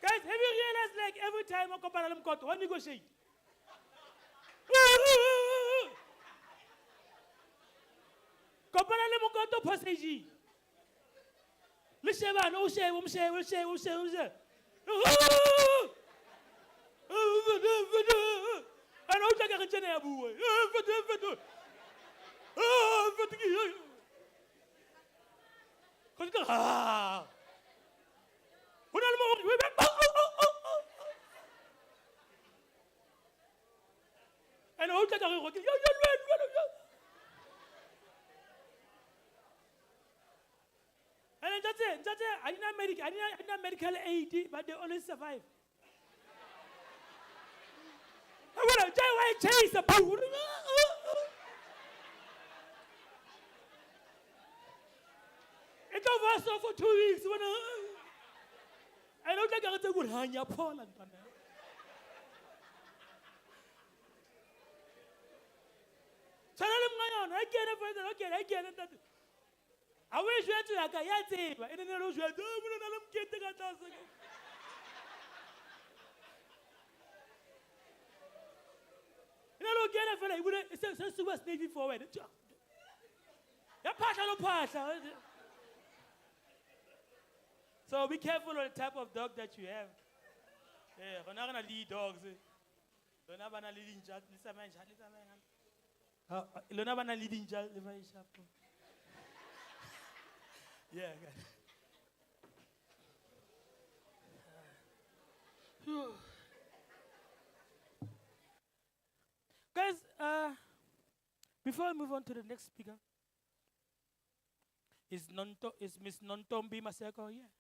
Guys, have you realized like every time I compare them cut, one negotiate? Compare them cut to passage. Listen, man, we'll say. And I'll take a general. And I'll take a and that's it. I didn't medical aid, but they only survive. I want to chase a pool. It goes for 2 weeks. I don't think I got a good hand. You're Poland. I get it. I wish you had to like a yati, but in the room, you had to get the gas. You know, get it for it's a super Navy forward. You're part. So be careful of the type of dog that you have. Yeah, we're not going to lead dogs. We're not going to lead in chat. Listen, man. We're not going to lead in chat. Yeah, guys, before I move on to the next speaker, is Miss Nontombi Maseko here?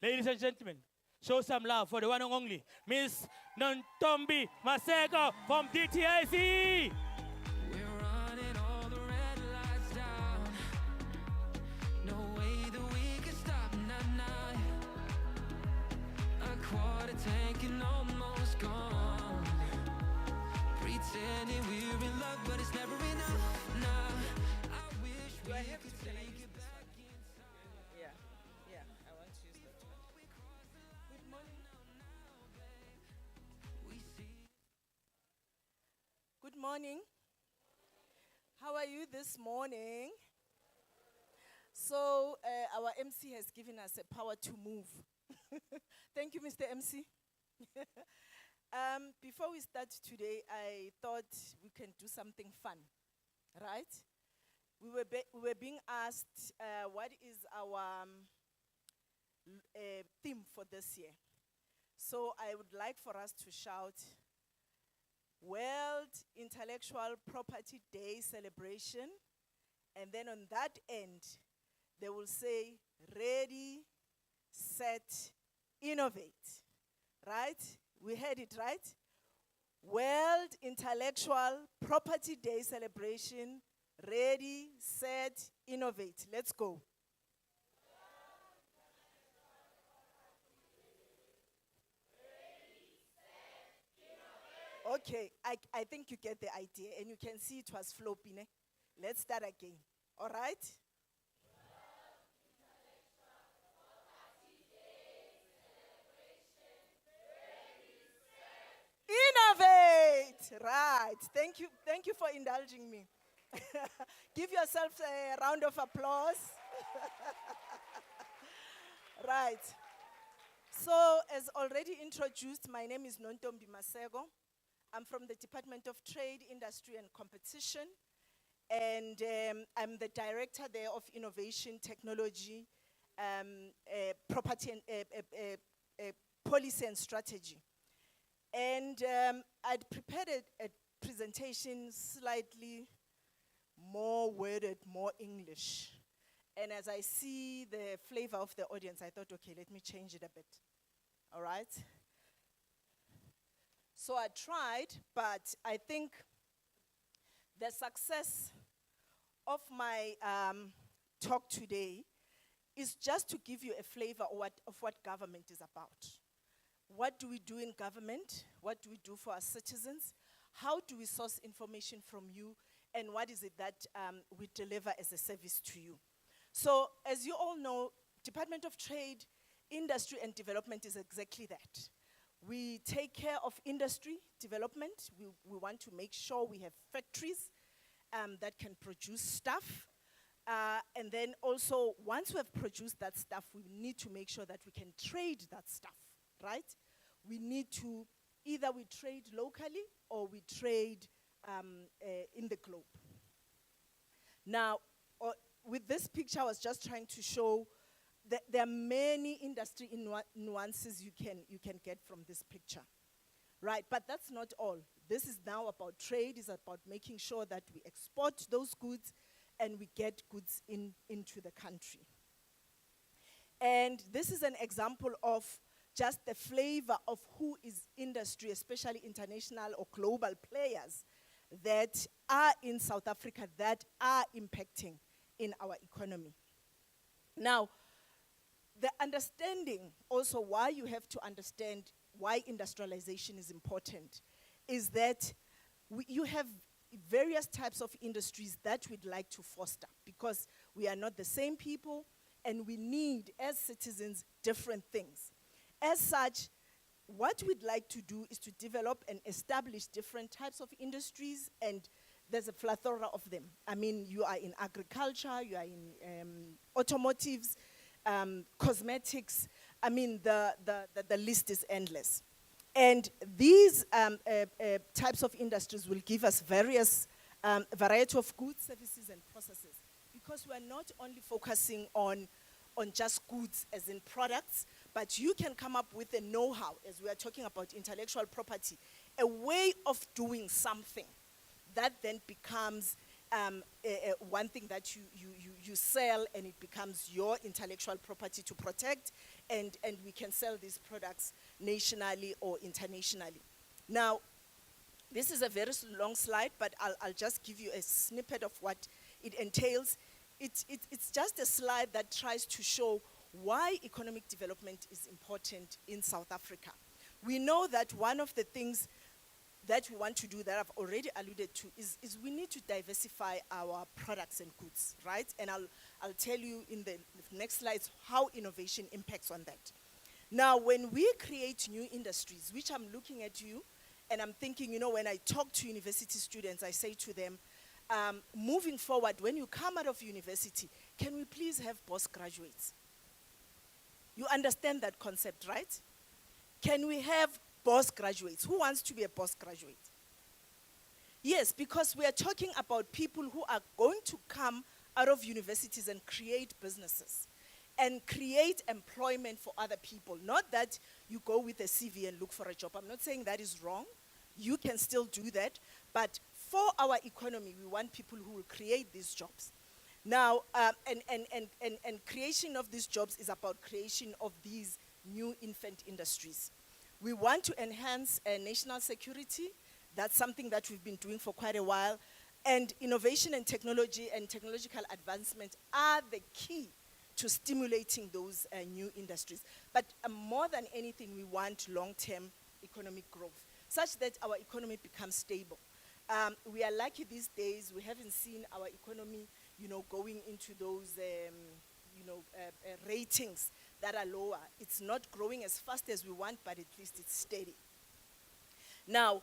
Ladies and gentlemen, show some love for the one and only Miss Nontombi Maseko from DTIC. Tanking almost gone. Pretending we're in love, but it's never enough. Nah, I wish we could take it back inside. Yeah, I want to use that one. Good morning. Good morning. How are you this morning? So our MC has given us a power to move. Thank you, Mr. MC. Before we start today, I thought we can do something fun, right? We were being asked what is our theme for this year. So I would like for us to shout, World Intellectual Property Day celebration, and then on that end, they will say, ready, set, innovate. right? We heard it, right? World Intellectual Property Day celebration. Ready, set, innovate. Let's go. Okay, I think you get the idea, and you can see it was floppy. Ne? Let's start again. All right? Innovate! Right. Thank you for indulging me. Give yourself a round of applause. Right. So, as already introduced, my name is Nontombi Masego. I'm from the Department of Trade, Industry and Competition, and I'm the director there of Innovation, Technology, Property and Policy and Strategy. And I'd prepared a presentation slightly more worded, more English. And as I see the flavor of the audience, I thought, okay, let me change it a bit. All right? So I tried, but I think the success of my talk today is just to give you a flavor of what government is about. What do we do in government? What do we do for our citizens? How do we source information from you? And what is it that we deliver as a service to you? So, as you all know, Department of Trade, Industry and Development is exactly that. We take care of industry development. We want to make sure we have factories that can produce stuff. And then also, once we have produced that stuff, we need to make sure that we can trade that stuff, right? We need to, either we trade locally or we trade in the globe. Now, with this picture, I was just trying to show that there are many industry nuances you can get from this picture, right? But that's not all. This is now about trade. It's about making sure that we export those goods and we get goods into the country. And this is an example of just the flavor of who is industry, especially international or global players that are in South Africa that are impacting in our economy. Now, the understanding, also why you have to understand why industrialization is important, is that you have various types of industries that we'd like to foster because we are not the same people and we need, as citizens, different things. As such, what we'd like to do is to develop and establish different types of industries, and there's a plethora of them. I mean, you are in agriculture, you are in automotives, cosmetics. I mean, the list is endless. And these types of industries will give us various variety of goods, services, and processes, because we're not only focusing on just goods as in products, but you can come up with a know-how, as we are talking about intellectual property, a way of doing something that then becomes one thing that you sell, and it becomes your intellectual property to protect, and we can sell these products nationally or internationally. Now, this is a very long slide, but I'll just give you a snippet of what it entails. It's just a slide that tries to show why economic development is important in South Africa. We know that one of the things that we want to do, that I've already alluded to, is we need to diversify our products and goods, right? And I'll tell you in the next slides how innovation impacts on that. Now, when we create new industries, which I'm looking at you, and I'm thinking, when I talk to university students, I say to them, moving forward, when you come out of university, can we please have postgraduates? You understand that concept, right? Can we have postgraduates? Who wants to be a postgraduate? Yes, because we are talking about people who are going to come out of universities and create businesses and create employment for other people. Not that you go with a CV and look for a job. I'm not saying that is wrong. You can still do that. But for our economy, we want people who will create these jobs. Now, and creation of these jobs is about creation of these new infant industries. We want to enhance national security. That's something that we've been doing for quite a while. And innovation and technology and technological advancement are the key to stimulating those new industries. But more than anything, we want long-term economic growth, such that our economy becomes stable. We are lucky these days, we haven't seen our economy, going into those, ratings that are lower. It's not growing as fast as we want, but at least it's steady. Now,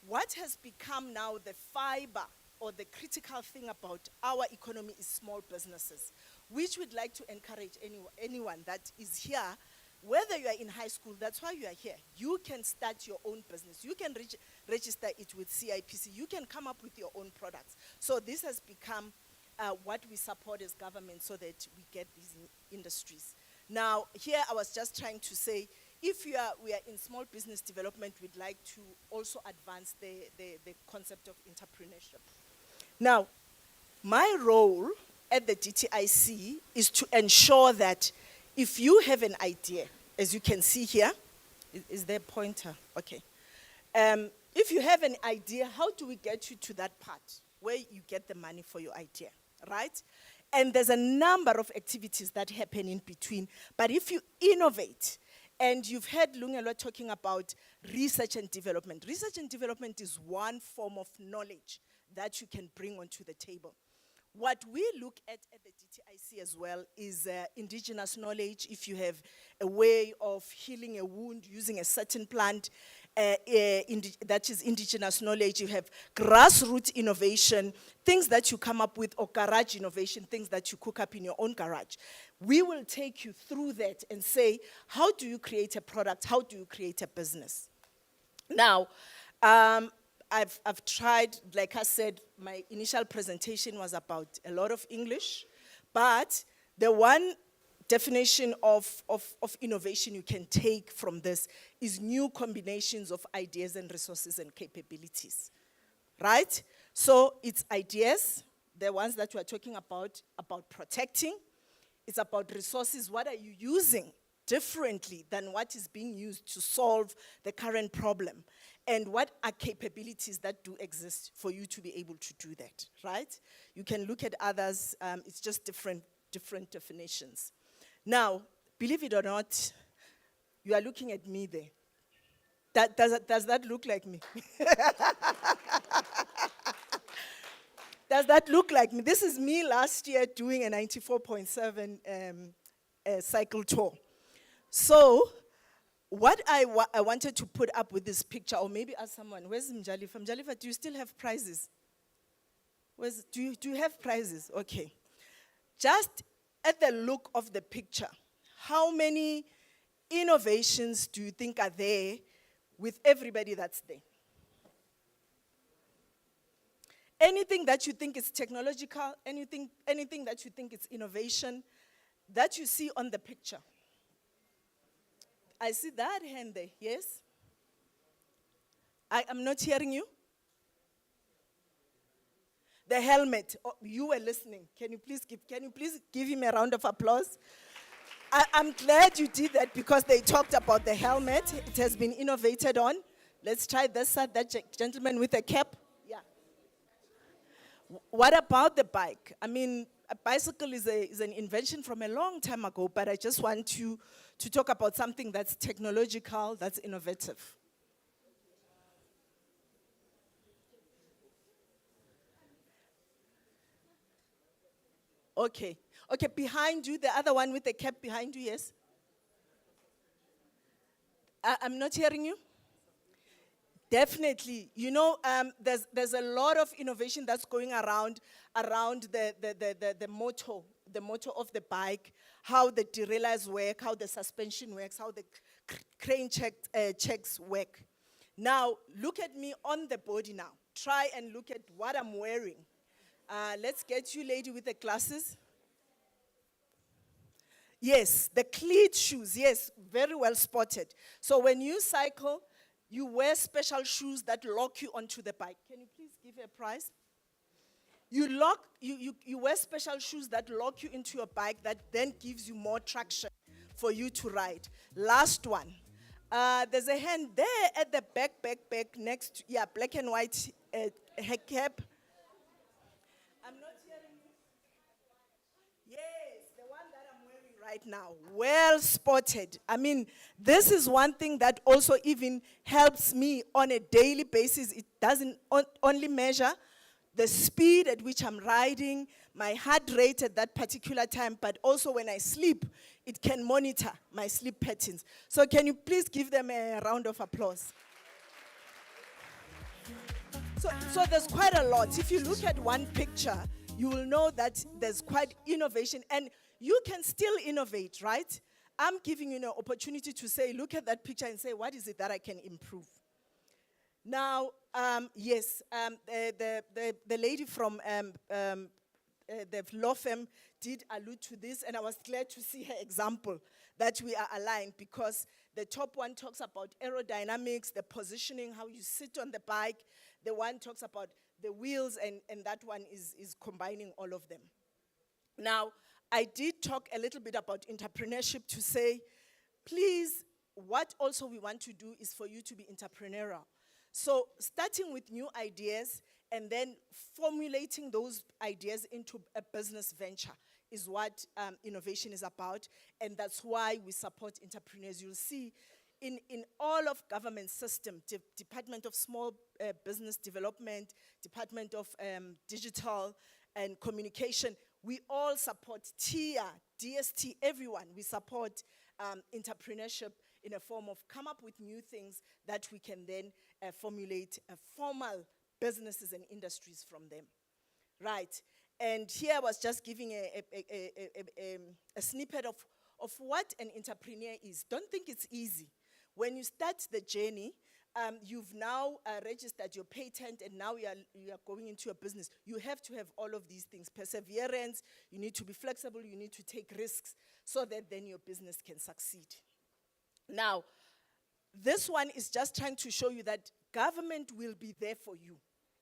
what has become now the fiber or the critical thing about our economy is small businesses, which we'd like to encourage anyone that is here, whether you are in high school, that's why you are here. You can start your own business. You can register it with CIPC. You can come up with your own products. So this has become what we support as government so that we get these industries. Now, here I was just trying to say, if we are in small business development, we'd like to also advance the concept of entrepreneurship. Now, my role at the DTIC is to ensure that if you have an idea, as you can see here, is there a pointer? Okay. If you have an idea, how do we get you to that part where you get the money for your idea, right? And there's a number of activities that happen in between. But if you innovate, and you've heard Lungelwa talking about research and development. Research and development is one form of knowledge that you can bring onto the table. What we look at the DTIC as well is indigenous knowledge. If you have a way of healing a wound using a certain plant, that is indigenous knowledge. You have grassroots innovation, things that you come up with, or garage innovation, things that you cook up in your own garage. We will take you through that and say, how do you create a product? How do you create a business? Now, I've tried, like I said, my initial presentation was about a lot of English, but the one definition of innovation you can take from this is new combinations of ideas and resources and capabilities, right? So it's ideas, the ones that we are talking about protecting. It's about resources. What are you using differently than what is being used to solve the current problem? And what are capabilities that do exist for you to be able to do that, right? You can look at others, it's just different definitions. Now, believe it or not, you are looking at me there. Does that look like me? Does that look like me? This is me last year doing a 94.7 cycle tour. So, what I wanted to put up with this picture, or maybe ask someone, where's Mjalifa? Mjalifa, do you still have prizes? Do you have prizes? Okay. Just at the look of the picture, how many innovations do you think are there with everybody that's there? Anything that you think is technological, anything that you think is innovation, that you see on the picture. I see that hand there, yes? I'm not hearing you. The helmet, oh, you were listening. Can you please give him a round of applause? I'm glad you did that because they talked about the helmet. It has been innovated on. Let's try this side, that gentleman with a cap. Yeah. What about the bike? I mean, a bicycle is an invention from a long time ago, but I just want you to talk about something that's technological, that's innovative. Okay. Okay, behind you, the other one with the cap behind you, yes? I'm not hearing you. Definitely. You know, there's a lot of innovation that's going around the motor of the bike, how the derailleurs work, how the suspension works, how the crane checks work. Now, look at me on the body now. Try and look at what I'm wearing. Let's get you, lady with the glasses. Yes, the cleat shoes, yes, very well spotted. So when you cycle, you wear special shoes that lock you onto the bike. Can you please give a prize? You wear special shoes that lock you into your bike that then gives you more traction for you to ride. Last one. There's a hand there at the back, next, yeah, black and white head cap. I'm not hearing you. Yes, the one that I'm wearing right now. Well spotted. I mean, this is one thing that also even helps me on a daily basis. It doesn't only measure the speed at which I'm riding, my heart rate at that particular time, but also when I sleep, it can monitor my sleep patterns. So can you please give them a round of applause? So there's quite a lot. If you look at one picture, you will know that there's quite innovation, and you can still innovate, right? I'm giving you an opportunity to say, look at that picture and say, what is it that I can improve? Now, yes, the lady from the law firm did allude to this, and I was glad to see her example that we are aligned, because the top one talks about aerodynamics, the positioning, how you sit on the bike. The one talks about the wheels, and that one is combining all of them. Now, I did talk a little bit about entrepreneurship to say, please, what also we want to do is for you to be entrepreneurial. So starting with new ideas and then formulating those ideas into a business venture is what innovation is about, and that's why we support entrepreneurs. You'll see in all of government system, Department of Small Business Development, Department of Digital and Communication, we all support TIA, DST, everyone. We support entrepreneurship in a form of come up with new things that we can then formulate formal businesses and industries from them. Right, and here I was just giving a snippet of what an entrepreneur is. Don't think it's easy. When you start the journey, you've now registered your patent, and now you are going into a business. You have to have all of these things. Perseverance, you need to be flexible, you need to take risks, so that then your business can succeed. Now, this one is just trying to show you that government will be there for you,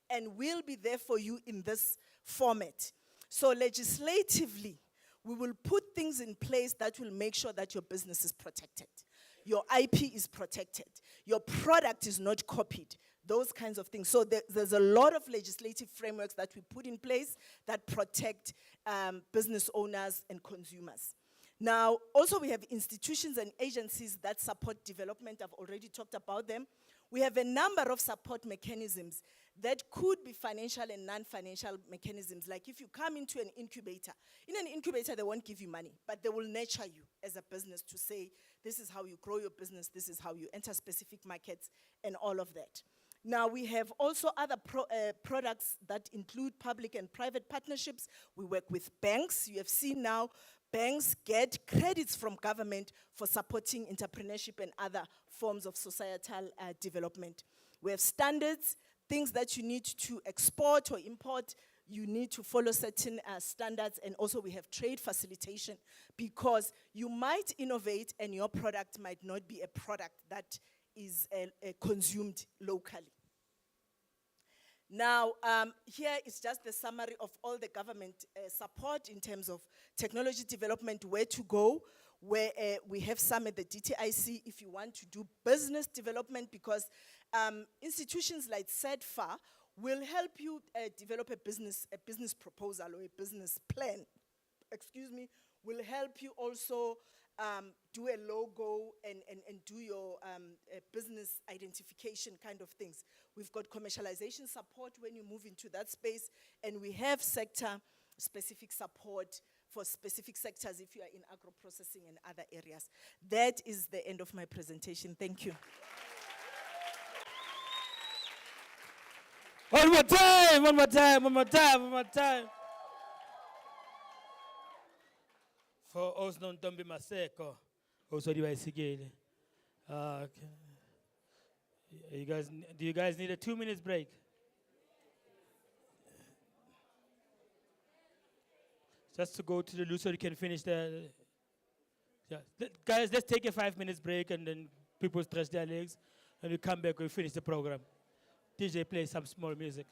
and will be there for you in this format. So legislatively, we will put things in place that will make sure that your business is protected. Your IP is protected. Your product is not copied. Those kinds of things. So there's a lot of legislative frameworks that we put in place that protect business owners and consumers. Now, also we have institutions and agencies that support development. I've already talked about them. We have a number of support mechanisms that could be financial and non-financial mechanisms. Like if you come into an incubator, in an incubator they won't give you money, but they will nurture you as a business to say, this is how you grow your business, this is how you enter specific markets, and all of that. Now we have also other products that include public and private partnerships. We work with banks. You have seen now banks get credits from government for supporting entrepreneurship and other forms of societal development. We have standards, things that you need to export or import. You need to follow certain standards, and also we have trade facilitation, because you might innovate and your product might not be a product that is consumed locally. Now, here is just the summary of all the government support in terms of technology development, where to go, where we have some at the DTIC if you want to do business development, because institutions like CEDFA will help you develop a business proposal or a business plan, will help you also do a logo and do your business identification kind of things. We've got commercialization support when you move into that space, and we have sector-specific support for specific sectors if you are in agro-processing and other areas. That is the end of my presentation. Thank you. One more time, one more time, one more time, one more time. For Osnon Tombi Maseko, also the Isigele. Okay. Do you guys need a 2 minutes break? Just to go to the loo so you can finish the. Yeah. Guys, let's take a 5 minutes break, and then people stretch their legs, and we come back and we finish the program. DJ play some small music.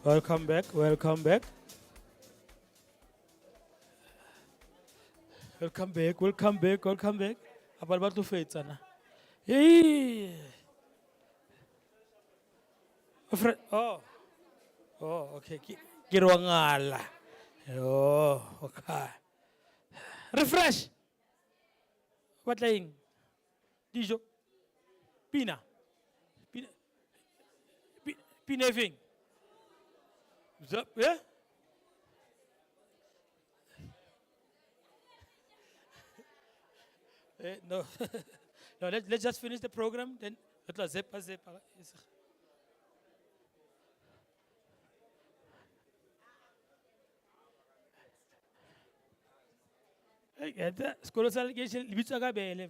Welcome back, welcome back. Welcome back, welcome back, welcome back. Abal batu fetsana. Hey. Oh, oh, okay. Kirwangala. Oh, okay. Refresh. What lying? Dijo. Pina. Pina. Pineving. Yeah? No. No, let's just finish the program, then let's zip. Hey, school allegation, libitsaga be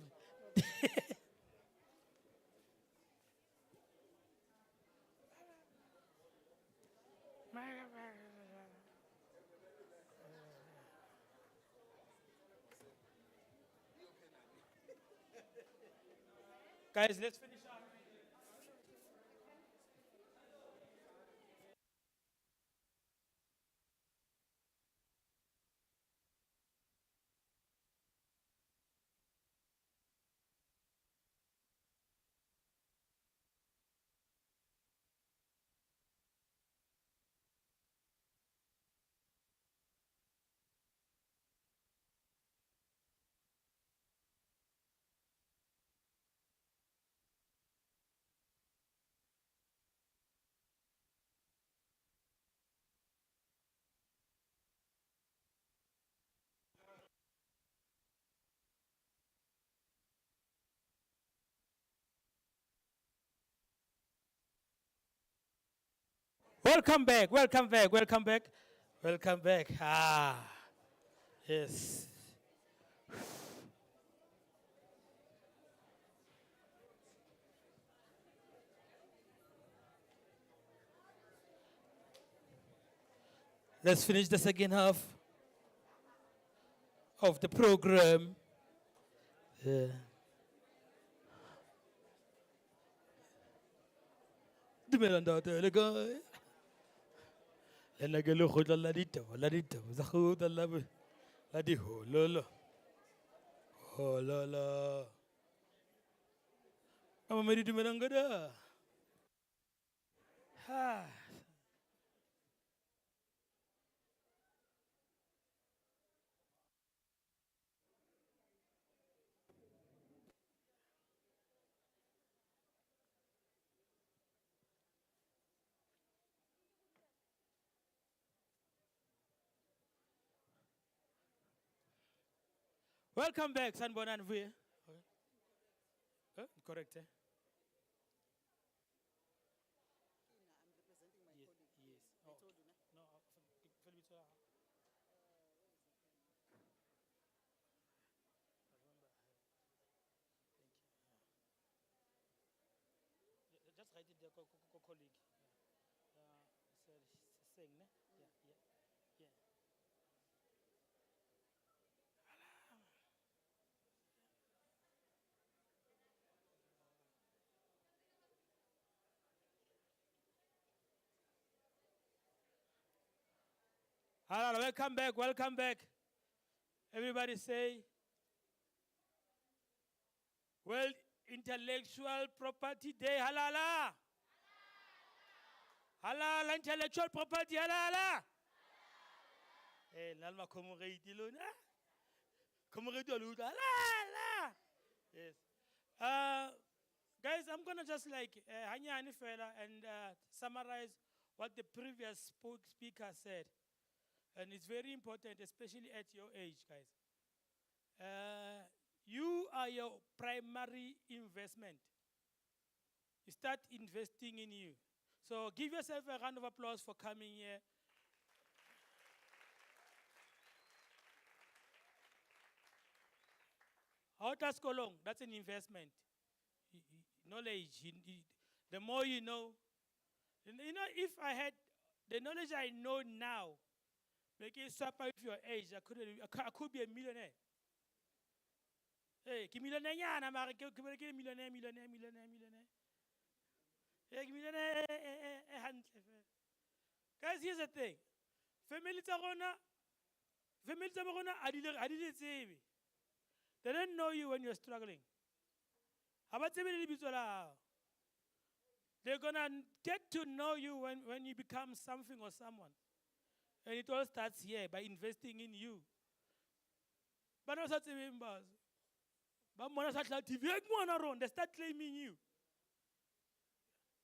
Guys, let's finish up. Welcome back, welcome back, welcome back. Welcome back. Yes. Let's finish the second half of the program. Dumelang ntate, le kae? Le nna ke lekgotla la ditaba tsa kgotla la dihololo. Hololo. Mamamedi dumelang ka da. Welcome back, Sanbona and Vuye. Correct, eh? Yes. Oh, no, just write it there, colleague. Saying, ne? Yeah. Hello, welcome back, welcome back. Everybody say, World Intellectual Property Day, halala. Halala, intellectual property, halala. Eh, nalma community lona. Community lona, halala. Yes. Guys, I'm gonna just like hanya fella and summarize what the previous speaker said. And it's very important, especially at your age, guys. You are your primary investment. You start investing in you. So give yourself a round of applause for coming here. How does Kolong? That's an investment. Knowledge. The more you know. You know, if I had the knowledge I know now, make it swap with your age, I could be a millionaire. Hey, give millionaire, I'm a millionaire. Hey, millionaire, Guys, here's the thing. Family tsa rona a di le tsebe. They don't know you when you're struggling. Ha ba tsebe le lebitso la hao. They're gonna get to know you when you become something or someone. And it all starts here by investing in you. But no such members. But mona sa tla TV ek mona ron, they start claiming you.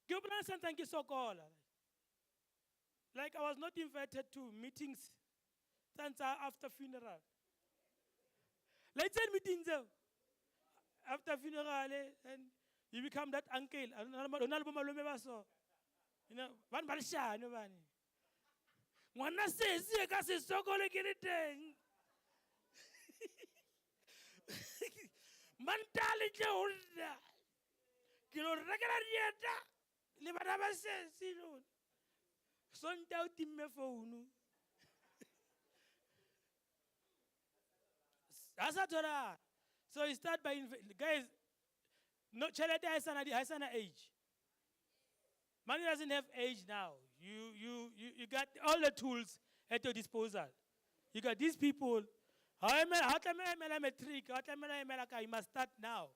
Ke bona santang ke sokola. Like I was not invited to meetings after funeral. Let's say meetings after funeral, and you become that uncle. You know, one balsha, no man. Mwana says, "You can't say so called anything." Mentally, kilo regular yeta. Libadaba says, "You know, son doubt him me phone." That's a so you start by guys. No, charity has an age. Money doesn't have age now. You got all the tools at your disposal. You got these people. You must start now.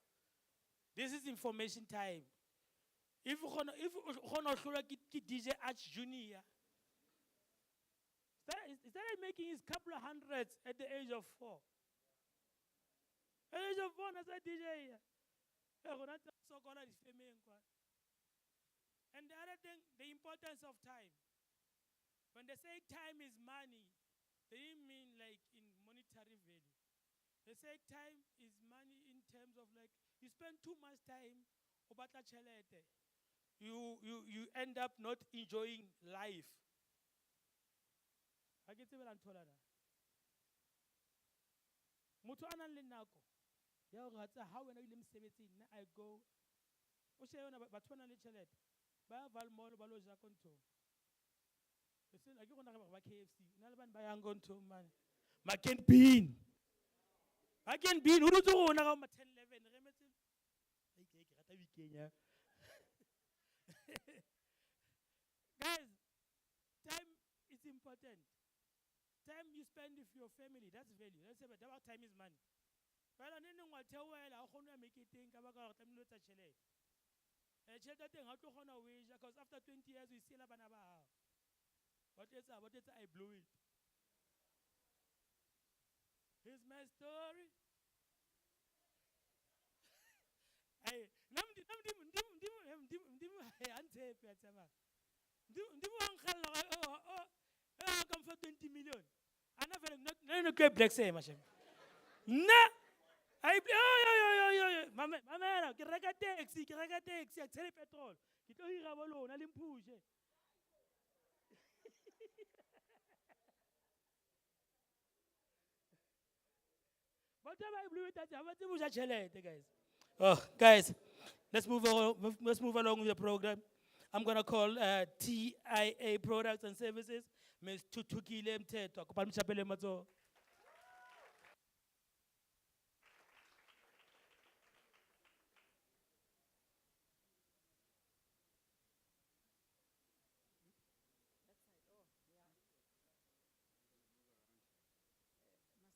This is information time. If you DJ Arch Junior, started making his couple of hundreds at the age of 4. At the age of 4, that's a DJ. And the other thing, the importance of time. When they say time is money, they didn't mean like in monetary value. They say time is money in terms of like you spend too much time obata chelete. You end up not enjoying life. I get it antolana. Mutu anan le nako. Ya go gatsa how when I le msebetsing na I go. O sheyona batho bana le chelete. Ba Vaal mall ba lo ja konto. Listen, I go na ba KFC. Na le bana ba yang konto man. Macken Bean. Macken Bean o rutso gona ga ma 10-11 re metse. Ke rata weekend. Guys, time is important. Time you spend with your family, that's value. Let's say about time is money. But I don't want to tell you how to make it think about time to chele. Because after 20 years we still have an about. What is I blew it. Here's my story. Hey, I come for 20 million. I never get black say, Mashem. No, I Mama, Kiraka taxi, I tell petrol. Kito Hiravolo, Nalim Push. Whatever I blew it at, what was a guys. Oh, guys, let's move along with the program. I'm going to call TIA Products and Services, Ms. Tutukile Mteto. Kupalmchapele mazo.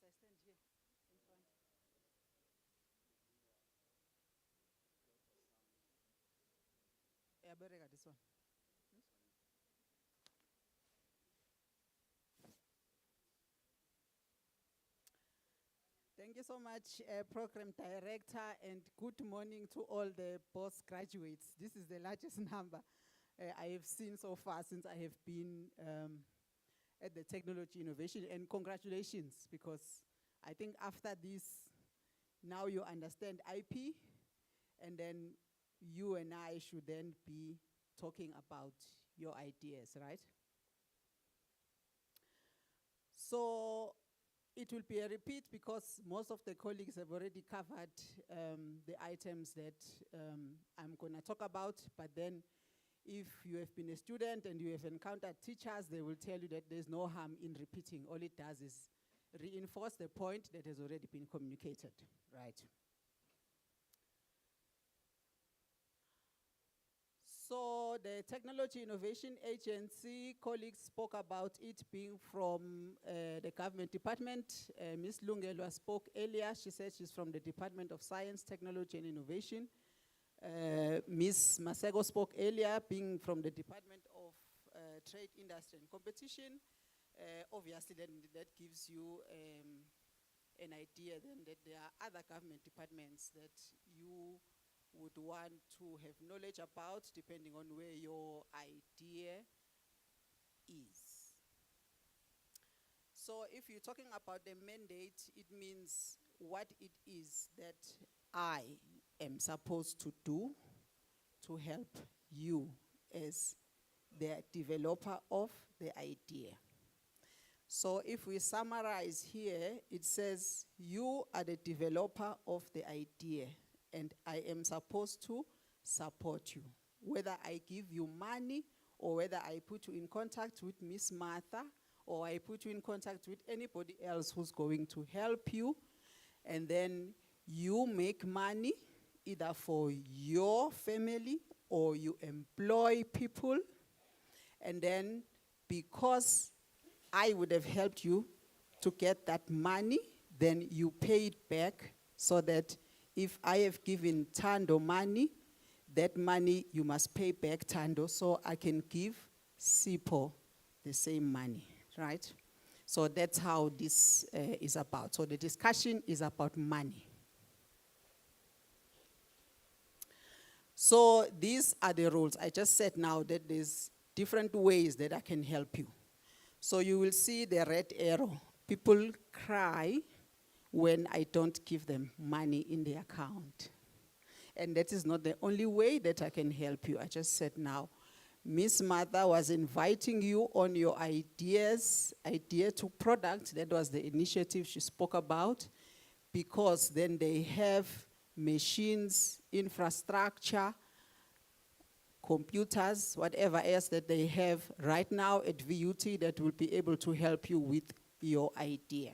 Must I stand here in front? Yeah, better get this one. Thank you so much, Program Director, and good morning to all the postgraduates. This is the largest number I have seen so far since I have been at the Technology Innovation, and congratulations, because I think after this, now you understand IP, and then you and I should then be talking about your ideas, right? So it will be a repeat because most of the colleagues have already covered the items that I'm gonna talk about, but then if you have been a student and you have encountered teachers, they will tell you that there's no harm in repeating. All it does is reinforce the point that has already been communicated, right? So So the Technology Innovation Agency, colleagues spoke about it being from the government department. Ms. Lungelwa spoke earlier. She said she's from the Department of Science, Technology and Innovation. Ms. Masego spoke earlier, being from the Department of Trade, Industry and Competition. Obviously, then that gives you an idea then that there are other government departments that you would want to have knowledge about depending on where your idea is. So if you're talking about the mandate, it means what it is that I am supposed to do to help you as the developer of the idea. So if we summarize here, it says, you are the developer of the idea, and I am supposed to support you. Whether I give you money, or whether I put you in contact with Miss Martha, or I put you in contact with anybody else who's going to help you, and then you make money, either for your family, or you employ people, and then because I would have helped you to get that money, then you pay it back, so that if I have given Tando money, that money you must pay back Tando, so I can give Sipo the same money, right? So that's how this is about. So the discussion is about money. So these are the rules. I just said now that there's different ways that I can help you. So you will see the red arrow. People cry when I don't give them money in the account. And that is not the only way that I can help you. I just said now, Miss Martha was inviting you on your idea to product. That was the initiative she spoke about, because then they have machines, infrastructure, computers, whatever else that they have right now at VUT that will be able to help you with your idea.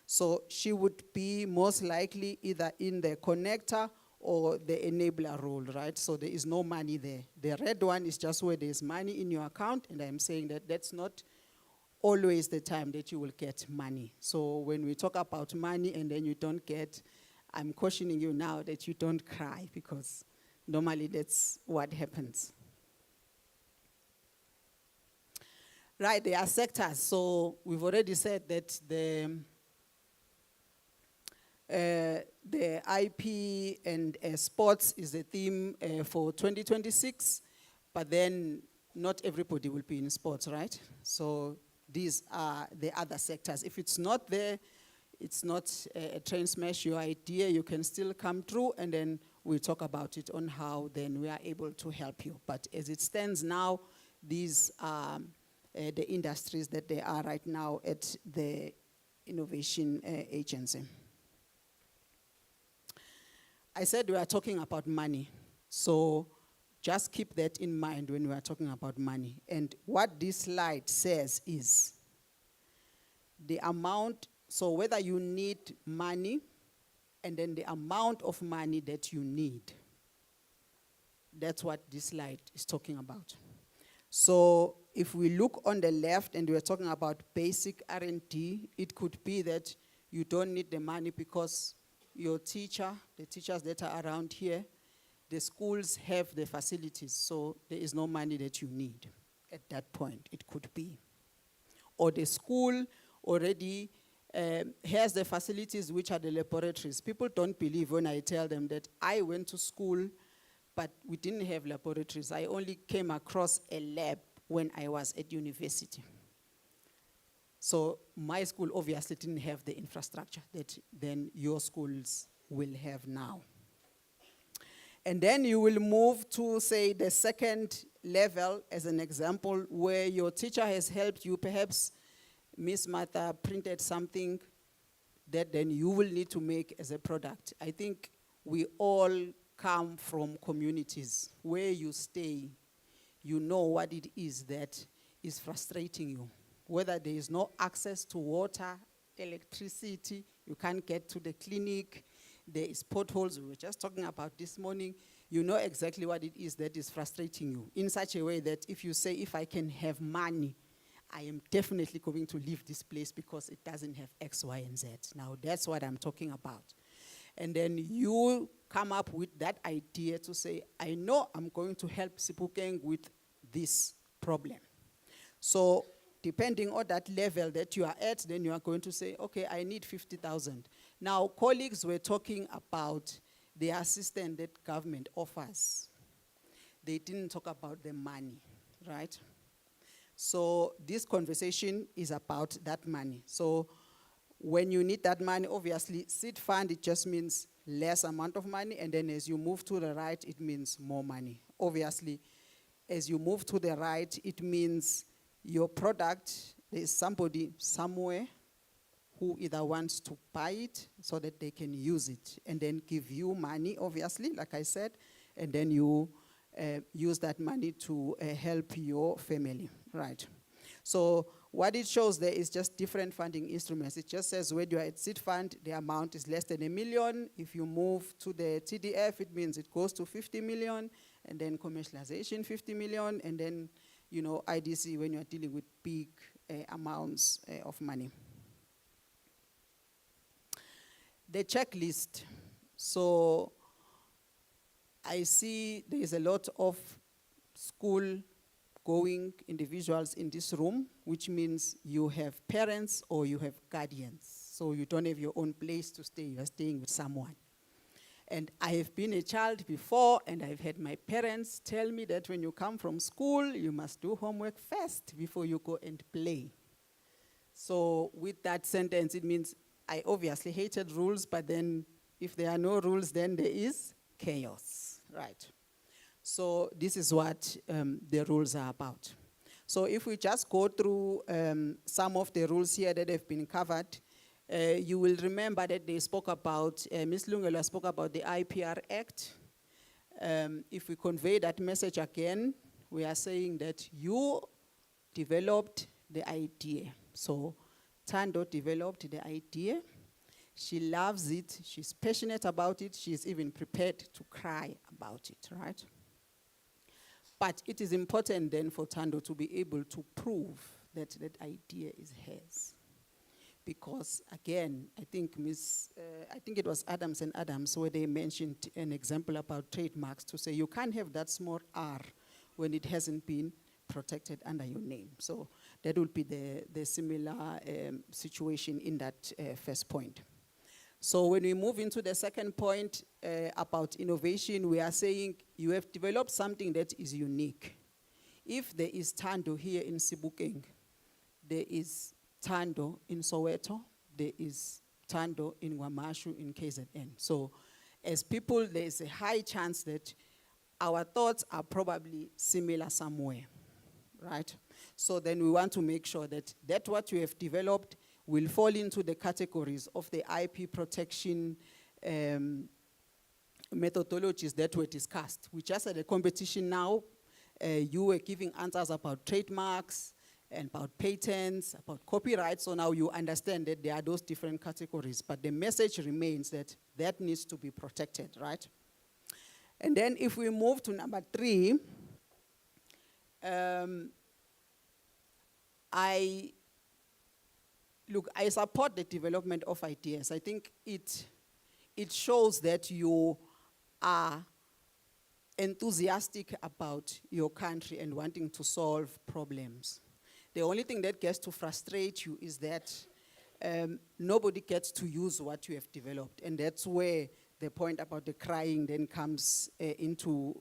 So she would be most likely either in the connector or the enabler role, right? So there is no money there. The red one is just where there's money in your account, and I'm saying that that's not always the time that you will get money. So when we talk about money and then you don't get, I'm cautioning you now that you don't cry, because normally that's what happens. Right, there are sectors. So we've already said that the IP and sports is the theme for 2026, but then not everybody will be in sports, right? So these are the other sectors. If it's not there, it's not a train smash your idea, you can still come through, and then we'll talk about it on how then we are able to help you. But as it stands now, these are the industries that they are right now at the Innovation Agency. I said we are talking about money, so just keep that in mind when we are talking about money. And what this slide says is the amount, so whether you need money and then the amount of money that you need. That's what this slide is talking about. So if we look on the left and we're talking about basic R&D, it could be that you don't need the money because your teacher, the teachers that are around here, the schools have the facilities, so there is no money that you need at that point, it could be. Or the school already has the facilities, which are the laboratories. People don't believe when I tell them that I went to school, but we didn't have laboratories. I only came across a lab when I was at university. So my school obviously didn't have the infrastructure that then your schools will have now. And then you will move to, say, the second level as an example, where your teacher has helped you. Perhaps Miss Martha printed something that then you will need to make as a product. I think we all come from communities where you stay. You know what it is that is frustrating you. Whether there is no access to water, electricity, you can't get to the clinic, there is potholes, we were just talking about this morning, you know exactly what it is that is frustrating you, in such a way that if you say, if I can have money, I am definitely going to leave this place because it doesn't have X, Y, and Z. Now, that's what I'm talking about. And then you come up with that idea to say, I know I'm going to help Sebokeng with this problem. So depending on that level that you are at, then you are going to say, okay, I need 50,000. Now, colleagues were talking about the assistance that government offers. They didn't talk about the money, right? So this conversation is about that money. So when you need that money, obviously, seed fund, it just means less amount of money, and then as you move to the right, it means more money. Obviously, as you move to the right, it means your product, there's somebody somewhere who either wants to buy it so that they can use it, and then give you money, obviously, like I said, and then you use that money to help your family, right? So what it shows there is just different funding instruments. It just says when you're at seed fund, the amount is less than $1 million. If you move to the TDF, it means it goes to 50 million, and then commercialization 50 million, and then, you know, IDC when you're dealing with big amounts of money. The checklist. So I see there is a lot of school-going individuals in this room, which means you have parents or you have guardians. So you don't have your own place to stay, you are staying with someone. And I have been a child before, and I've had my parents tell me that when you come from school, you must do homework first before you go and play. So with that sentence, it means I obviously hated rules, but then if there are no rules, then there is chaos, right? So this is what the rules are about. So if we just go through some of the rules here that have been covered, you will remember that they spoke about, Ms. Lungela spoke about the IPR Act. If we convey that message again, we are saying that you developed the idea. So Thando developed the idea. She loves it, she's passionate about it, she's even prepared to cry about it, right? But it is important then for Thando to be able to prove that that idea is hers. Because again, I think it was Adams and Adams where they mentioned an example about trademarks to say you can't have that small R when it hasn't been protected under your name. So that would be the similar situation in that first point. So when we move into the second point about innovation, we are saying you have developed something that is unique. If there is Thando here in Sebokeng, there is Thando in Soweto, there is Thando in Wamashu in KZN. So as people, there is a high chance that our thoughts are probably similar somewhere, right? So then we want to make sure that what you have developed will fall into the categories of the IP protection methodologies that were discussed. We just had a competition now. You were giving answers about trademarks and about patents, about copyright. So now you understand that there are those different categories, but the message remains that that needs to be protected, right? And then if we move to number 3, I support the development of ideas. I think it shows that you are enthusiastic about your country and wanting to solve problems. The only thing that gets to frustrate you is that nobody gets to use what you have developed. And that's where the point about the crying then comes into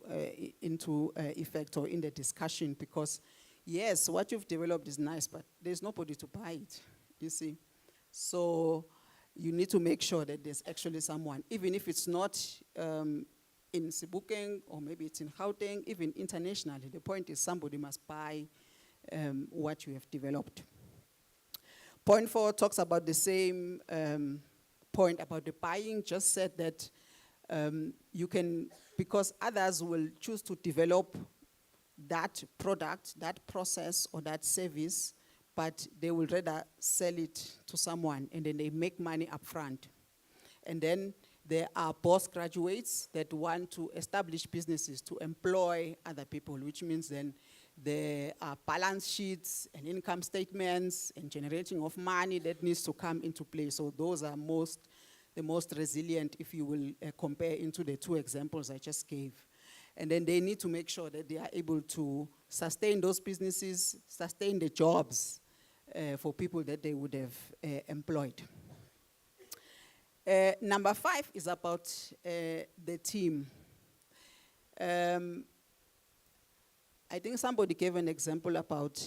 effect or in the discussion, because yes, what you've developed is nice, but there's nobody to buy it, you see. So you need to make sure that there's actually someone, even if it's not in Sebokeng or maybe it's in Gauteng, even internationally, the point is somebody must buy what you have developed. Point 4 talks about the same point about the buying, just said that you can, because others will choose to develop that product, that process, or that service, but they will rather sell it to someone and then they make money up front. And then There are postgraduates that want to establish businesses to employ other people, which means then there are balance sheets and income statements and generating of money that needs to come into play. So those are the most resilient, if you will compare into the two examples I just gave. And then they need to make sure that they are able to sustain those businesses, sustain the jobs for people that they would have employed. Number 5 is about the team. I think somebody gave an example about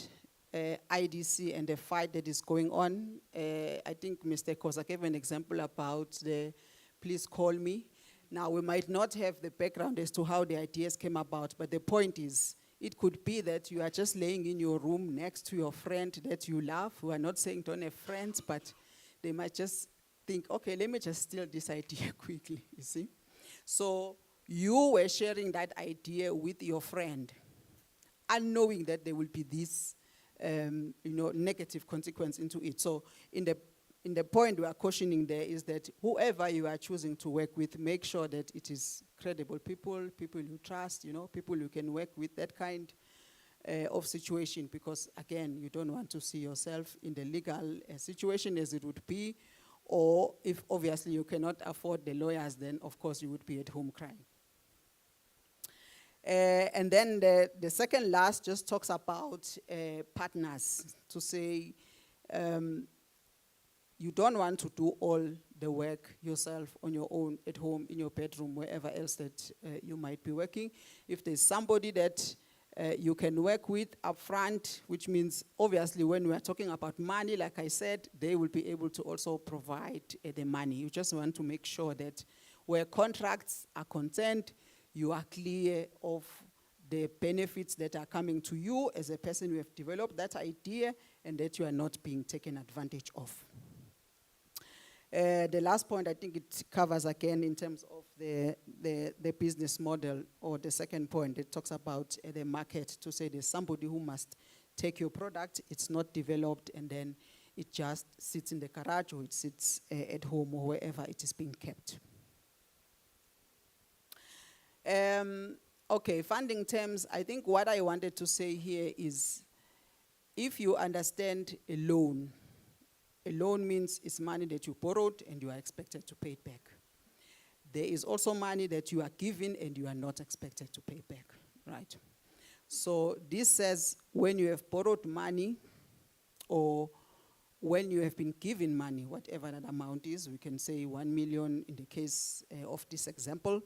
IDC and the fight that is going on. I think Mr. Kosa gave an example about the please call me. Now, we might not have the background as to how the ideas came about, but the point is, it could be that you are just laying in your room next to your friend that you love. We are not saying don't have friends, but they might just think, okay, let me just steal this idea quickly, you see? So you were sharing that idea with your friend, unknowing that there will be this negative consequence into it. So in the point we are cautioning there is that whoever you are choosing to work with, make sure that it is credible people you trust, people you can work with, that kind of situation, because again, you don't want to see yourself in the legal situation as it would be, or if obviously you cannot afford the lawyers, then of course you would be at home crying. And then the second last just talks about partners, to say you don't want to do all the work yourself on your own, at home, in your bedroom, wherever else that you might be working. If there's somebody that you can work with up front, which means obviously when we are talking about money, like I said, they will be able to also provide the money. You just want to make sure that where contracts are concerned, you are clear of the benefits that are coming to you as a person who have developed that idea, and that you are not being taken advantage of. The last point, I think it covers again in terms of the business model, or the second point, it talks about the market, to say there's somebody who must take your product, it's not developed, and then it just sits in the garage, or it sits at home, or wherever it is being kept. Okay, funding terms, I think what I wanted to say here is, if you understand a loan means it's money that you borrowed and you are expected to pay it back. There is also money that you are given and you are not expected to pay back, right? So this says when you have borrowed money, or when you have been given money, whatever that amount is, we can say 1 million in the case of this example,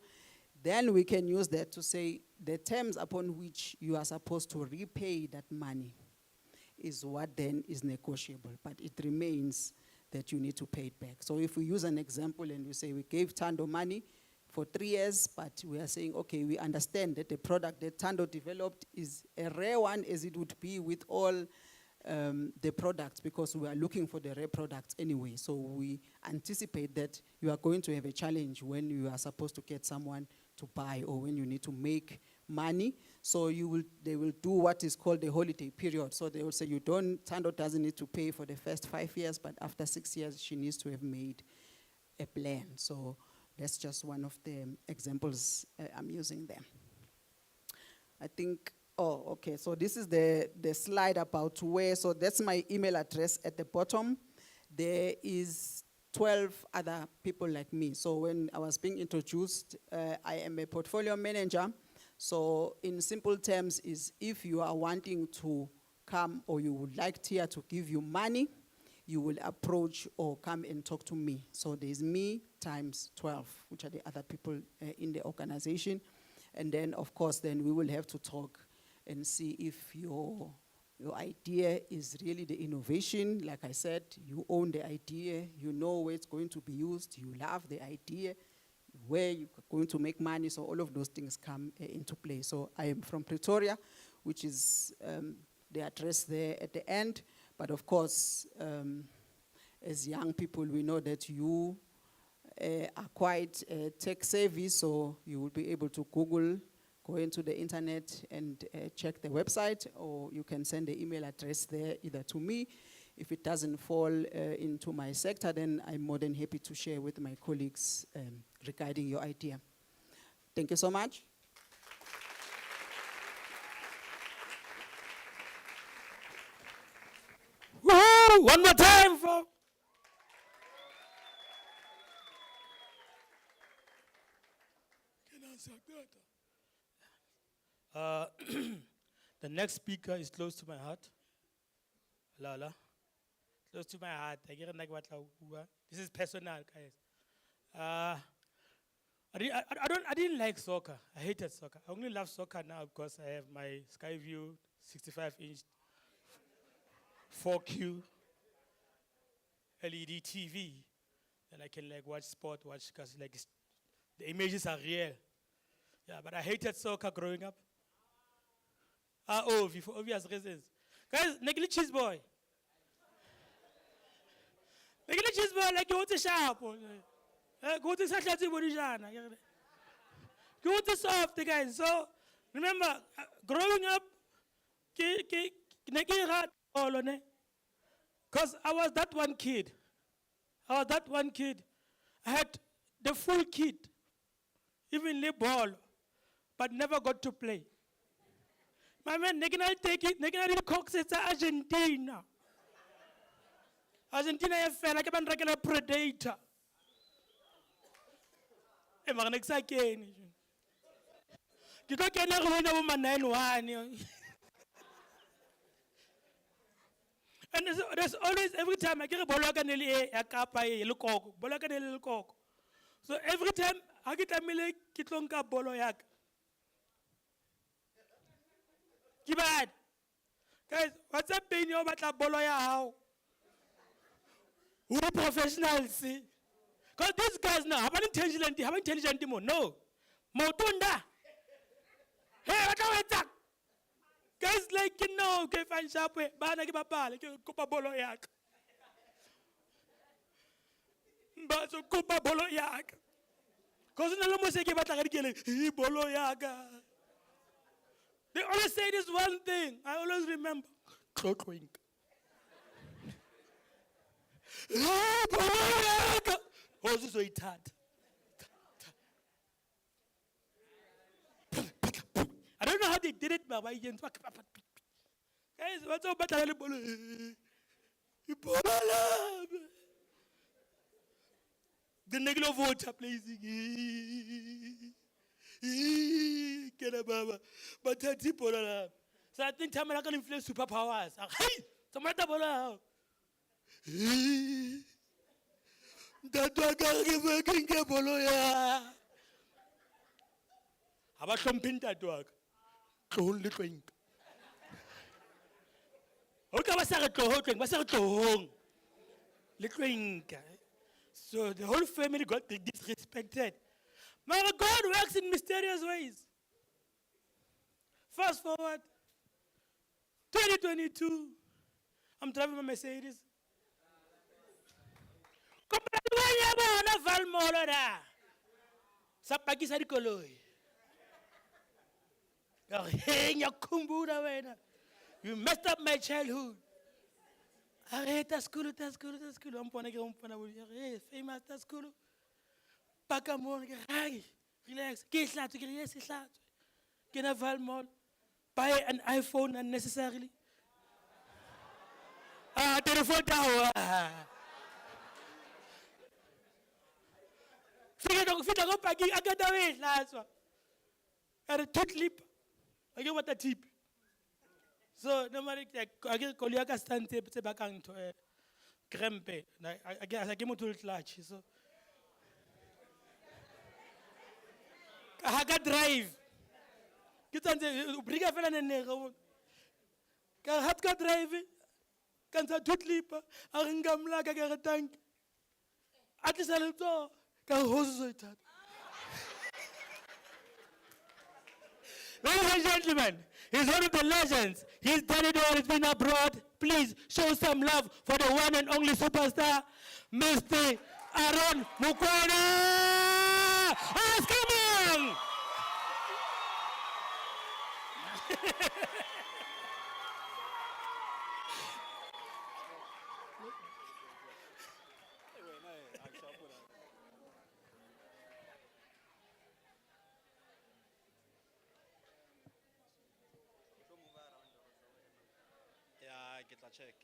then we can use that to say the terms upon which you are supposed to repay that money is what then is negotiable, but it remains that you need to pay it back. So if we use an example and we say we gave Tando money for 3 years, but we are saying, okay, we understand that the product that Tando developed is a rare one, as it would be with all the products, because we are looking for the rare products anyway. So we anticipate that you are going to have a challenge when you are supposed to get someone to buy, or when you need to make money. So they will do what is called the holiday period. So they will say Tando doesn't need to pay for the first 5 years, but after 6 years, she needs to have made a plan. So that's just one of the examples I'm using there. I think, okay, so this is the slide about where, so that's my email address at the bottom. There is 12 other people like me. So when I was being introduced, I am a portfolio manager. So in simple terms is, if you are wanting to come, or you would like TIA to give you money, you will approach or come and talk to me. So there's me times 12, which are the other people in the organization. And then, of course, then we will have to talk and see if your idea is really the innovation. Like I said, you own the idea, you know where it's going to be used, you love the idea, where you're going to make money, so all of those things come into play. So I am from Pretoria, which is the address there at the end. But of course, as young people, we know that you are quite tech savvy, so you will be able to Google, go into the internet and check the website, or you can send the email address there either to me If it doesn't fall into my sector, then I'm more than happy to share with my colleagues regarding your idea. Thank you so much. Woo! One more time for. The next speaker is close to my heart. Lala. Close to my heart. This is personal, guys. I didn't like soccer. I hated soccer. I only love soccer now because I have my Skyview 65-inch 4Q LED TV. And I can like watch sport, because like the images are real. Yeah, but I hated soccer growing up. For obvious reasons. Guys, negli cheese boy. Negli cheese boy, like you want to sharp. Go to Saklati Borijana. You want to soft, guys. So, remember, growing up, because I was that one kid. I had the full kit, even the ball, but never got to play. My man, they cannot take it. They cannot cox it to Argentina. Argentina is like a regular predator. I'm going to say, you can't get a woman 9-1. And there's always, every time I get a bologanelli, a capa, a loco, bologanelli cock. So every time I get a mille kitlonka boloyak. Kibad. Guys, what's up in your batla boloya how? Who professionals see? Because these guys now have intelligent more. No. Motunda. Hey, what are you? Guys like you know, okay, fine sharp way. Bana give a ball, like you kupa bolo yak. But so kupa bolo yak. Cause no longer say give a tagari bolo yak. They always say this one thing. I always remember. Clockring. Oh, this is so tight. I don't know how they did it, but guys, what's up? The negro vote, please. But so I think I'm can influence superpowers. Hey, tomorrow. That I can get boloya. How about something that work? Only drink. Okay, what's that? So the whole family got disrespected. My God works in mysterious ways. Fast forward, 2022, I'm driving my Mercedes. You messed up my childhood. I hate that school. I'm famous that school. Relax. Can I buy an iPhone unnecessarily? Telephone tower. I got away last one. I had a tooth lip. I get what a tip. So normally I get Koliaka stand tape back to Krempe. I get more to large. So I got drive. Get on the bring a fella and nego. Can have got drive. Can say tooth lip. I can come like I get a tank. At least I look to can hose it. Ladies and gentlemen, he's one of the legends. He's done it all. He's been abroad. Please show some love for the one and only superstar, Mr. Aaron Mukwana. Ask him! ke tla check.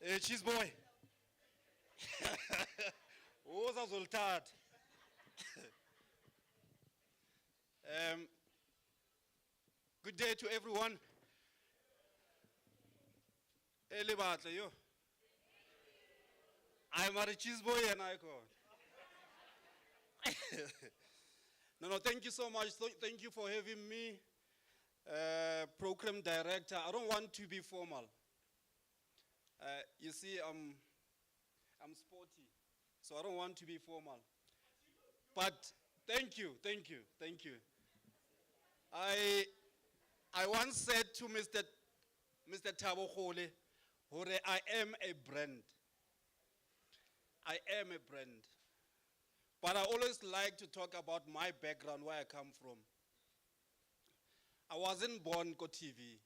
Hey, cheese boy. Uza zolthatha. Good day to everyone. Ele batle yo. I'm a cheese boy and I call. No, thank you so much. Thank you for having me, program director. I don't want to be formal. You see, I'm sporty, so I don't want to be formal. But thank you. I once said to Mr. Thabo Khole, I am a brand. I am a brand. But I always like to talk about my background, where I come from. I wasn't born go TV.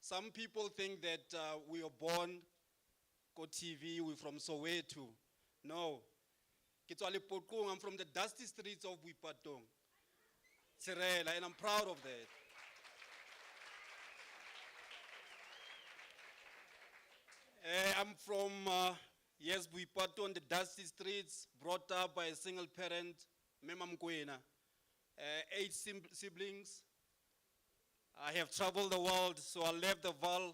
Some people think that we were born go TV, we're from Soweto. No. I'm from the dusty streets of Buipatong. Tsirela, and I'm proud of that. I'm from, yes, Buipatong, the dusty streets, brought up by a single parent, Memam Kwena. 8 siblings. I have traveled the world, so I left the Vaal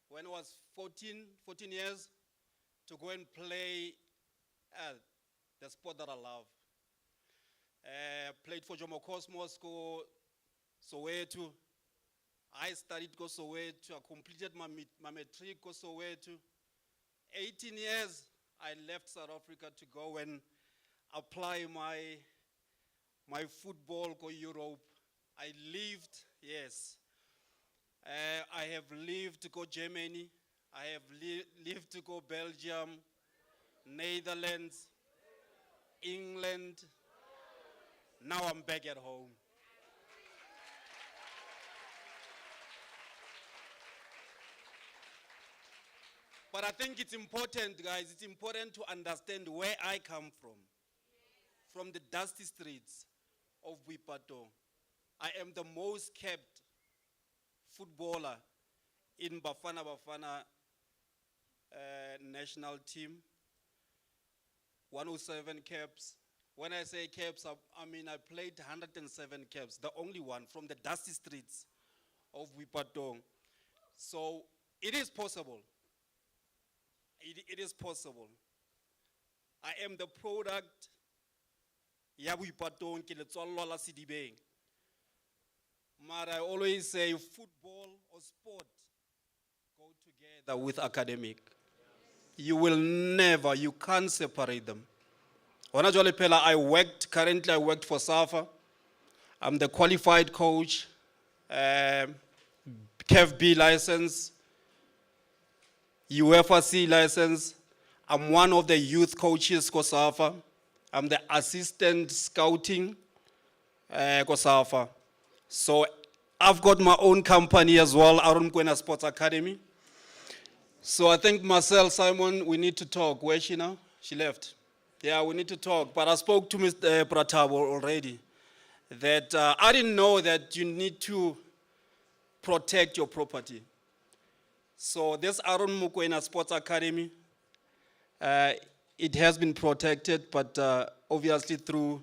when I was 14 years to go and play the sport that I love. Played for Jomo Cosmos, go Soweto. I studied go Soweto. I completed my matric go Soweto. 18 years, I left South Africa to go and apply my football go Europe. I lived, yes. I have lived to go Germany. I have lived to go Belgium, Netherlands, England. Now I'm back at home. But I think it's important, guys, it's important to understand where I come from the dusty streets of Buipatong. I am the most kept footballer in Bafana national team. 107 caps. When I say caps, I mean I played 107 caps, the only one from the dusty streets of Buipatong. So it is possible. It is possible. I am the product ya Buipatong ke letswalo la Sedibeng. But I always say football or sport go together with academic. You can't separate them. Currently I worked for SAFA. I'm the qualified coach, KFB license, UEFA C license. I'm one of the youth coaches for SAFA. I'm the assistant scouting for SAFA. So I've got my own company as well, Aaron Kwena Sports Academy. So I think Marcel, Simon, we need to talk. Where is she now? She left. Yeah, we need to talk. But I spoke to Mr. Pratabo already that I didn't know that you need to protect your property. So this Aaron Mukwena Sports Academy, it has been protected, but obviously through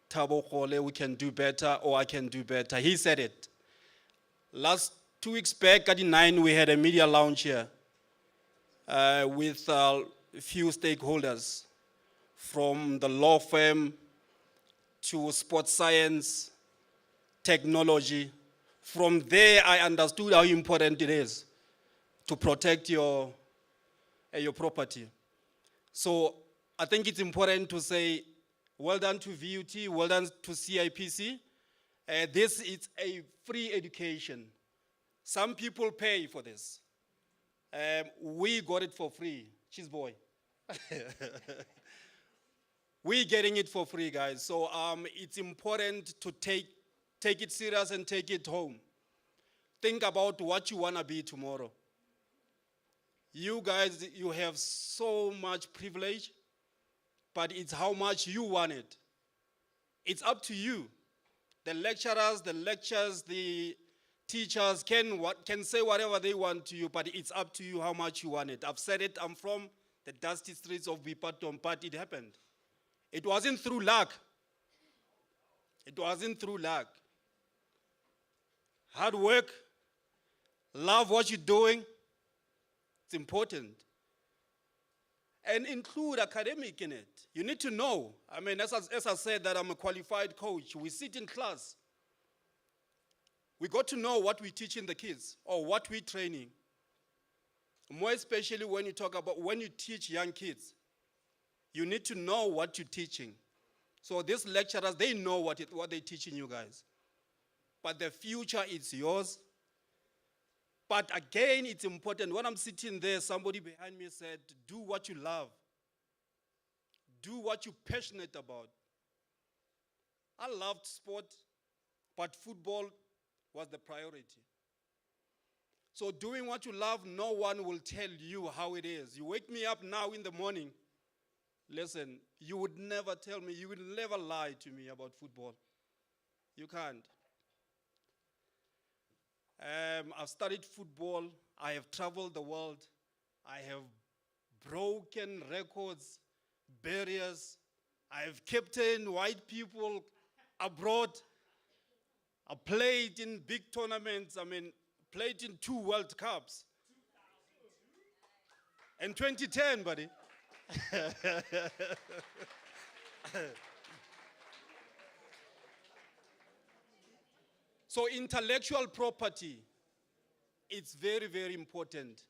Thabo Khole, we can do better, or I can do better. He said it. Last 2 weeks back at the 9, we had a media launch here with a few stakeholders from the law firm to sports science, technology. From there, I understood how important it is to protect your property. So I think it's important to say, well done to VUT, well done to CIPC. This is a free education. Some people pay for this. We got it for free, cheese boy. We're getting it for free, guys. So it's important to take it serious and take it home. Think about what you want to be tomorrow. You guys, you have so much privilege. but it's how much you want it. It's up to you. The lecturers, the lectures, the teachers can say whatever they want to you, but it's up to you how much you want it. I've said it, I'm from the dusty streets of Bipatom, but it happened. It wasn't through luck. It wasn't through luck. Hard work, love what you're doing, it's important. And include academic in it. You need to know. I mean, as I said that I'm a qualified coach, we sit in class. We got to know what we're teaching the kids or what we're training. More especially when you talk about, when you teach young kids, you need to know what you're teaching. So these lecturers, they know what they're teaching you guys. But the future is yours. But again, it's important. When I'm sitting there, somebody behind me said, do what you love. Do what you're passionate about. I loved sport, but football was the priority. So doing what you love, no one will tell you how it is. You wake me up now in the morning, listen, you would never tell me, you would never lie to me about football. You can't. I've studied football. I have traveled the world. I have broken records, barriers. I have captained white people abroad. I played in big tournaments. I mean, played in 2 World Cups. And 2010, buddy. So intellectual property, it's very, very important.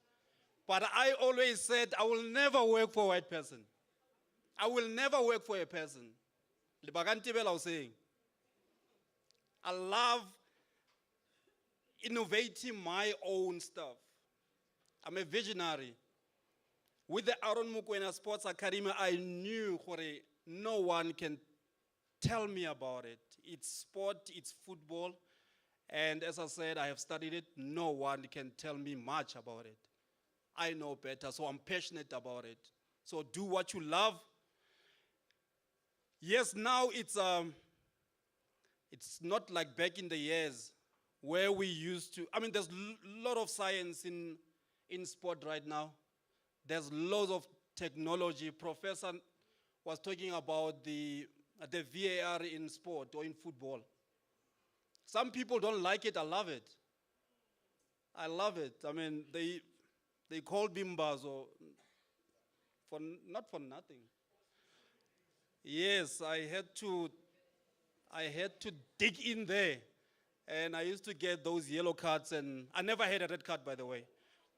But I always said I will never work for a white person. I will never work for a person. Lebagantibela was saying, I love innovating my own stuff. I'm a visionary. With the Aaron Mokoena Sports Academy, I knew no one can tell me about it. It's sport, it's football. And as I said, I have studied it. No one can tell me much about it. I know better, so I'm passionate about it. So do what you love. Yes, now it's not like back in the years where we used to. I mean, there's a lot of science in sport right now. There's loads of technology. Professor was talking about the VAR in sport or in football. Some people don't like it. I love it. I love it. I mean, they call bimbas not for nothing. Yes, I had to dig in there, and I used to get those yellow cards, and I never had a red card, by the way,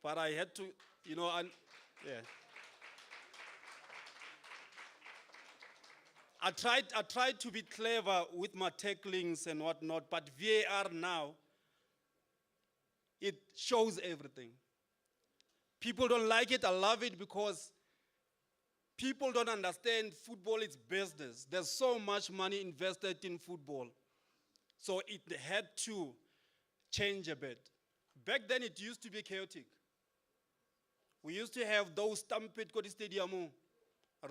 but I had to, yeah. I tried to be clever with my tacklings and whatnot, but VAR now, it shows everything. People don't like it. I love it because people don't understand football is business. There's so much money invested in football. So it had to change a bit. Back then, it used to be chaotic. We used to have those stampede Kodi Stadium.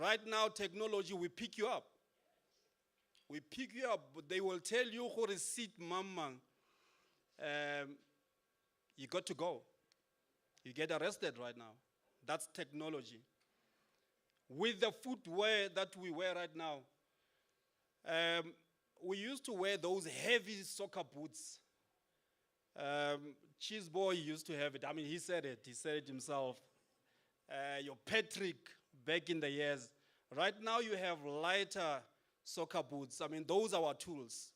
Right now, technology will pick you up. We pick you up, but they will tell you who is seat mamang. You got to go. You get arrested right now. That's technology. With the footwear that we wear right now, we used to wear those heavy soccer boots. Cheese Boy used to have it. I mean, he said it himself. Your Patrick back in the years. Right now you have lighter soccer boots. I mean, those are our tools.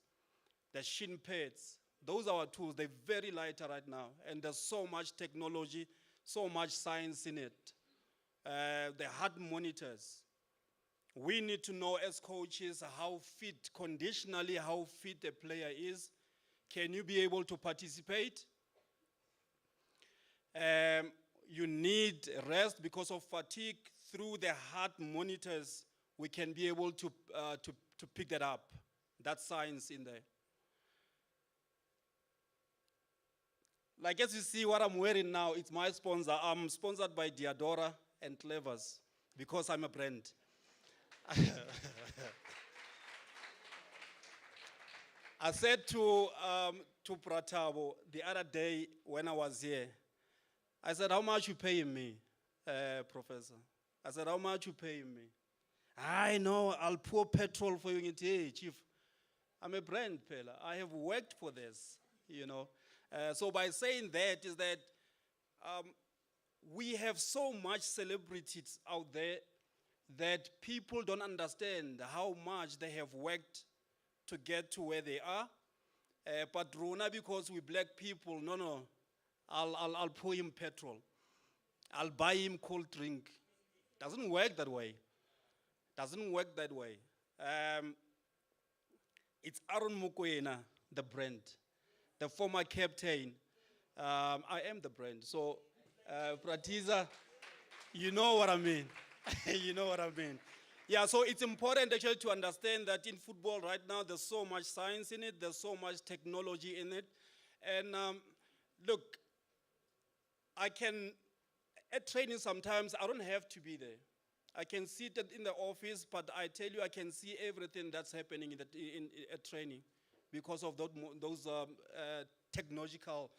The shin pads, those are our tools. They're very lighter right now. And there's so much technology, so much science in it. The heart monitors. We need to know as coaches how fit, conditionally, how fit a player is. Can you be able to participate? You need rest because of fatigue. Through the heart monitors, we can be able to pick that up. That's science in there. Like as you see what I'm wearing now, it's my sponsor. I'm sponsored by Diadora and Clevers because I'm a brand. I said to Pratabo the other day when I was here, I said, how much you paying me, Professor? I said, how much you paying me? I know, I'll pour petrol for you. Hey, Chief, I'm a brand peller. I have worked for this, you know. So by saying that is that we have so much celebrities out there that people don't understand how much they have worked to get to where they are. But Rona, because we black people, no, I'll pour him petrol. I'll buy him cold drink. Doesn't work that way. Doesn't work that way. It's Aaron Mokoena, the brand, the former captain. I am the brand. So, Pratiza, you know what I mean. You know what I mean. Yeah, so it's important actually to understand that in football right now, there's so much science in it, there's so much technology in it. And look, at training sometimes, I don't have to be there. I can sit in the office, but I tell you, I can see everything that's happening at training because of those technological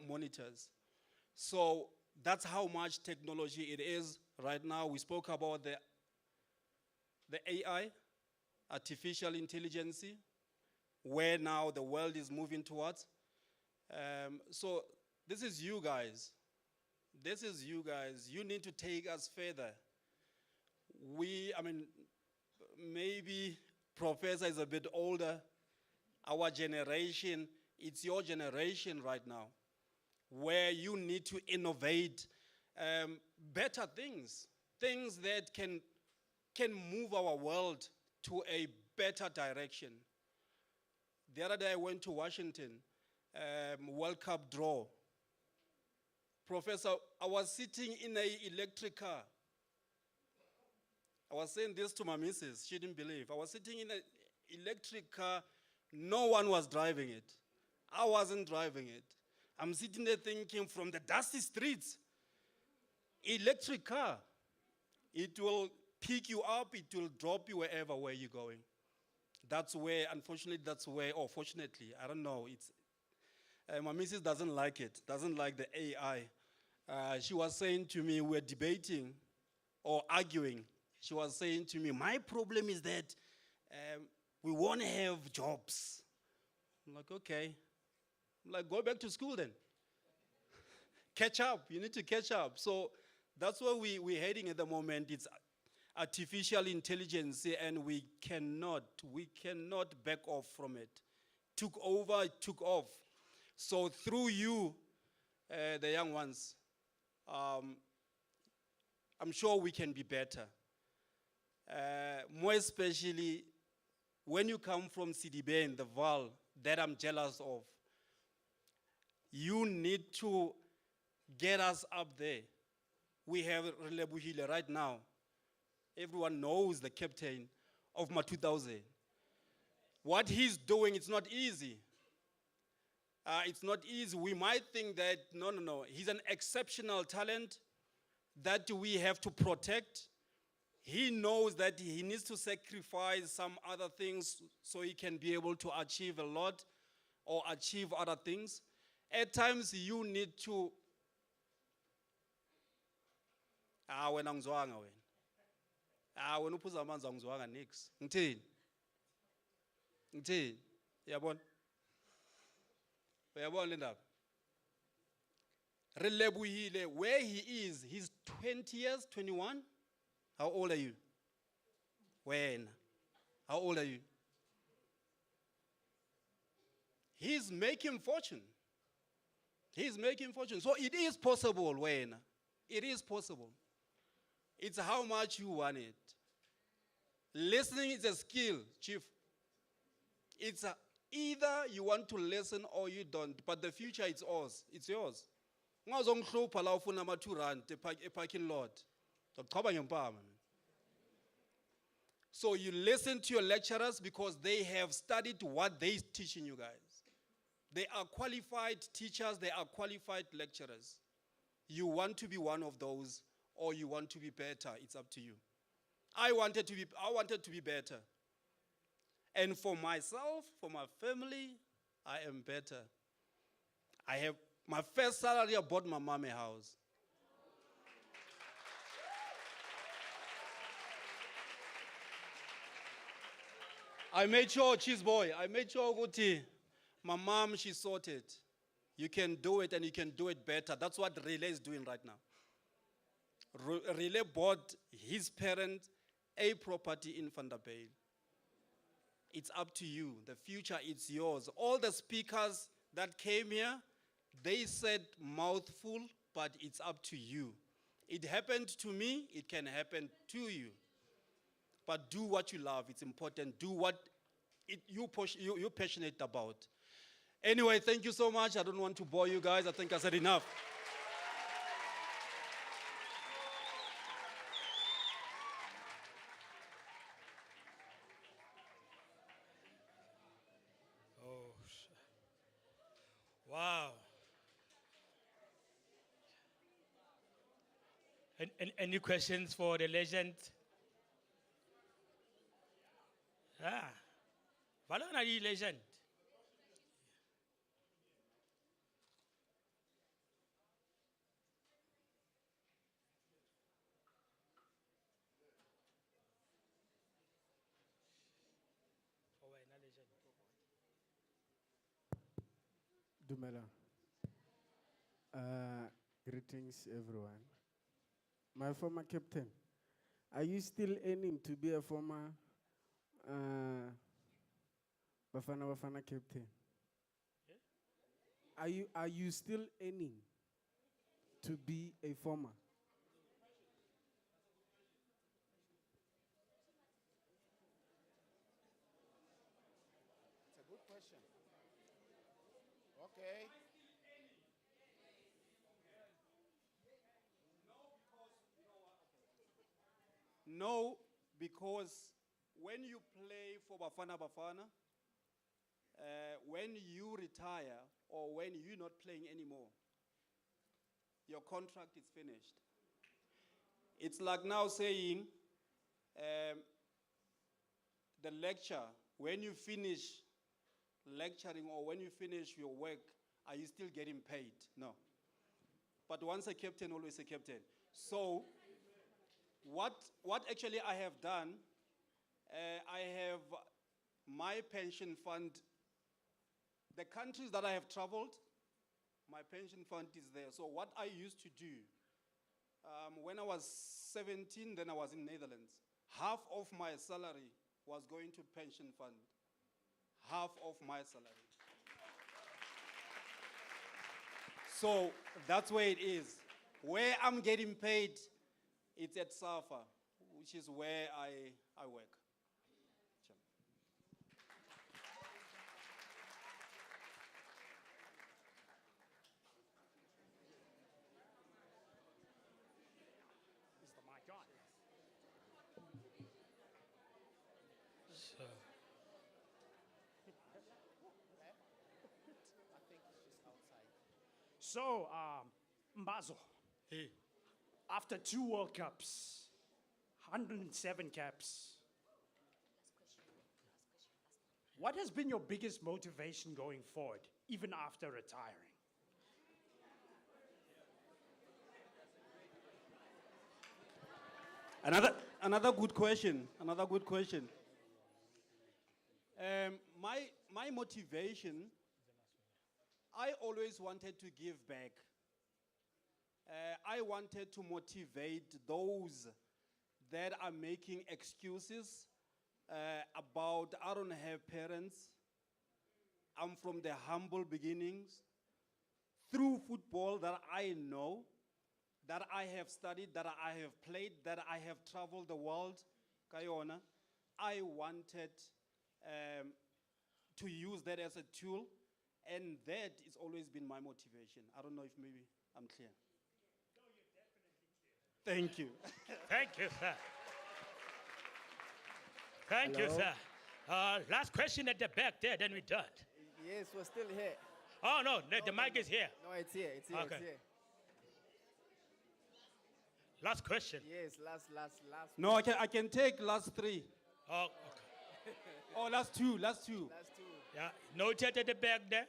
monitors. So that's how much technology it is right now. We spoke about the AI, artificial intelligence, where now the world is moving towards. So this is you guys. This is you guys. You need to take us further. Maybe Professor is a bit older. Our generation, it's your generation right now, where you need to innovate better things that can move our world to a better direction. The other day I went to Washington, World Cup draw. Professor, I was sitting in an electric car. I was saying this to my missus, she didn't believe. I was sitting in an electric car, no one was driving it. I wasn't driving it. I'm sitting there thinking, from the dusty streets, electric car, it will pick you up, it will drop you wherever where you're going. That's where, unfortunately, or fortunately, I don't know, my missus doesn't like it, doesn't like the AI. She was saying to me, we're debating or arguing. She was saying to me, my problem is that we want to have jobs. I'm like, okay. I'm like, go back to school then. Catch up, you need to catch up. So that's where we're heading at the moment. It's artificial intelligence, and we cannot back off from it. Took over, it took off. So through you, the young ones, I'm sure we can be better. More especially when you come from CDB and the Vaal that I'm jealous of. You need to get us up there. We have Relebuhile right now. Everyone knows the captain of my 2000. What he's doing, it's not easy. It's not easy. We might think that, no. He's an exceptional talent that we have to protect. He knows that he needs to sacrifice some other things so he can be able to achieve a lot or achieve other things. At times, you need to... wena angizwanga wena. Wena uphuza amanzi angizwanga nix. Ngithini? Yabona? Uyabona le ndaba? Relebuhile, where he is, he's 20 years, 21. How old are you? When? How old are you? He's making fortune. He's making fortune. So it is possible, when? It is possible. It's how much you want it. Listening is a skill, Chief. It's either you want to listen or you don't, but the future is ours. It's yours. Ungazongihlupha la ufuna ama 2 rand parking lot. So you listen to your lecturers because they have studied what they're teaching you guys. They are qualified teachers, they are qualified lecturers. You want to be one of those or you want to be better, it's up to you. I wanted to be better. And for myself, for my family, I am better. I have my first salary, I bought my mom a house. I made sure, cheese boy, I made sure, Guti, my mom, she sorted. You can do it and you can do it better. That's what Relay is doing right now. Relay bought his parents a property in Vanderbijl. It's up to you. The future is yours. All the speakers that came here, they said mouthful, but it's up to you. It happened to me, it can happen to you. But do what you love, it's important. Do what you're passionate about. Anyway, thank you so much. I don't want to bore you guys. I think I said enough. Oh, wow. Any questions for the legend? Ah, Valona the legend. Oh, wait, not legend. Dumela. Greetings, everyone. My former captain, are you still aiming to be a former Bafana captain? Yeah? Are you still aiming to be a former? It's a good question. Okay. No, because when you play for Bafana, when you retire or when you're not playing anymore, your contract is finished. It's like now saying the lecture, when you finish lecturing or when you finish your work, are you still getting paid? No. But once a captain, always a captain. So what actually I have done, I have my pension fund, the countries that I have traveled, my pension fund is there. So what I used to do, when I was 17, then I was in Netherlands. Half of my salary was going to pension fund. Half of my salary. So that's where it is. Where I'm getting paid, it's at SAFA, which is where I work. Is the mic on? So, I think it's just outside. So, Mbazo, hey, after 2 World Cups, 107 caps, what has been your biggest motivation going forward, even after retiring? Another good question. Another good question. My motivation, I always wanted to give back. I wanted to motivate those that are making excuses about I don't have parents. I'm from the humble beginnings. Through football that I know, that I have studied, that I have played, that I have traveled the world, Kayona, I wanted to use that as a tool, and that has always been my motivation. I don't know if maybe I'm clear. No, you're definitely clear. Thank you. thank you, sir. Thank you, Hello? sir. Last question at the back there, then we're done. Yes, we're still here. Oh, no, the mic is here. No, it's here. It's here. Okay. It's here. Last question. Yes, last. No, I can take last three. Oh, okay. Oh, last two. Last two. Yeah, noted at the back there.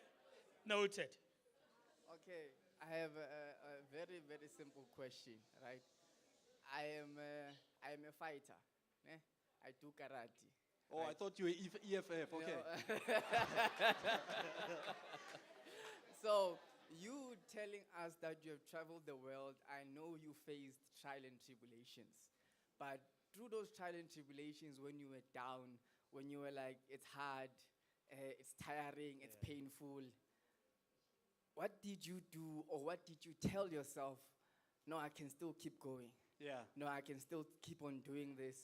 Noted. Okay, I have a very, very simple question, right? I am a fighter. Eh? I do karate. Oh, I thought you were EFF. Okay. So, you telling us that you have traveled the world, I know you faced trial and tribulations. But through those trial and tribulations, when you were down, when you were like, it's hard, it's tiring, it's painful, what did you do or what did you tell yourself? No, I can still keep going. Yeah. No, I can still keep on doing this.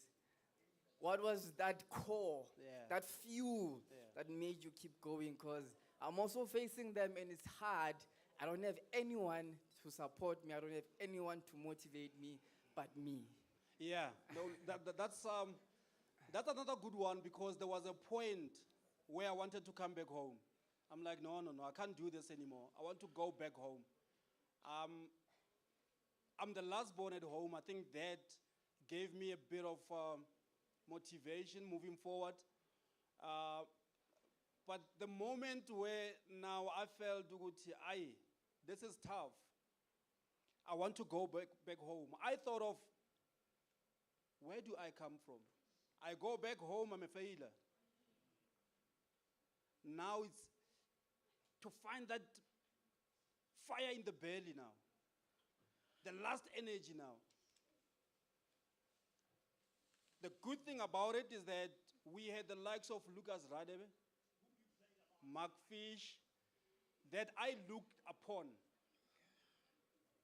What was that core, that fuel that made you keep going? Because I'm also facing them and it's hard. I don't have anyone to support me. I don't have anyone to motivate me but me. Yeah, no, that's another good one because there was a point where I wanted to come back home. I'm like, no, I can't do this anymore. I want to go back home. I'm the last born at home. I think that gave me a bit of motivation moving forward. But the moment where now I felt, this is tough. I want to go back home. I thought of, where do I come from? I go back home, I'm a failure. Now it's to find that fire in the belly now. The last energy now. The good thing about it is that we had the likes of Lucas Radebe, Mark Fish, that I looked upon.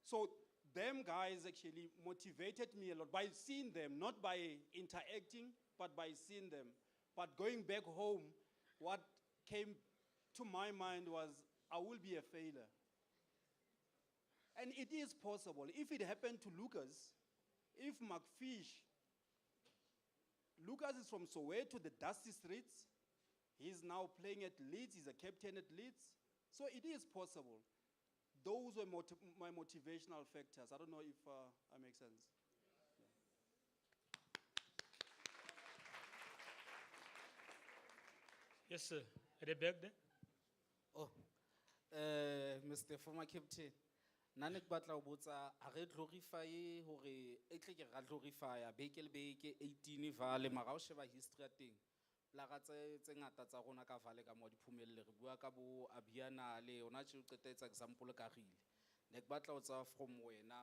So them guys actually motivated me a lot by seeing them, not by interacting, but by seeing them. But going back home, what came to my mind was, I will be a failure. And it is possible. If it happened to Lucas, if McFish, Lucas is from Soweto, the dusty streets. He's now playing at Leeds. He's a captain at Leeds. So it is possible. Those were my motivational factors. I don't know if I make sense. Yes, sir. At the back there. Oh, Mr. Former Captain, nane ke batla ho botsa ha re glorify hore e tle ke ra glorify beke le beke 18 Vaal mara o sheba history ya teng. Plaga tse ngata tsa rona ka Vaal ka mo diphumelle re bua ka bo Abiana le ona tse o qetetsa example ka rile. Ne ke batla ho tsa from wena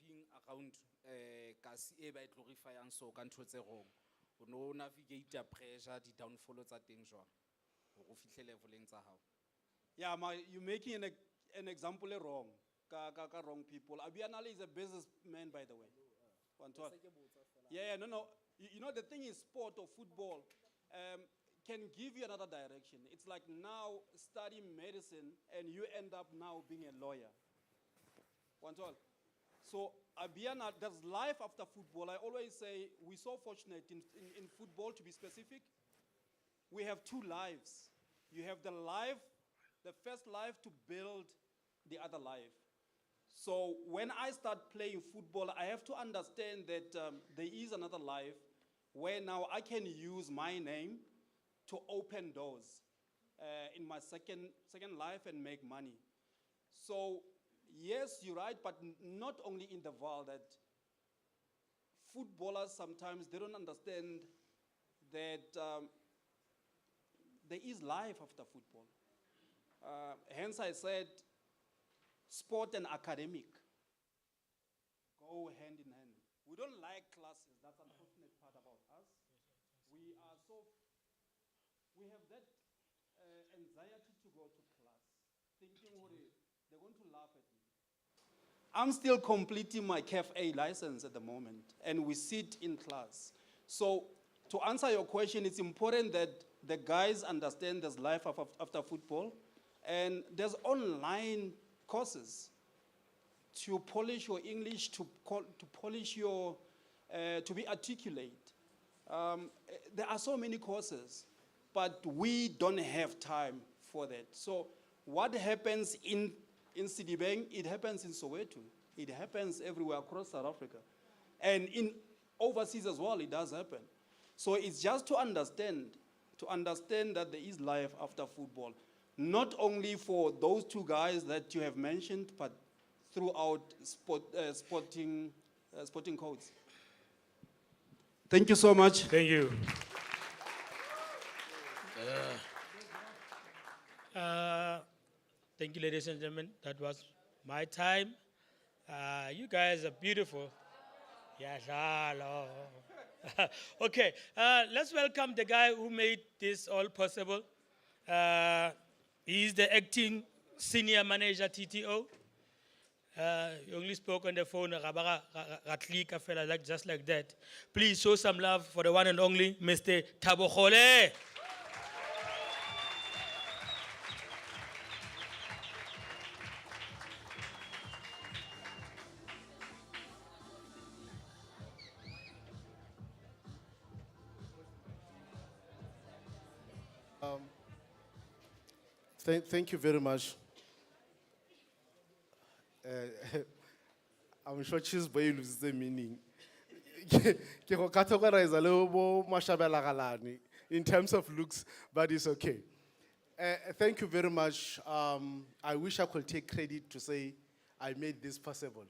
being around kasi e ba e glorifyang so ka ntho tse rong. O no navigate pressure di downfall tsa teng jwang. Ho fihle leveleng tsa hao. Yeah, you're making an example wrong. Wrong people. Abianale is a businessman, by the way. Yeah, no. You know, the thing is, sport or football can give you another direction. It's like now studying medicine and you end up now being a lawyer. So Abiana, there's life after football. I always say we're so fortunate in football, to be specific. We have two lives. You have the first life to build the other life. So when I start playing football, I have to understand that there is another life where now I can use my name to open doors in my second life and make money. So yes, you're right, but not only in the Vaal, that footballers sometimes, they don't understand that there is life after football. Hence I said, sport and academic go hand in hand. We don't like classes. That's the unfortunate part about us. We have that anxiety to go to class, thinking, they're going to laugh at me. I'm still completing my CAF-A license at the moment, and we sit in class. So to answer your question, it's important that the guys understand there's life after football, and there's online courses to polish your English, to polish your, to be articulate. There are so many courses, but we don't have time for that. So what happens in Sidibeng, it happens in Soweto. It happens everywhere across South Africa. And in overseas as well, it does happen. So it's just to understand that there is life after football. Not only for those two guys that you have mentioned, but throughout sporting codes. Thank you so much. Thank you. Thank you, ladies and gentlemen. That was my time. You guys are beautiful. Okay, let's welcome the guy who made this all possible. He's the acting senior manager, TTO. He only spoke on the phone, just like that. Please show some love for the one and only Mr. Thabo Khole. Thank you very much. I'm sure cheese boy loses the meaning. Ke go categorize a little more mashabela in terms of looks, but it's okay. Thank you very much. I wish I could take credit to say I made this possible.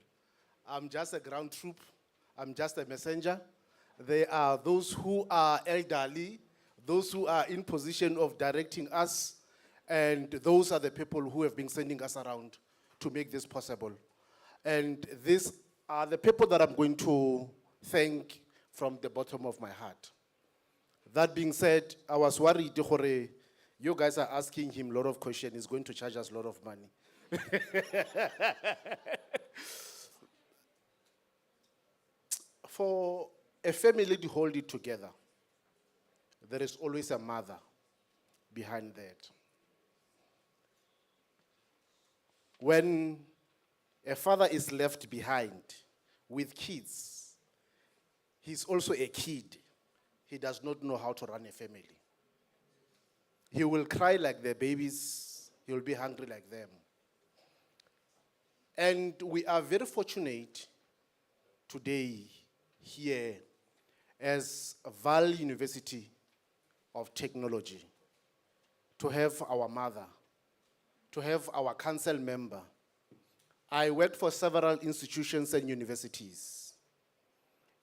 I'm just a ground troop. I'm just a messenger. There are those who are elderly, those who are in position of directing us, and those are the people who have been sending us around to make this possible. And these are the people that I'm going to thank from the bottom of my heart. That being said, I was worried, you guys are asking him a lot of questions. He's going to charge us a lot of money. For a family to hold it together, there is always a mother behind that. When a father is left behind with kids, he's also a kid. He does not know how to run a family. He will cry like the babies. He will be hungry like them. And we are very fortunate today here as Vaal University of Technology to have our mother, to have our council member. I worked for several institutions and universities.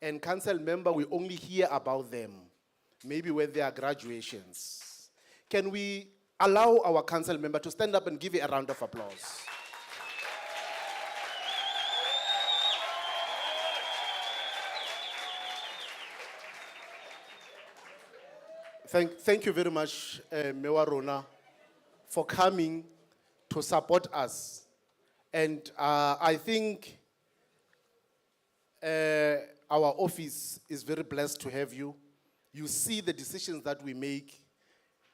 And council member, we only hear about them, maybe when there are graduations. Can we allow our council member to stand up and give you a round of applause? Thank you very much, Mewa Rona, for coming to support us. And I think our office is very blessed to have you. You see the decisions that we make,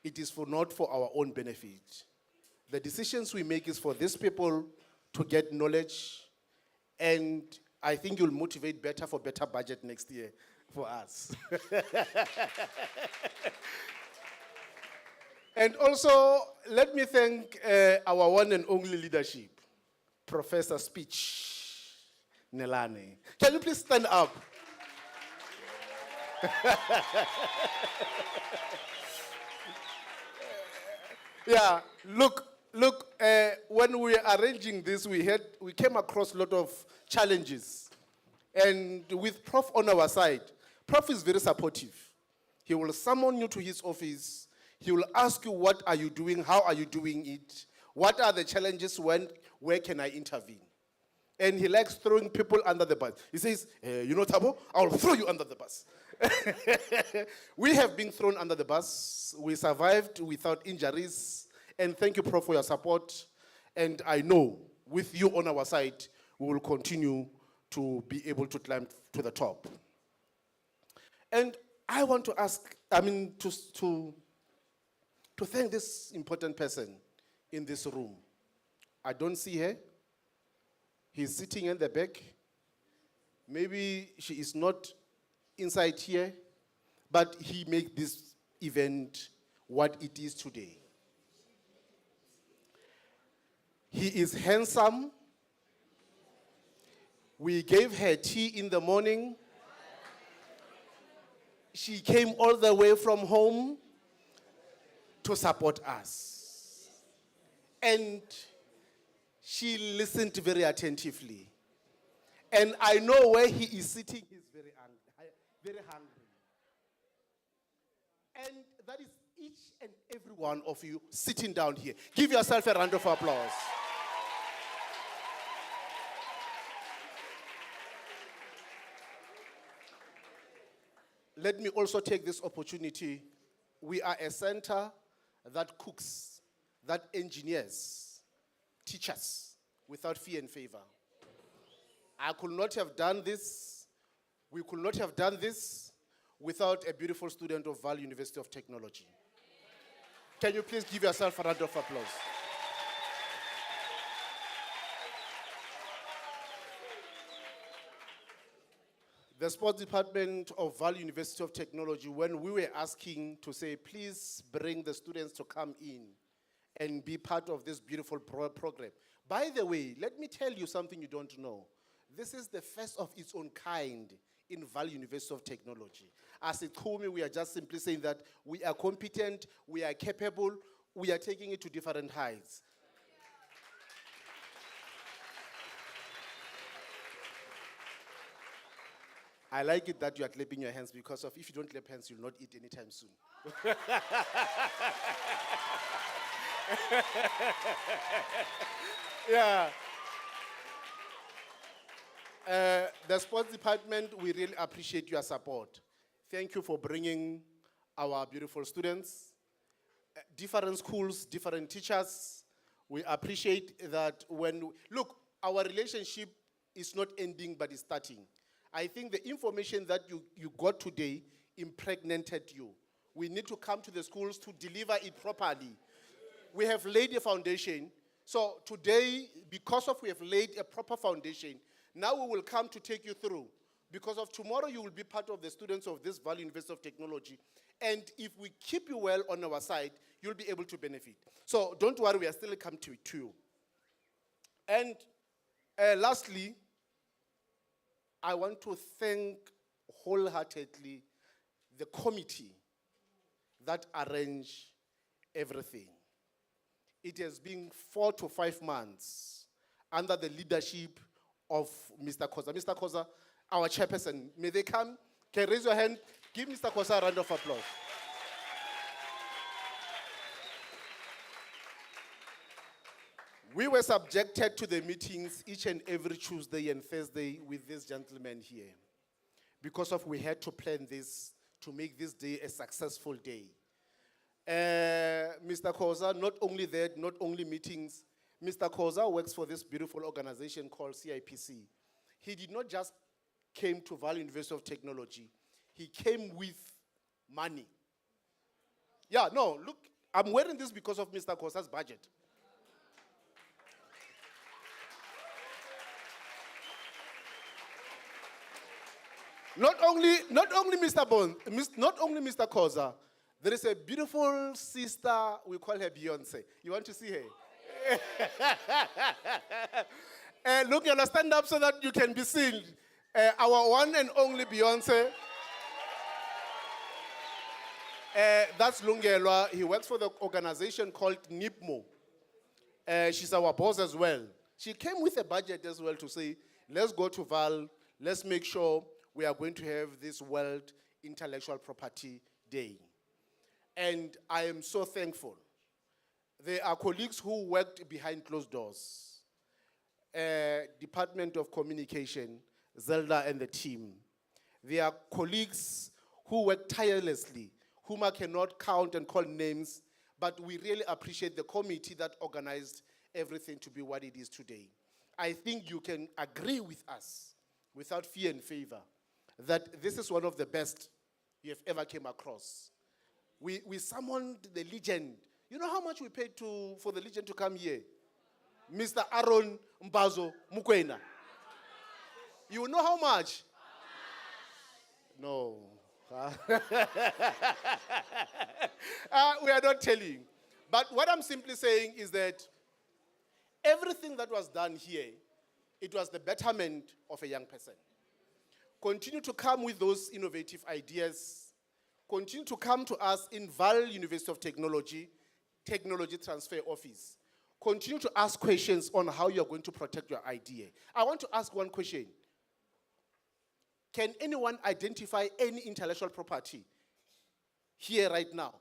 it is not for our own benefit. The decisions we make is for these people to get knowledge, and I think you'll motivate better for better budget next year for us. And also, let me thank our one and only leadership, Professor Speech Nelane. Can you please stand up? Yeah, look, when we were arranging this, we came across a lot of challenges. And with Prof on our side, Prof is very supportive. He will summon you to his office. He will ask you, what are you doing? How are you doing it? What are the challenges? Where can I intervene? And he likes throwing people under the bus. He says, you know, Thabo, I'll throw you under the bus. We have been thrown under the bus. We survived without injuries. And thank you, Prof, for your support. And I know with you on our side, we will continue to be able to climb to the top. And I want to ask, to thank this important person in this room. I don't see her. He's sitting in the back. Maybe she is not inside here, but he made this event what it is today. He is handsome. We gave her tea in the morning. she came all the way from home to support us. And she listened very attentively. And I know where he is sitting, he's very angry, very hungry. And that is each and every one of you sitting down here. Give yourself a round of applause. Let me also take this opportunity. We are a center that cooks, that engineers, teachers without fee and favor. I could not have done this, we could not have done this without a beautiful student of Vaal University of Technology. Can you please give yourself a round of applause? The sports department of Vaal University of Technology, when we were asking to say, please bring the students to come in and be part of this beautiful program. By the way, let me tell you something you don't know. This is the first of its own kind in Vaal University of Technology. As a COMI, we are just simply saying that we are competent, we are capable, we are taking it to different heights. I like it that you are clapping your hands because of if you don't clap hands, you'll not eat anytime soon. Yeah. The sports department, we really appreciate your support. Thank you for bringing our beautiful students, different schools, different teachers. We appreciate that look, our relationship is not ending, but it's starting. I think the information that you got today impregnated you. We need to come to the schools to deliver it properly. We have laid a foundation. So today, because we have laid a proper foundation, now we will come to take you through. Because of tomorrow, you will be part of the students of this Vaal University of Technology. And if we keep you well on our side, you'll be able to benefit. So don't worry, we are still coming to you. And lastly, I want to thank wholeheartedly the committee that arranged everything. It has been 4 to 5 months under the leadership of Mr. Khoza. Mr. Khoza, our chairperson, may they come? Can you raise your hand? Give Mr. Khoza a round of applause. We were subjected to the meetings each and every Tuesday and Thursday with this gentleman here because we had to plan this to make this day a successful day. Mr. Khoza, not only that, not only meetings, Mr. Khoza works for this beautiful organization called CIPC. He did not just came to Vaal University of Technology. He came with money. Yeah, no, look, I'm wearing this because of Mr. Khoza's budget. Not only Mr. Khoza, there is a beautiful sister, we call her Beyonce. You want to see her? Look, you want to stand up so that you can be seen. Our one and only Beyonce. That's Lungelwa. He works for the organization called NIPMO. She's our boss as well. She came with a budget as well to say, let's go to Vaal, let's make sure we are going to have this World Intellectual Property Day. And I am so thankful. There are colleagues who worked behind closed doors. Department of Communication, Zelda and the team. There are colleagues who work tirelessly, whom I cannot count and call names, but we really appreciate the committee that organized everything to be what it is today. I think you can agree with us, without fear and favor, that this is one of the best you have ever came across. We summoned the legend. You know how much we paid for the legend to come here? Mr. Aaron Mbazo Mukwena. You know how much? No. We are not telling. But what I'm simply saying is that everything that was done here, it was the betterment of a young person. Continue to come with those innovative ideas. continue to come to us in Vaal University of Technology, Technology Transfer Office. Continue to ask questions on how you're going to protect your idea. I want to ask one question. Can anyone identify any intellectual property here right now?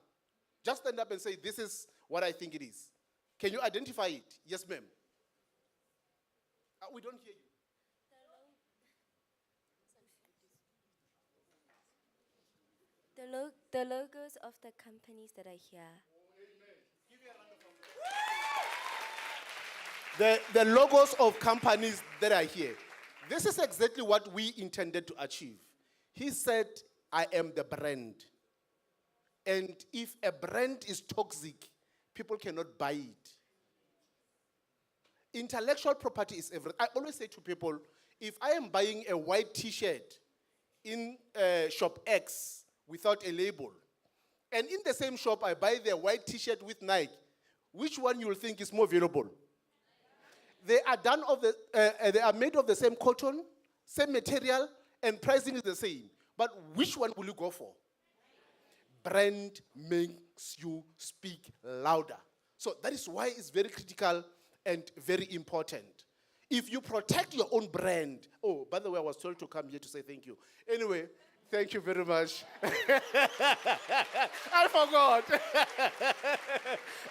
Just stand up and say, this is what I think it is. Can you identify it? Yes, ma'am. We don't hear you. The logos of the companies that are here. The logos of companies that are here. This is exactly what we intended to achieve. He said, I am the brand. And if a brand is toxic, people cannot buy it. Intellectual property is everything. I always say to people, if I am buying a white t-shirt in shop X without a label, and in the same shop I buy the white t-shirt with Nike, which one you will think is more valuable? They are made of the same cotton, same material, and pricing is the same. But which one will you go for? Brand makes you speak louder. So that is why it's very critical and very important. If you protect your own brand, oh, by the way, I was told to come here to say thank you. Anyway, thank you very much. I forgot.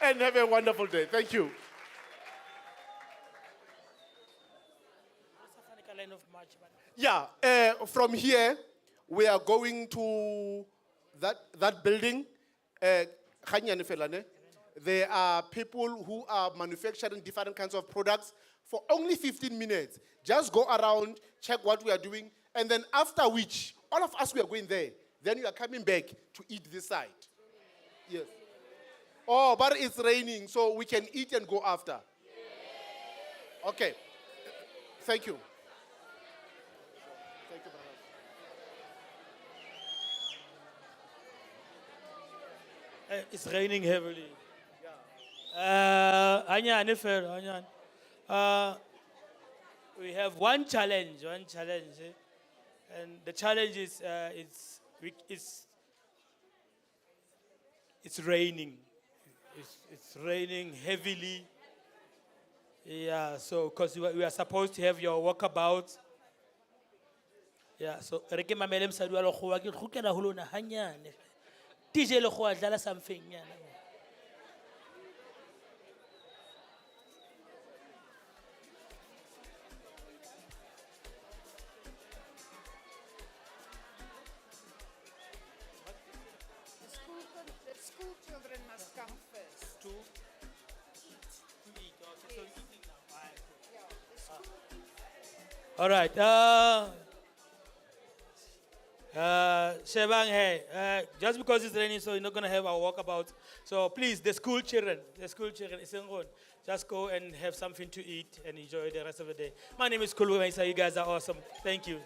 And have a wonderful day. Thank you. Yeah, from here, we are going to that building. Khanyane Felane. There are people who are manufacturing different kinds of products for only 15 minutes. Just go around, check what we are doing, and then after which, all of us, we are going there. Then you are coming back to eat this side. Yes. Oh, but it's raining, so we can eat and go after. Okay. Thank you. Thank you, brother. It's raining heavily. We have one challenge, and the challenge is it's raining. It's raining heavily. Yeah, so because we are supposed to have your walkabout. Yeah, so reke mamele msadi wa lekgowa ke khukela ho lona hanyane. DJ lekgowa dlala something nyana. The school children must come first. To eat. So eating now. All right. Shebang, hey, just because it's raining, so you're not going to have our walkabout. So please, the school children, just go and have something to eat and enjoy the rest of the day. My name is Kulu Mesa. You guys are awesome. Thank you.